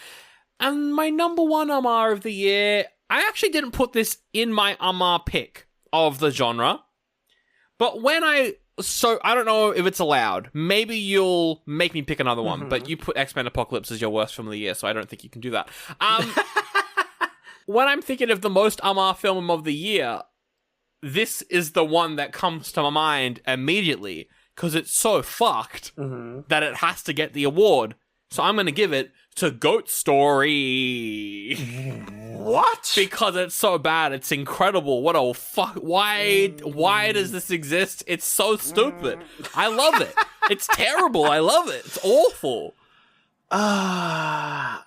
And my number 1 Amar of the year, I actually didn't put this in my Amar pick of the genre, but so I don't know if it's allowed. Maybe you'll make me pick another one, but you put X-Men Apocalypse as your worst film of the year, so I don't think you can do that. When I'm thinking of the most Amar film of the year, this is the one that comes to my mind immediately, because it's so fucked that it has to get the award. So I'm going to give it to Goat Story. What? Because it's so bad. It's incredible. What a fuck. Why does this exist? It's so stupid. I love it. It's terrible. I love it. It's awful. I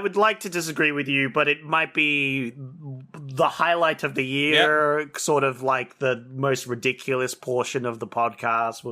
would like to disagree with you, but it might be the highlight of the year, sort of like the most ridiculous portion of the podcast.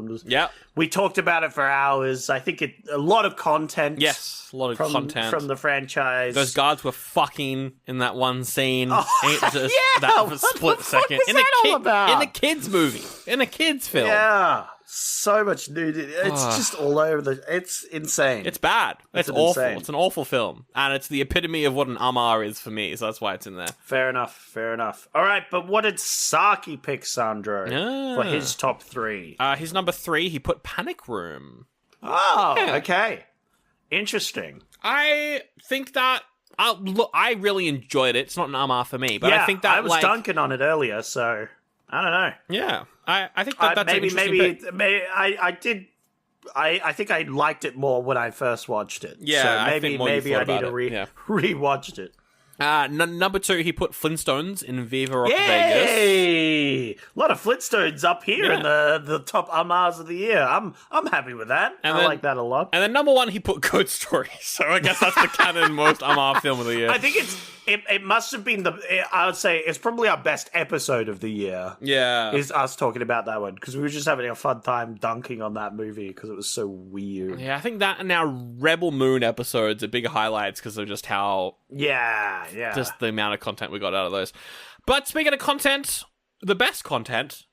We talked about it for hours. I think a lot of content. Yes, a lot of content from the franchise. Those guards were fucking in that one scene. That was a split second. What was that all about? In a kids movie, in a kids film. Yeah. So much nudity. It's just all over it's insane. It's bad. It's awful. Insane. It's an awful film. And it's the epitome of what an Amar is for me, so that's why it's in there. Fair enough. All right, but what did Saki pick, Sandro, for his top 3? His number 3, he put Panic Room. Oh, okay. Interesting. I think that... I really enjoyed it. It's not an Amar for me, but I think that... I was dunking on it earlier, so... I don't know. Yeah, I think that's an interesting pick. I think I liked it more when I first watched it. Yeah, so I think more maybe you I thought need about to rewatched it. Number 2, he put Flintstones in Viva Rock Vegas. Yay! A lot of Flintstones up here in the top Amars of the year. I'm happy with that. I like that a lot. And then number 1, he put Goat Story. So I guess that's the canon most Amar film of the year. I think it must have been I would say it's probably our best episode of the year. Yeah. Is us talking about that one, because we were just having a fun time dunking on that movie because it was so weird. Yeah, I think that and our Rebel Moon episodes are big highlights because of just how... Yeah. Just the amount of content we got out of those. But speaking of content, the best content,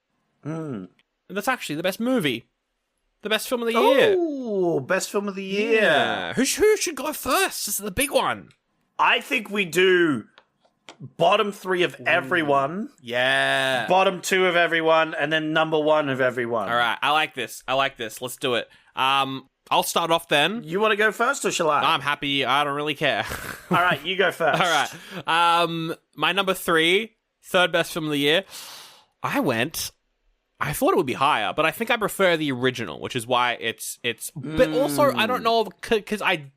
that's actually the best movie. The best film of the year. Oh, best film of the year. Yeah. Who should go first? This is the big one. I think we do bottom 3 of everyone. Yeah. Bottom 2 of everyone, and then number 1 of everyone. All right. I like this. Let's do it. I'll start off then. You want to go first, or shall I? I'm happy. I don't really care. All right, you go first. All right. My number 3, third best film of the year. I thought it would be higher, but I think I prefer the original, which is why it's. But also, I don't know, because I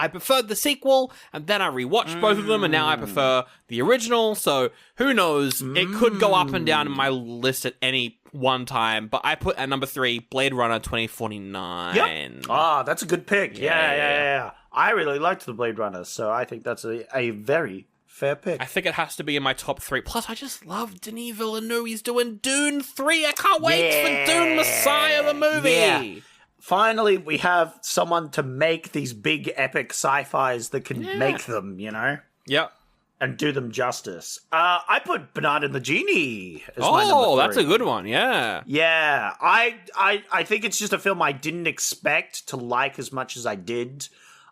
preferred the sequel, and then I rewatched both of them, and now I prefer the original. So who knows? It could go up and down in my list at any one time. But I put at number 3, Blade Runner 2049. Yep. Ah, that's a good pick. Yeah. I really liked the Blade Runner, so I think that's a very fair pick. I think it has to be in my top 3. Plus, I just love Denis Villeneuve. He's doing Dune 3. I can't wait for Dune Messiah, the movie. Yeah. Finally, we have someone to make these big epic sci-fis that can make them, Yep. And do them justice. I put Bernard and the Genie as my number 3. That's a good one, yeah. Yeah, I think it's just a film I didn't expect to like as much as I did.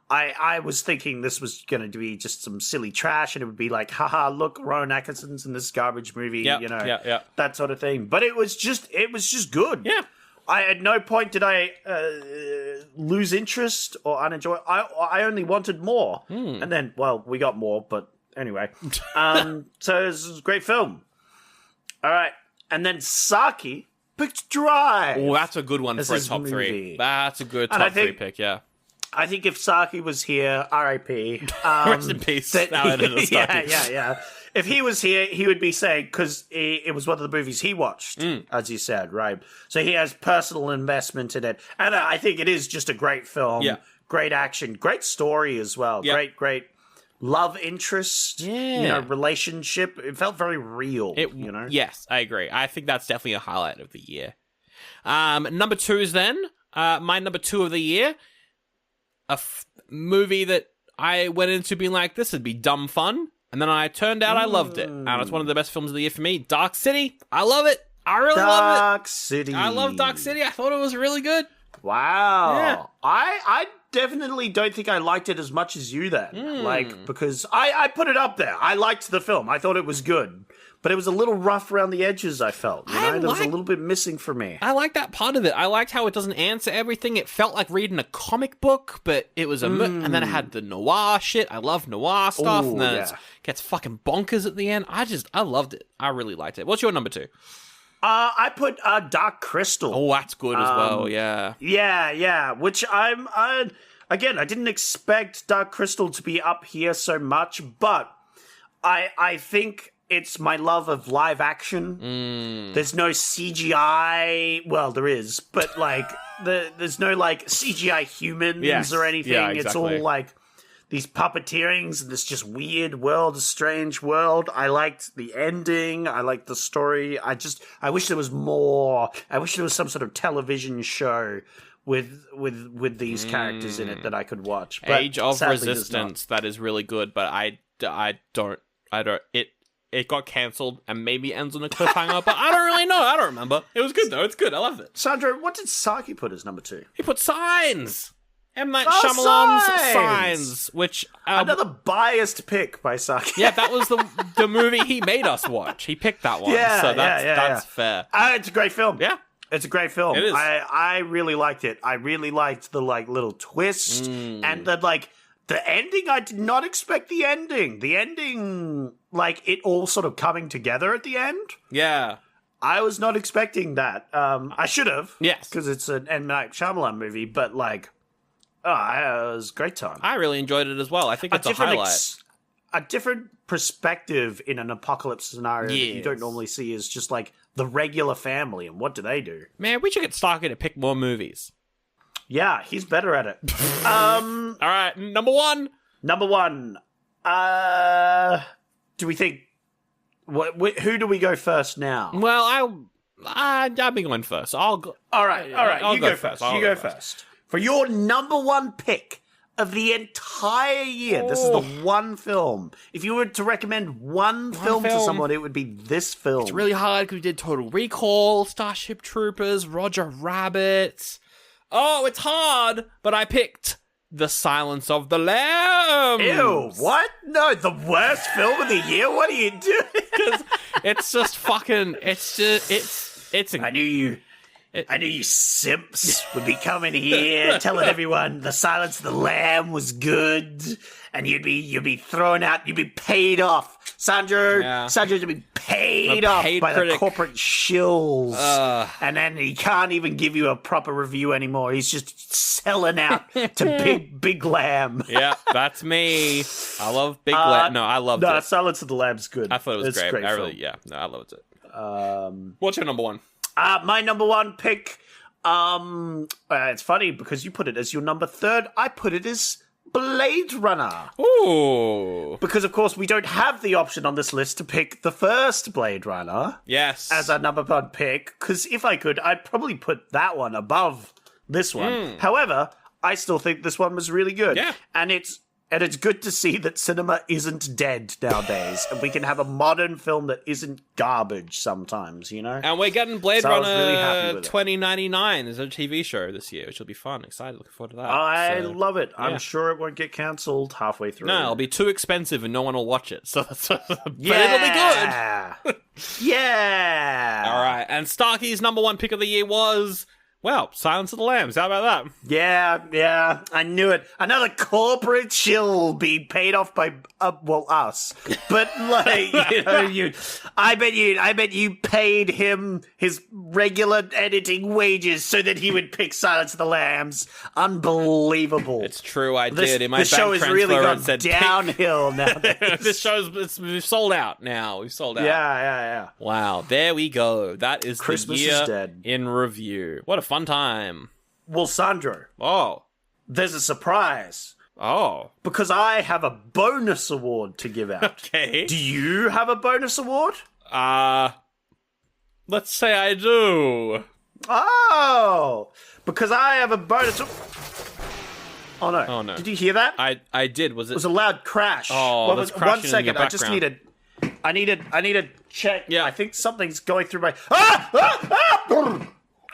I was thinking this was going to be just some silly trash, and it would be like, haha, look, Rowan Atkinson's in this garbage movie, that sort of thing. But it was just good. Yeah. At no point did I lose interest or unenjoy. I only wanted more, and then, well, we got more. But anyway, so this is a great film. All right, and then Saki picked Drive. Oh, that's a good one for a top 3. That's a good top 3 pick. Yeah. I think if Saki was here, R.I.P. Rest in peace. Yeah. If he was here, he would be saying, because it was one of the movies he watched, as you said, right? So he has personal investment in it. And I think it is just a great film. Yeah. Great action. Great story as well. Yeah. Great love interest. Relationship. It felt very real, Yes, I agree. I think that's definitely a highlight of the year. Number 2 is then, my number 2 of the year, a movie that I went into being like, this would be dumb fun. And then I turned out I loved it. And it's one of the best films of the year for me. Dark City. I love it. I really love it. Dark City. I love Dark City. I thought it was really good. Wow. Yeah. I definitely don't think I liked it as much as you then. Because I put it up there. I liked the film. I thought it was good. But it was a little rough around the edges, I felt. There was a little bit missing for me. I like that part of it. I liked how it doesn't answer everything. It felt like reading a comic book, but it was and then it had the noir shit. I love noir stuff. Ooh, and then it gets fucking bonkers at the end. I loved it. I really liked it. What's your number 2? I put Dark Crystal. Oh, that's good as well. Yeah. Yeah. Which again, I didn't expect Dark Crystal to be up here so much, but I think it's my love of live action. There's no CGI. Well, there is, but like there's no like CGI humans or anything. Yeah, exactly. It's all like these puppeteerings and this just weird world, a strange world. I liked the ending. I liked the story. I wish there was more. I wish there was some sort of television show with these characters in it that I could watch. But Age of sadly, Resistance, that is really good, but I don't. It got cancelled and maybe ends on a cliffhanger, but I don't really know. I don't remember. It was good though. It's good. I loved it. Sandro, what did Saki put as number 2? He put Signs. M. Night Shyamalan's Signs, which another biased pick by Saki. yeah, that was the movie he made us watch. He picked that one, so that's fair. It's a great film. Yeah, it's a great film. It is. I really liked it. I really liked the like little twist and the ending. I did not expect the ending. The ending, like it all sort of coming together at the end. Yeah. I was not expecting that. I should have. Yes, because it's an M. Night Shyamalan movie, but like. Oh, it was a great time. I really enjoyed it as well. I think it's a highlight. A different perspective in an apocalypse scenario that you don't normally see is just like the regular family and what do they do? Man, we should get Starkey to pick more movies. Yeah, he's better at it. All right, number 1. Number 1. Do we think... who do we go first now? Well, I'll be going first. I'll go... All right. You go first. You go first. For your number 1 pick of the entire year, this is the one film. If you were to recommend one film to someone, it would be this film. It's really hard because we did Total Recall, Starship Troopers, Roger Rabbit. Oh, it's hard, but I picked The Silence of the Lambs. Ew, what? No, the worst film of the year? What are you doing? Because it's just fucking, I knew you simps would be coming here telling everyone The Silence of the Lamb was good, and you'd be thrown out, you'd be paid off. Sandra's to be paid off by the corporate shills, and then he can't even give you a proper review anymore. He's just selling out to Big Lamb. Yeah, that's me. I love Big Lamb. No, I loved it. Silence of the Lamb's good. I thought it was great. I really, I loved it. What's your number 1? My number 1 pick, it's funny because you put it as your number 3rd. I put it as Blade Runner. Ooh. Because, of course, we don't have the option on this list to pick the first Blade Runner. Yes. As our number 1 pick. Because if I could, I'd probably put that one above this one. However, I still think this one was really good. Yeah. And it's good to see that cinema isn't dead nowadays, and we can have a modern film that isn't garbage sometimes, you know? And we're getting Blade I was Runner really happy with it. 2099 as a TV show this year, which will be fun. Excited, looking forward to that. I love it. I'm sure it won't get cancelled halfway through. No, it'll be too expensive and no one will watch it. But it'll be good. Yeah. All right. And Starkey's number 1 pick of the year was... Well, Silence of the Lambs. How about that? Yeah, I knew it. Another corporate shill being paid off by, us. But like, I bet you paid him his regular editing wages so that he would pick Silence of the Lambs. Unbelievable. It's true, I did. In my this bank show has transfer, really gone it said downhill nowadays. We've sold out now. We've sold out. Yeah. Wow, there we go. That is Christmas the year is dead. in review. What a fun time. Well, Sandro. Oh. There's a surprise. Oh. Because I have a bonus award to give out. Okay. Do you have a bonus award? Let's say I do. Oh. Because I have a bonus... Oh, no. Oh, no. Did you hear that? I did. Was it... It was a loud crash. Oh, that's crashing 1 second. in your I just need to check. Yeah. I think something's going through my...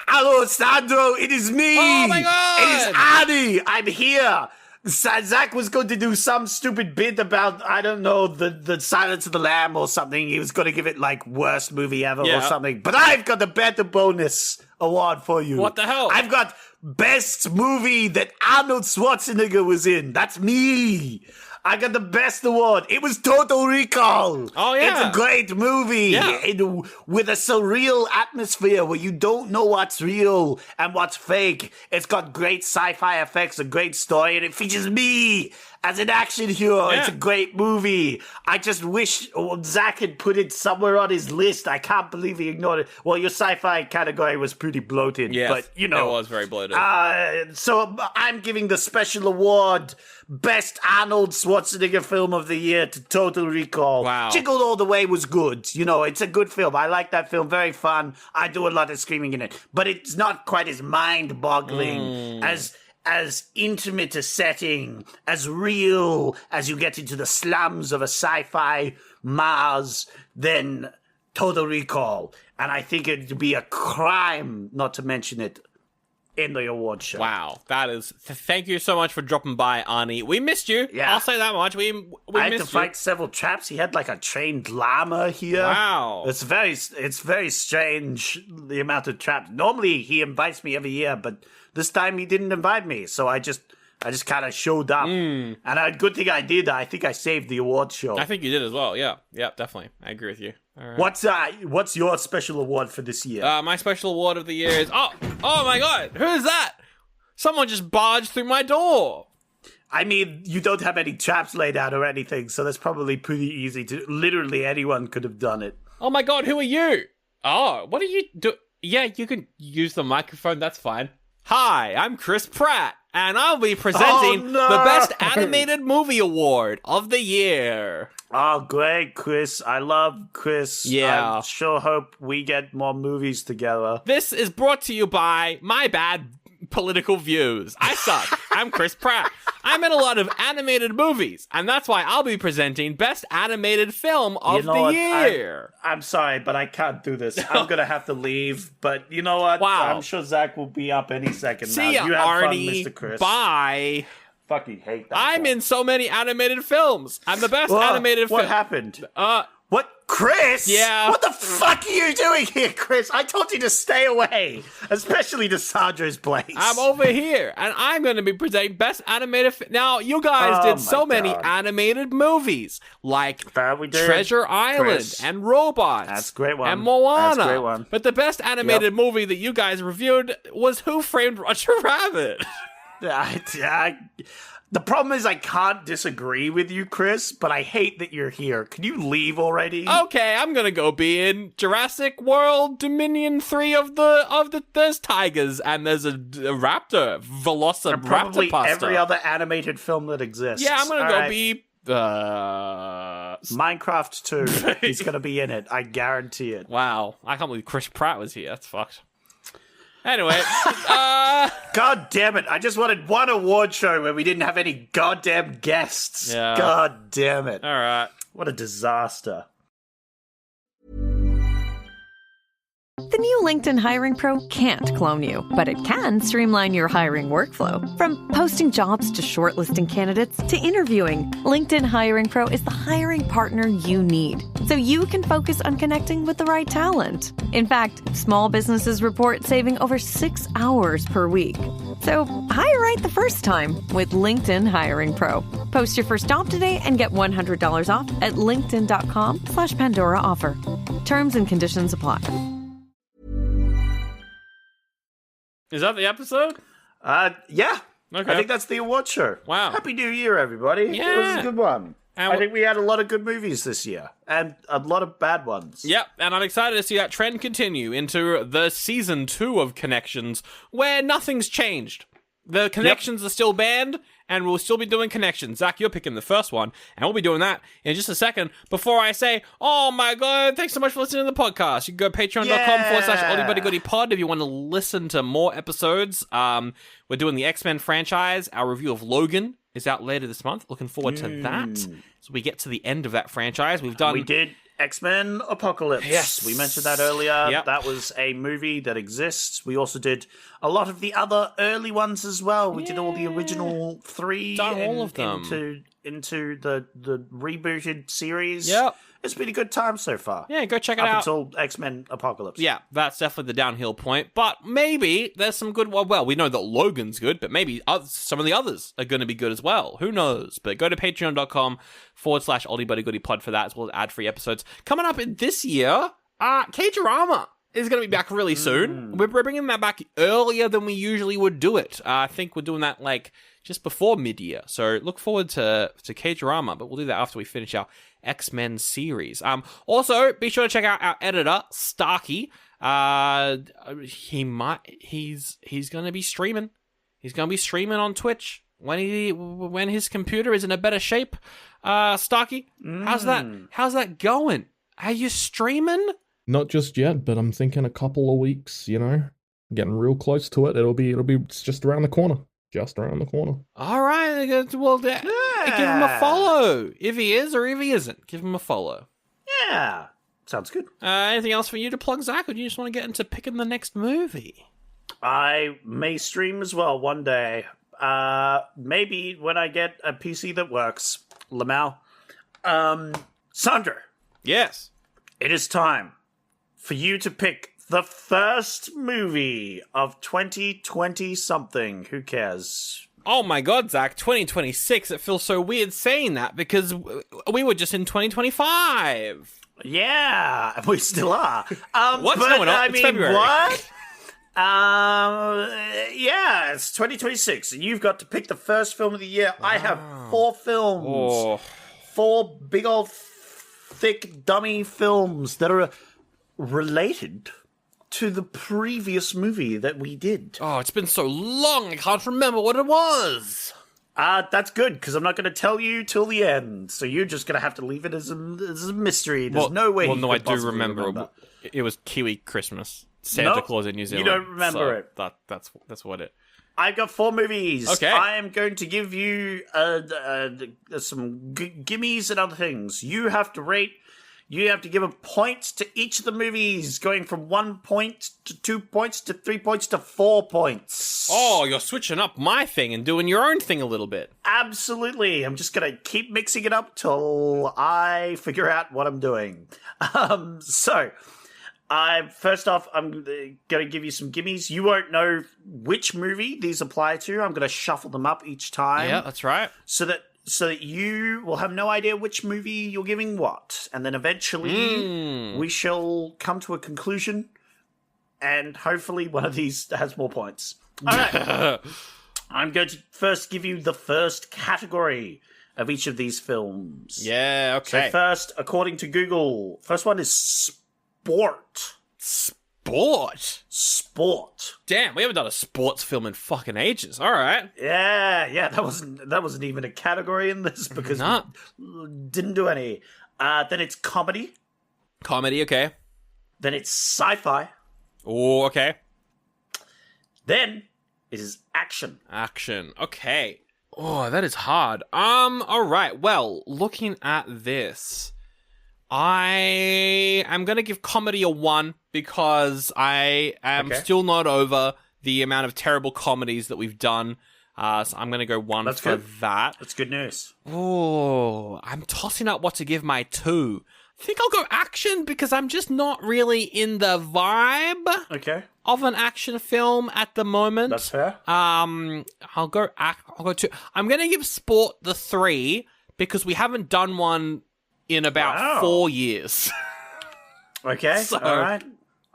Hello, Sandro. It is me. Oh, my God. It is Annie. I'm here. Zach was going to do some stupid bit about, I don't know, the Silence of the Lamb or something. He was going to give it, like, worst movie ever or something. But I've got a better bonus award for you. What the hell? I've got best movie that Arnold Schwarzenegger was in. That's me. I got the best award. It was Total Recall. Oh, yeah. It's a great movie. Yeah. With a surreal atmosphere where you don't know what's real and what's fake. It's got great sci-fi effects, a great story, and it features me as an action hero. Yeah. It's a great movie. I just wish Zach had put it somewhere on his list. I can't believe he ignored it. Well, your sci-fi category was pretty bloated. Yes, but, you know. it was very bloated. So I'm giving the special award, Best Arnold Schwarzenegger Film of the Year, to Total Recall. Wow. Jingle All the Way was good. You know, it's a good film. I like that film. Very fun. I do a lot of screaming in it. But it's not quite as mind-boggling, as intimate a setting, as real as you get into the slums of a sci-fi Mars than Total Recall. And I think it'd be a crime not to mention it in the award show. Wow, that is... Thank you so much for dropping by, Arnie. We missed you. Yeah. I'll say that much. We I had missed to fight several traps. He had like a trained llama here. Wow. It's very strange, the amount of traps. Normally he invites me every year, but this time he didn't invite me, so I just kind of showed up. And a good thing I did. I think I saved the award show. I think you did as well. Yeah, definitely. I agree with you. All right. What's your special award for this year? My special award of the year is... Oh my God, who is that? Someone just barged through my door. I mean, you don't have any traps laid out or anything, so that's probably pretty easy to... Literally anyone could have done it. Oh my God, who are you? Oh, what are you do? Yeah, you can use the microphone, that's fine. Hi, I'm Chris Pratt, and I'll be presenting the Best Animated Movie Award of the year. Oh, great, Chris. I love Chris. Yeah. I sure hope we get more movies together. This is brought to you by my bad political views. I suck. I'm Chris Pratt. I'm in a lot of animated movies, and that's why I'll be presenting Best Animated Film of the Year. I'm sorry, but I can't do this. I'm going to have to leave, but you know what? Wow. I'm sure Zach will be up any second now. See ya, You have Arnie. fun, Mr. Chris. Bye. Fucking hate that. I'm guy. in so many animated films. I'm the best animated film. What happened? What? Chris? Yeah. What the fuck are you doing here, Chris? I told you to stay away, especially to Sandra's place. I'm over here, and I'm going to be presenting Best Animated... Now, you guys did so many animated movies, like we did. Treasure Island, Chris. and Robots. That's a great one. And Moana. That's a great one. But the best animated movie that you guys reviewed was Who Framed Roger Rabbit? The problem is I can't disagree with you, Chris, but I hate that you're here. Can you leave already? Okay, I'm gonna go be in Jurassic World Dominion 3 of there's tigers and there's a raptor, Velociraptor. Probably every other animated film that exists. Yeah, I'm gonna be Minecraft 2. He's gonna be in it. I guarantee it. Wow, I can't believe Chris Pratt was here. That's fucked. Anyway, God damn it. I just wanted one award show where we didn't have any goddamn guests. Yeah. God damn it. All right. What a disaster. The new LinkedIn Hiring Pro can't clone you, but it can streamline your hiring workflow. From posting jobs to shortlisting candidates to interviewing, LinkedIn Hiring Pro is the hiring partner you need, so you can focus on connecting with the right talent. In fact, small businesses report saving over 6 hours per week. So hire right the first time with LinkedIn Hiring Pro. Post your first job today and get $100 off at linkedin.com/Pandora offer. Terms and conditions apply. Is that the episode? Yeah. Okay. I think that's the award show. Wow. Happy New Year, everybody. Yeah. It was a good one. And I think we had a lot of good movies this year, and a lot of bad ones. Yep, and I'm excited to see that trend continue into the season 2 of Connections, where nothing's changed. The Connections are still banned, and we'll still be doing Connections. Zach, you're picking the first one, and we'll be doing that in just a second. Before I say, oh my god, thanks so much for listening to the podcast. You can go patreon.com/OldieBuddyGoodiePod if you want to listen to more episodes. We're doing the X-Men franchise. Our review of Logan is out later this month. Looking forward to that. So we get to the end of that franchise. We did X-Men Apocalypse. Yes. We mentioned that earlier. Yep. That was a movie that exists. We also did a lot of the other early ones as well. We did all the original 3. Done all of them. into the rebooted series. Yep. It's been a good time so far. Yeah, go check it Up out. until X-Men Apocalypse. Yeah, that's definitely the downhill point. But maybe there's some good... Well, we know that Logan's good, but maybe some of the others are going to be good as well. Who knows? But go to patreon.com/Oldie Buddy Goodie Pod for that, as well as ad-free episodes. Coming up in this year, K-Drama is going to be back really soon. We're bringing that back earlier than we usually would do it. I think we're doing that, just before mid-year. So look forward to K-Drama, but we'll do that after we finish our X-Men series. Also, be sure to check out our editor, Starkey. He's going to be streaming. He's going to be streaming on Twitch when his computer is in a better shape. Starkey, how's that going? Are you streaming? Not just yet, but I'm thinking a couple of weeks, getting real close to it. It's just around the corner. Just around the corner. All right. Well, give him a follow. If he is or if he isn't, give him a follow. Yeah. Sounds good. Anything else for you to plug, Zach, or do you just want to get into picking the next movie? I may stream as well one day. Maybe when I get a PC that works. Lamau. Sandra. Yes. It is time for you to pick the first movie of 2020-something. Who cares? Oh my god, Zach, 2026. It feels so weird saying that because we were just in 2025. Yeah, we still are. What's going on? It's February. What? Yeah, it's 2026, and you've got to pick the first film of the year. I have 4 films. Oh. 4 big old thick dummy films that are related to the previous movie that we did. Oh, it's been so long, I can't remember what it was. That's good, because I'm not going to tell you till the end, so you're just going to have to leave it as a mystery. There's no way Well, you no, could I do possibly remember. It was Kiwi Christmas. Santa Claus in New Zealand. You don't remember it. That's what it... I've got 4 movies. Okay. I am going to give you some gimmies and other things. You have to rate. You have to give a point to each of the movies, going from 1 point to 2 points to 3 points to 4 points. Oh, you're switching up my thing and doing your own thing a little bit. Absolutely. I'm just going to keep mixing it up till I figure out what I'm doing. First off, I'm going to give you some gimmies. You won't know which movie these apply to. I'm going to shuffle them up each time. Yeah, that's right. So that you will have no idea which movie you're giving what. And then eventually we shall come to a conclusion, and hopefully one of these has more points. All right. I'm going to first give you the first category of each of these films. Yeah, okay. So first, according to Google, first one is sport. Sport. Damn, we haven't done a sports film in fucking ages. All right. Yeah. That wasn't even a category in this because we didn't do any. Then it's comedy. Comedy, okay. Then it's sci-fi. Oh, okay. Then it is action. Action. Okay. Oh, that is hard. All right. Well, looking at this, I am going to give comedy a 1 because I am still not over the amount of terrible comedies that we've done. So I'm going to go 1 That's for good. that. That's good news. Oh, I'm tossing up what to give my 2. I think I'll go action because I'm just not really in the vibe of an action film at the moment. That's fair. I'll go 2. I'm going to give sport the 3 because we haven't done one in about 4 years. Okay, So- all right.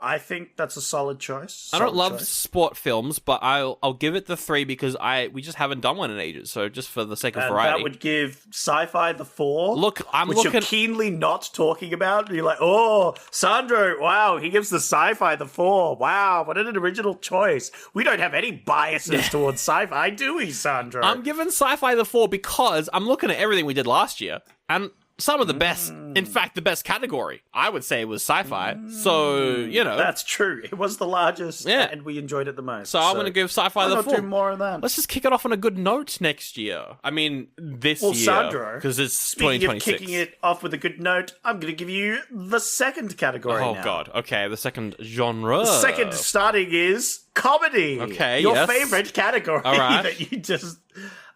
I think that's a solid choice. I don't love sport films, but I'll give it the 3 because we just haven't done one in ages. So just for the sake of variety, that would give sci-fi the 4. Look, which you're keenly not talking about. You're like, oh, Sandro, wow, he gives the sci-fi the 4. Wow, what an original choice. We don't have any biases towards sci-fi, do we, Sandro? I'm giving sci-fi the 4 because I'm looking at everything we did last year, and some of the best, in fact, the best category, I would say, was sci-fi. So, That's true. It was the largest, Yeah. and we enjoyed it the most. So I'm going to give sci-fi why the not 4. do more of that? Let's just kick it off on a good note next year. I mean, this year. Sandro, because it's speaking 2026. of kicking it off with a good note, I'm going to give you the second category Oh, now. God. Okay, the second genre. The second starting is comedy. Okay, Your yes. favorite category All right. that you just...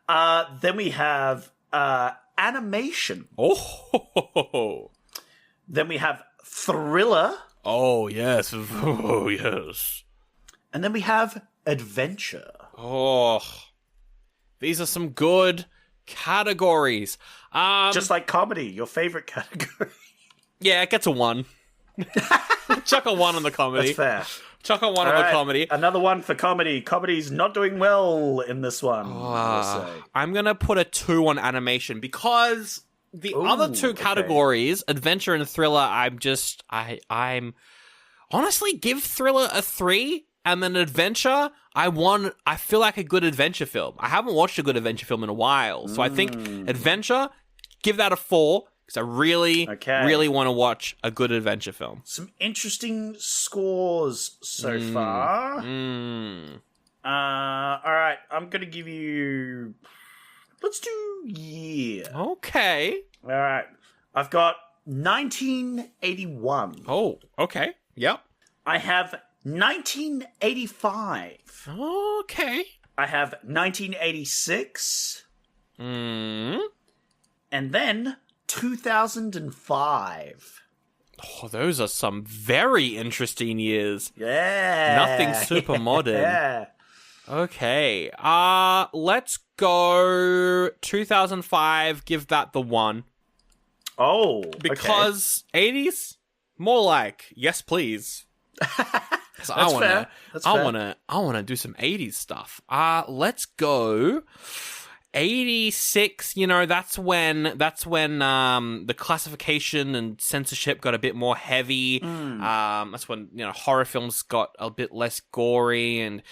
then we have animation. Oh. Then we have thriller. Oh, yes. Oh, yes. And then we have adventure. Oh. These are some good categories. Just like comedy, your favorite category. Yeah, it gets a 1. Chuck a 1 on the comedy. That's fair. Chuck a 1 All on the right, comedy. Another one for comedy. Comedy's not doing well in this one. I'm going to put a 2 on animation because the other 2 categories, adventure and thriller, I'm honestly give thriller a 3 and then adventure, I feel like a good adventure film. I haven't watched a good adventure film in a while. So I think adventure, give that a 4 because I really want to watch a good adventure film. Some interesting scores so far. All right, I'm going to give you... Let's do year. Okay. All right. I've got 1981. Oh, okay. Yep. I have 1985. Okay. I have 1986. And then 2005. Oh, those are some very interesting years. Yeah. Nothing super modern. Yeah. Okay. Let's go 2005. Give that the 1. Oh, because 80s more like yes please. So I want to do some 80s stuff. Let's go 86. You know, that's when the classification and censorship got a bit more heavy. That's when, you know, horror films got a bit less gory and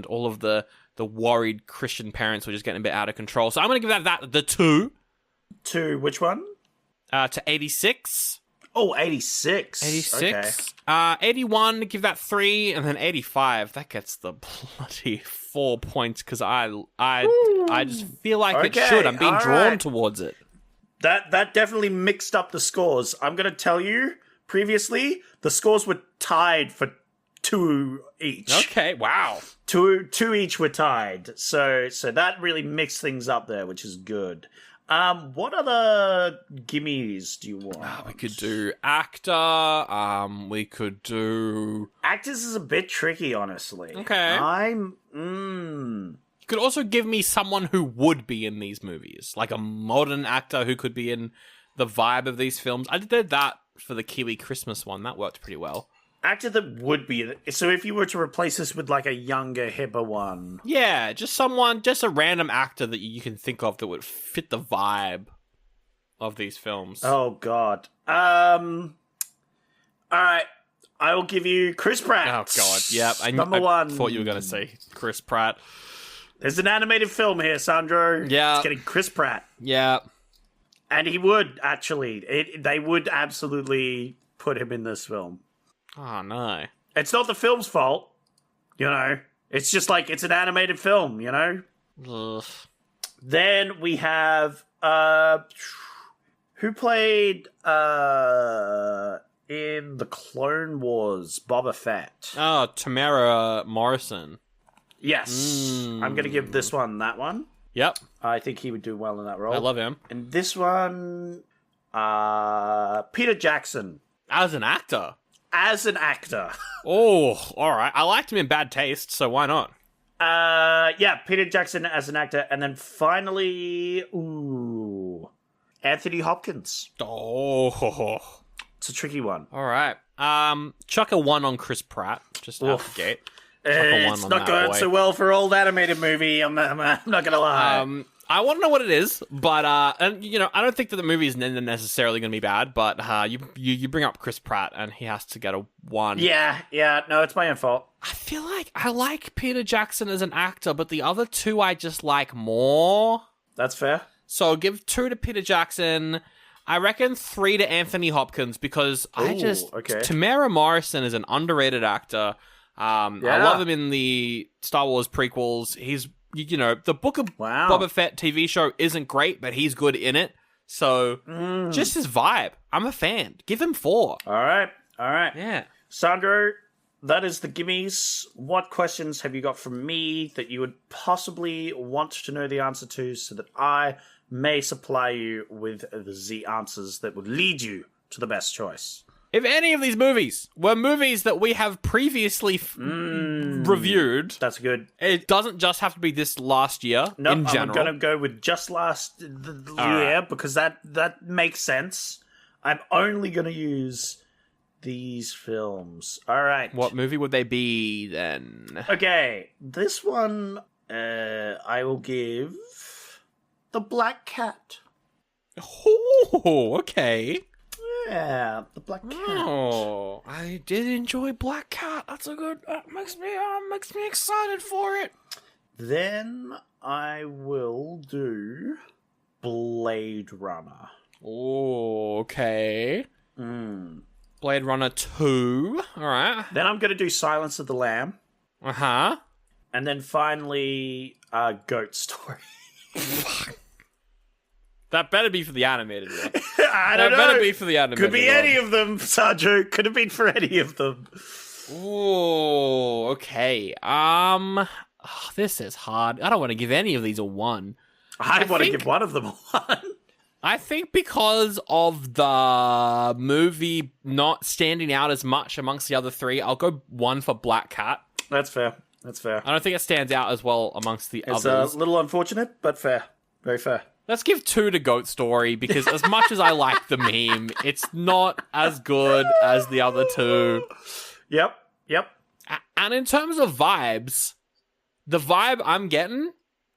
all of the worried Christian parents were just getting a bit out of control. So I'm going to give that the 2. To which one? To 86. Oh, 86. 86. 81, give that 3, and then 85. That gets the bloody 4 points because I just feel like it should. I'm being drawn towards it. That definitely mixed up the scores. I'm going to tell you, previously, the scores were tied for 2 each. Okay, wow. Two each were tied. So that really mixed things up there, which is good. What other gimmies do you want? We could do actor. We could do... Actors is a bit tricky, honestly. Okay. You could also give me someone who would be in these movies. Like a modern actor who could be in the vibe of these films. I did that for the Kiwi Christmas one. That worked pretty well. Actor that would be... So if you were to replace this with like a younger, hipper one... Yeah, just a random actor that you can think of that would fit the vibe of these films. Oh, God. All right. I will give you Chris Pratt. Oh, God. Yep. Number 1. I thought you were going to say Chris Pratt. There's an animated film here, Sandro. Yeah. It's getting Chris Pratt. Yeah. And he would, actually. They would absolutely put him in this film. Oh, no. It's not the film's fault, you know. It's just like, it's an animated film, you know. Ugh. Then we have, who played, in the Clone Wars, Boba Fett? Oh, Tamara Morrison. Yes. I'm going to give this one that one. Yep. I think he would do well in that role. I love him. And this one, Peter Jackson. As an actor? As an actor. Oh, all right. I liked him in Bad Taste, so why not? Yeah, Peter Jackson as an actor. And then finally, Anthony Hopkins. Oh. It's a tricky one. All right. Chuck a 1 on Chris Pratt, just out the gate. It's not going so well for old animated movie. I'm not gonna lie. I want to know what it is, but and you know, I don't think that the movie is necessarily going to be bad. But you bring up Chris Pratt, and he has to get a 1. Yeah. No, it's my own fault. I feel like I like Peter Jackson as an actor, but the other 2 I just like more. That's fair. So I'll give 2 to Peter Jackson. I reckon 3 to Anthony Hopkins because Tamara Morrison is an underrated actor. I love him in the Star Wars prequels. He's, you know, the Book of Boba Fett TV show isn't great, but he's good in it. So, just his vibe. I'm a fan. Give him 4. All right. Yeah. Sandro, that is the gimmies. What questions have you got from me that you would possibly want to know the answer to so that I may supply you with the answers that would lead you to the best choice. If any of these movies were movies that we have previously reviewed, That's good. it doesn't just have to be this last year. Nope, in general. I'm going to go with just last year because that makes sense. I'm only going to use these films. All right. What movie would they be then? Okay, this one I will give The Black Cat. Oh, okay. Yeah, The Black Cat. Oh, I did enjoy Black Cat. That's a good. Makes me excited for it. Then I will do Blade Runner. Oh, okay. Blade Runner 2. All right. Then I'm going to do Silence of the Lamb. Uh-huh. And then finally, Goat Story. That better be for the animated one. I don't know. That better be for the animated Could be one. any of them, Sarjo. Could have been for any of them. Oh, okay. This is hard. I don't want to give any of these a 1. I want to give one of them a 1. I think because of the movie not standing out as much amongst the other 3, I'll go 1 for Black Cat. That's fair. That's fair. I don't think it stands out as well amongst the It's others. a little unfortunate, but fair. Very fair. Let's give 2 to Goat Story, because as much as I like the meme, it's not as good as the other 2. Yep. And in terms of vibes, the vibe I'm getting,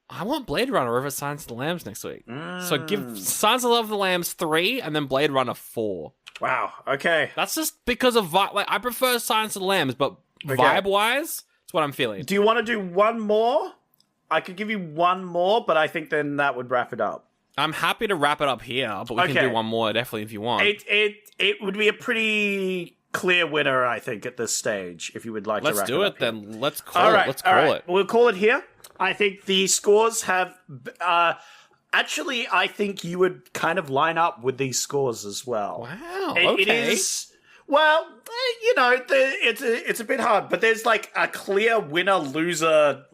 I want Blade Runner over Silence of the Lambs next week. So give Silence of the Lambs 3 and then Blade Runner 4. Wow. Okay. That's just because of vibe. Like, I prefer Silence of the Lambs, but vibe-wise, it's what I'm feeling. Do you want to do one more? I could give you one more, but I think then that would wrap it up. I'm happy to wrap it up here, but we can do one more definitely if you want. It would be a pretty clear winner, I think, at this stage. If you would like to wrap it up. Let's do it here. then. Let's call it. Let's call it. We'll call it here. I think the scores have. Actually, I think you would kind of line up with these scores as well. Wow. It Okay. is. Well, it's a bit hard, but there's like a clear winner-loser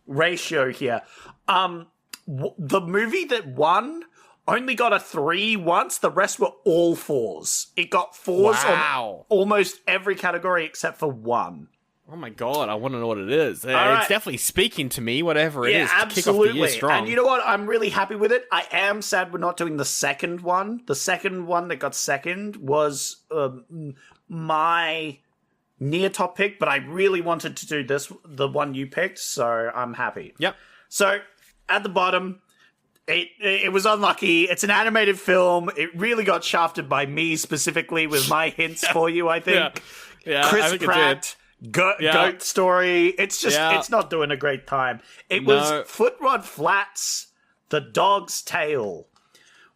ratio here. The movie that won only got a 3 once. The rest were all 4s. It got 4s on almost every category except for 1. Oh my god, I want to know what it is. right. It's definitely speaking to me, whatever it is, to absolutely. kick off the year strong. And you know what? I'm really happy with it. I am sad we're not doing the second one. The second one that got second was my near top pick, but I really wanted to do the one you picked, so I'm happy. Yep. So, at the bottom, it was unlucky. It's an animated film. It really got shafted by me specifically with my hints for you, I think. Yeah, Chris I think Pratt, Goat Story. It's just, it's not doing a great time. It was Foot Rod Flats, The Dog's Tale,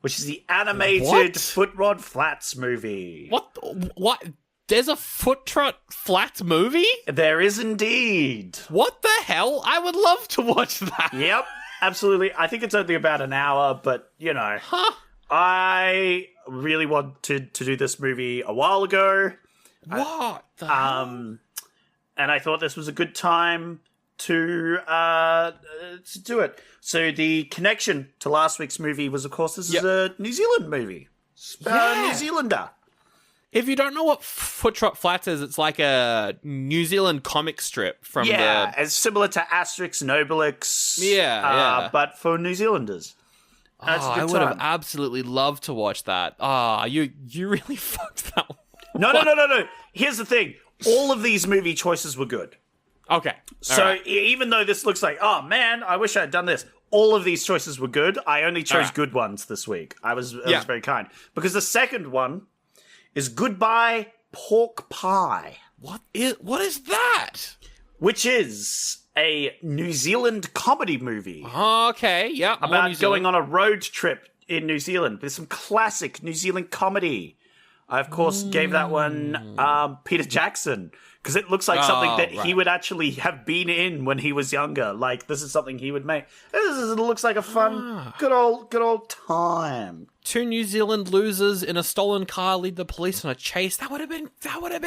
which is the animated Foot Rod Flats movie. What? There's a Foot Trot Flats movie? There is indeed. What the hell? I would love to watch that. Yep, absolutely. I think it's only about an hour, but, you know. I really wanted to do this movie a while ago. What the hell? And I thought this was a good time to do it. So the connection to last week's movie was, of course, this is a New Zealand movie. New Zealander. If you don't know what Foot Trot Flats is, it's like a New Zealand comic strip from it's similar to Asterix and Obelix. But for New Zealanders. I would have absolutely loved to watch that. You really fucked that one. No. Here's the thing. All of these movie choices were good. Okay. So even though this looks like, oh man, I wish I had done this, all of these choices were good. I only chose good ones this week. I was very kind. Because the second one is Goodbye Pork Pie. What is that? Which is a New Zealand comedy movie. Okay, yeah. About going on a road trip in New Zealand with some classic New Zealand comedy. I, of course, gave that one Peter Jackson, because it looks like something that he would actually have been in when he was younger. Like, this is something he would make. It looks like a fun, good old time. 2 New Zealand losers in a stolen car lead the police on a chase. That would have been fun. What a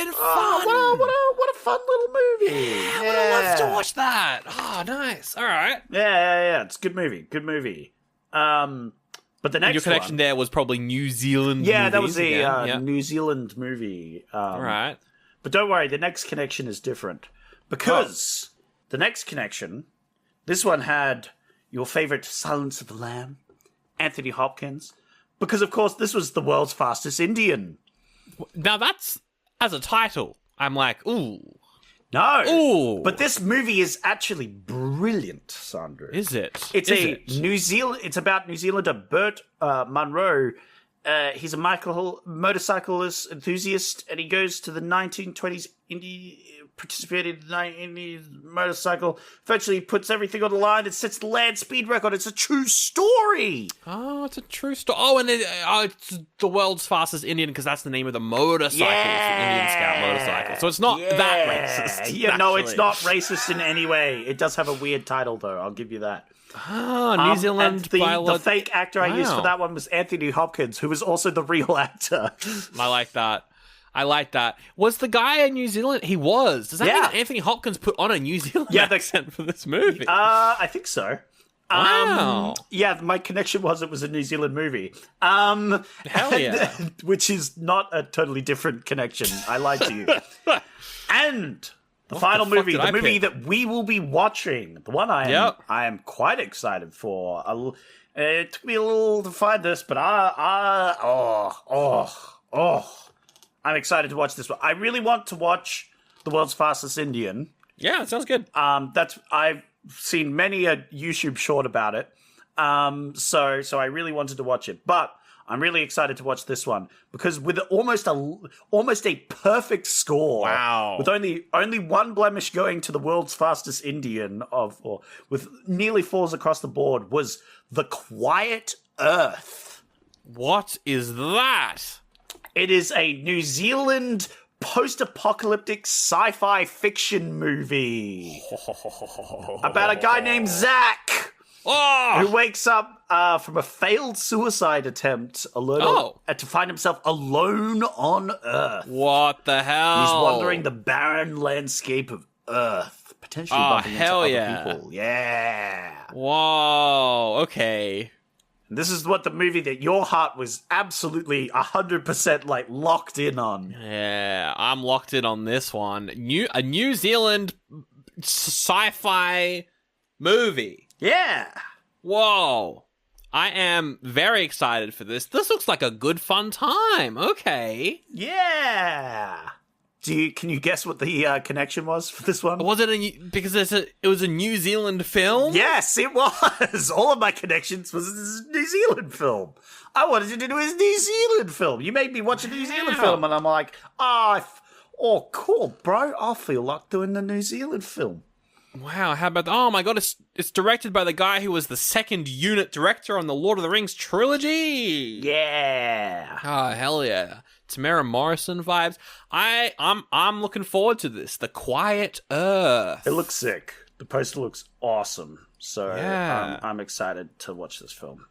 fun little movie. Yeah, I would have loved to watch that. Oh, nice. All right. Yeah. It's a good movie. Good movie. But the next Your connection one, there was probably New Zealand. yeah, that was movies a again. Yeah. New Zealand movie. All right. But don't worry, the next connection is different. Because the next connection, this one had your favorite Silence of the Lamb, Anthony Hopkins. Because, of course, this was the world's fastest Indian. Now that's as a title. I'm like, ooh. No. Ooh. But this movie is actually brilliant, Sandra. Is it? It's Is it? New Zealand. It's about New Zealander Bert Munro. He's a motorcyclist enthusiast, and he goes to the 1920s participated in the motorcycle. Eventually, puts everything on the line and sets the land speed record. It's a true story. Oh, it's a true story. Oh, and it's the world's fastest Indian because that's the name of the motorcycle. It's the Indian Scout motorcycle. So it's not that racist. Yeah, no, it's actually. not racist in any way. It does have a weird title, though. I'll give you that. Ah, New Zealand. And the fake actor I used for Wow. that one was Anthony Hopkins, who was also the real actor. I like that. Was the guy in New Zealand? He was. Does that mean that Anthony Hopkins put on a New Zealand accent for this movie? I think so. Wow. Yeah, my connection was it was a New Zealand movie. Hell yeah. Which is not a totally different connection. I lied to you. And the final the fuck movie, did the I movie pick? that we will be watching, the one I am quite excited for. It took me a little to find this, but I'm excited to watch this one. I really want to watch The World's Fastest Indian. Yeah, it sounds good. I've seen many a YouTube short about it. So I really wanted to watch it, but I'm really excited to watch this one because with almost a perfect score. Wow. With only one blemish going to The World's Fastest Indian with nearly falls across the board was The Quiet Earth. What is that? It is a New Zealand post-apocalyptic sci-fi fiction movie about a guy named Zach who wakes up from a failed suicide attempt to find himself alone on Earth. What the hell? He's wandering the barren landscape of Earth, potentially bumping into other people. Yeah. Whoa, okay. This is what the movie that your heart was absolutely 100% like locked in on. Yeah, I'm locked in on this one. A New Zealand sci-fi movie. Yeah. Whoa. I am very excited for this. This looks like a good fun time. Okay. Yeah. Can you guess what the connection was for this one? Was it because it was a New Zealand film? Yes, it was. All of my connections was this New Zealand film. I wanted to do a New Zealand film. You made me watch a New Zealand film, and I'm like, cool, bro. I'll feel like doing the New Zealand film. Wow, how about oh my god, it's directed by the guy who was the second unit director on the Lord of the Rings trilogy. Yeah. Oh, hell yeah. Tamara Morrison vibes. I'm looking forward to this. The Quiet Earth. It looks sick. The poster looks awesome. So Yeah. I'm excited to watch this film.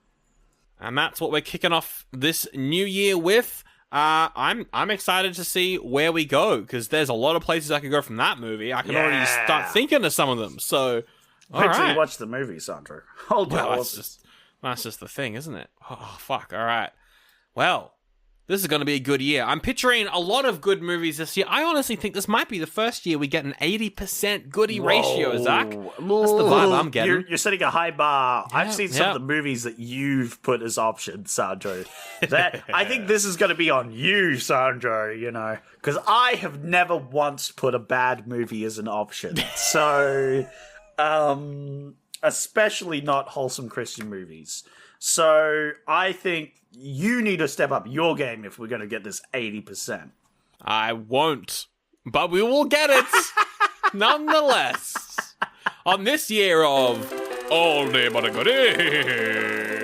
And that's what we're kicking off this new year with. I'm excited to see where we go because there's a lot of places I could go from that movie. I can already start thinking of some of them. So, wait till you watch the movie, Sandra. Hold on. That's just the thing, isn't it? Oh fuck! All right. Well, this is going to be a good year. I'm picturing a lot of good movies this year. I honestly think this might be the first year we get an 80% Goodie ratio, Zach. That's the vibe I'm getting. You're setting a high bar. I've seen some of the movies that you've put as options, Sandro. I think this is going to be on you, Sandro, because I have never once put a bad movie as an option. So, especially not wholesome Christian movies. So I think you need to step up your game if we're going to get this 80%. I won't, but we will get it nonetheless. On this year of Oldie but a Goodie.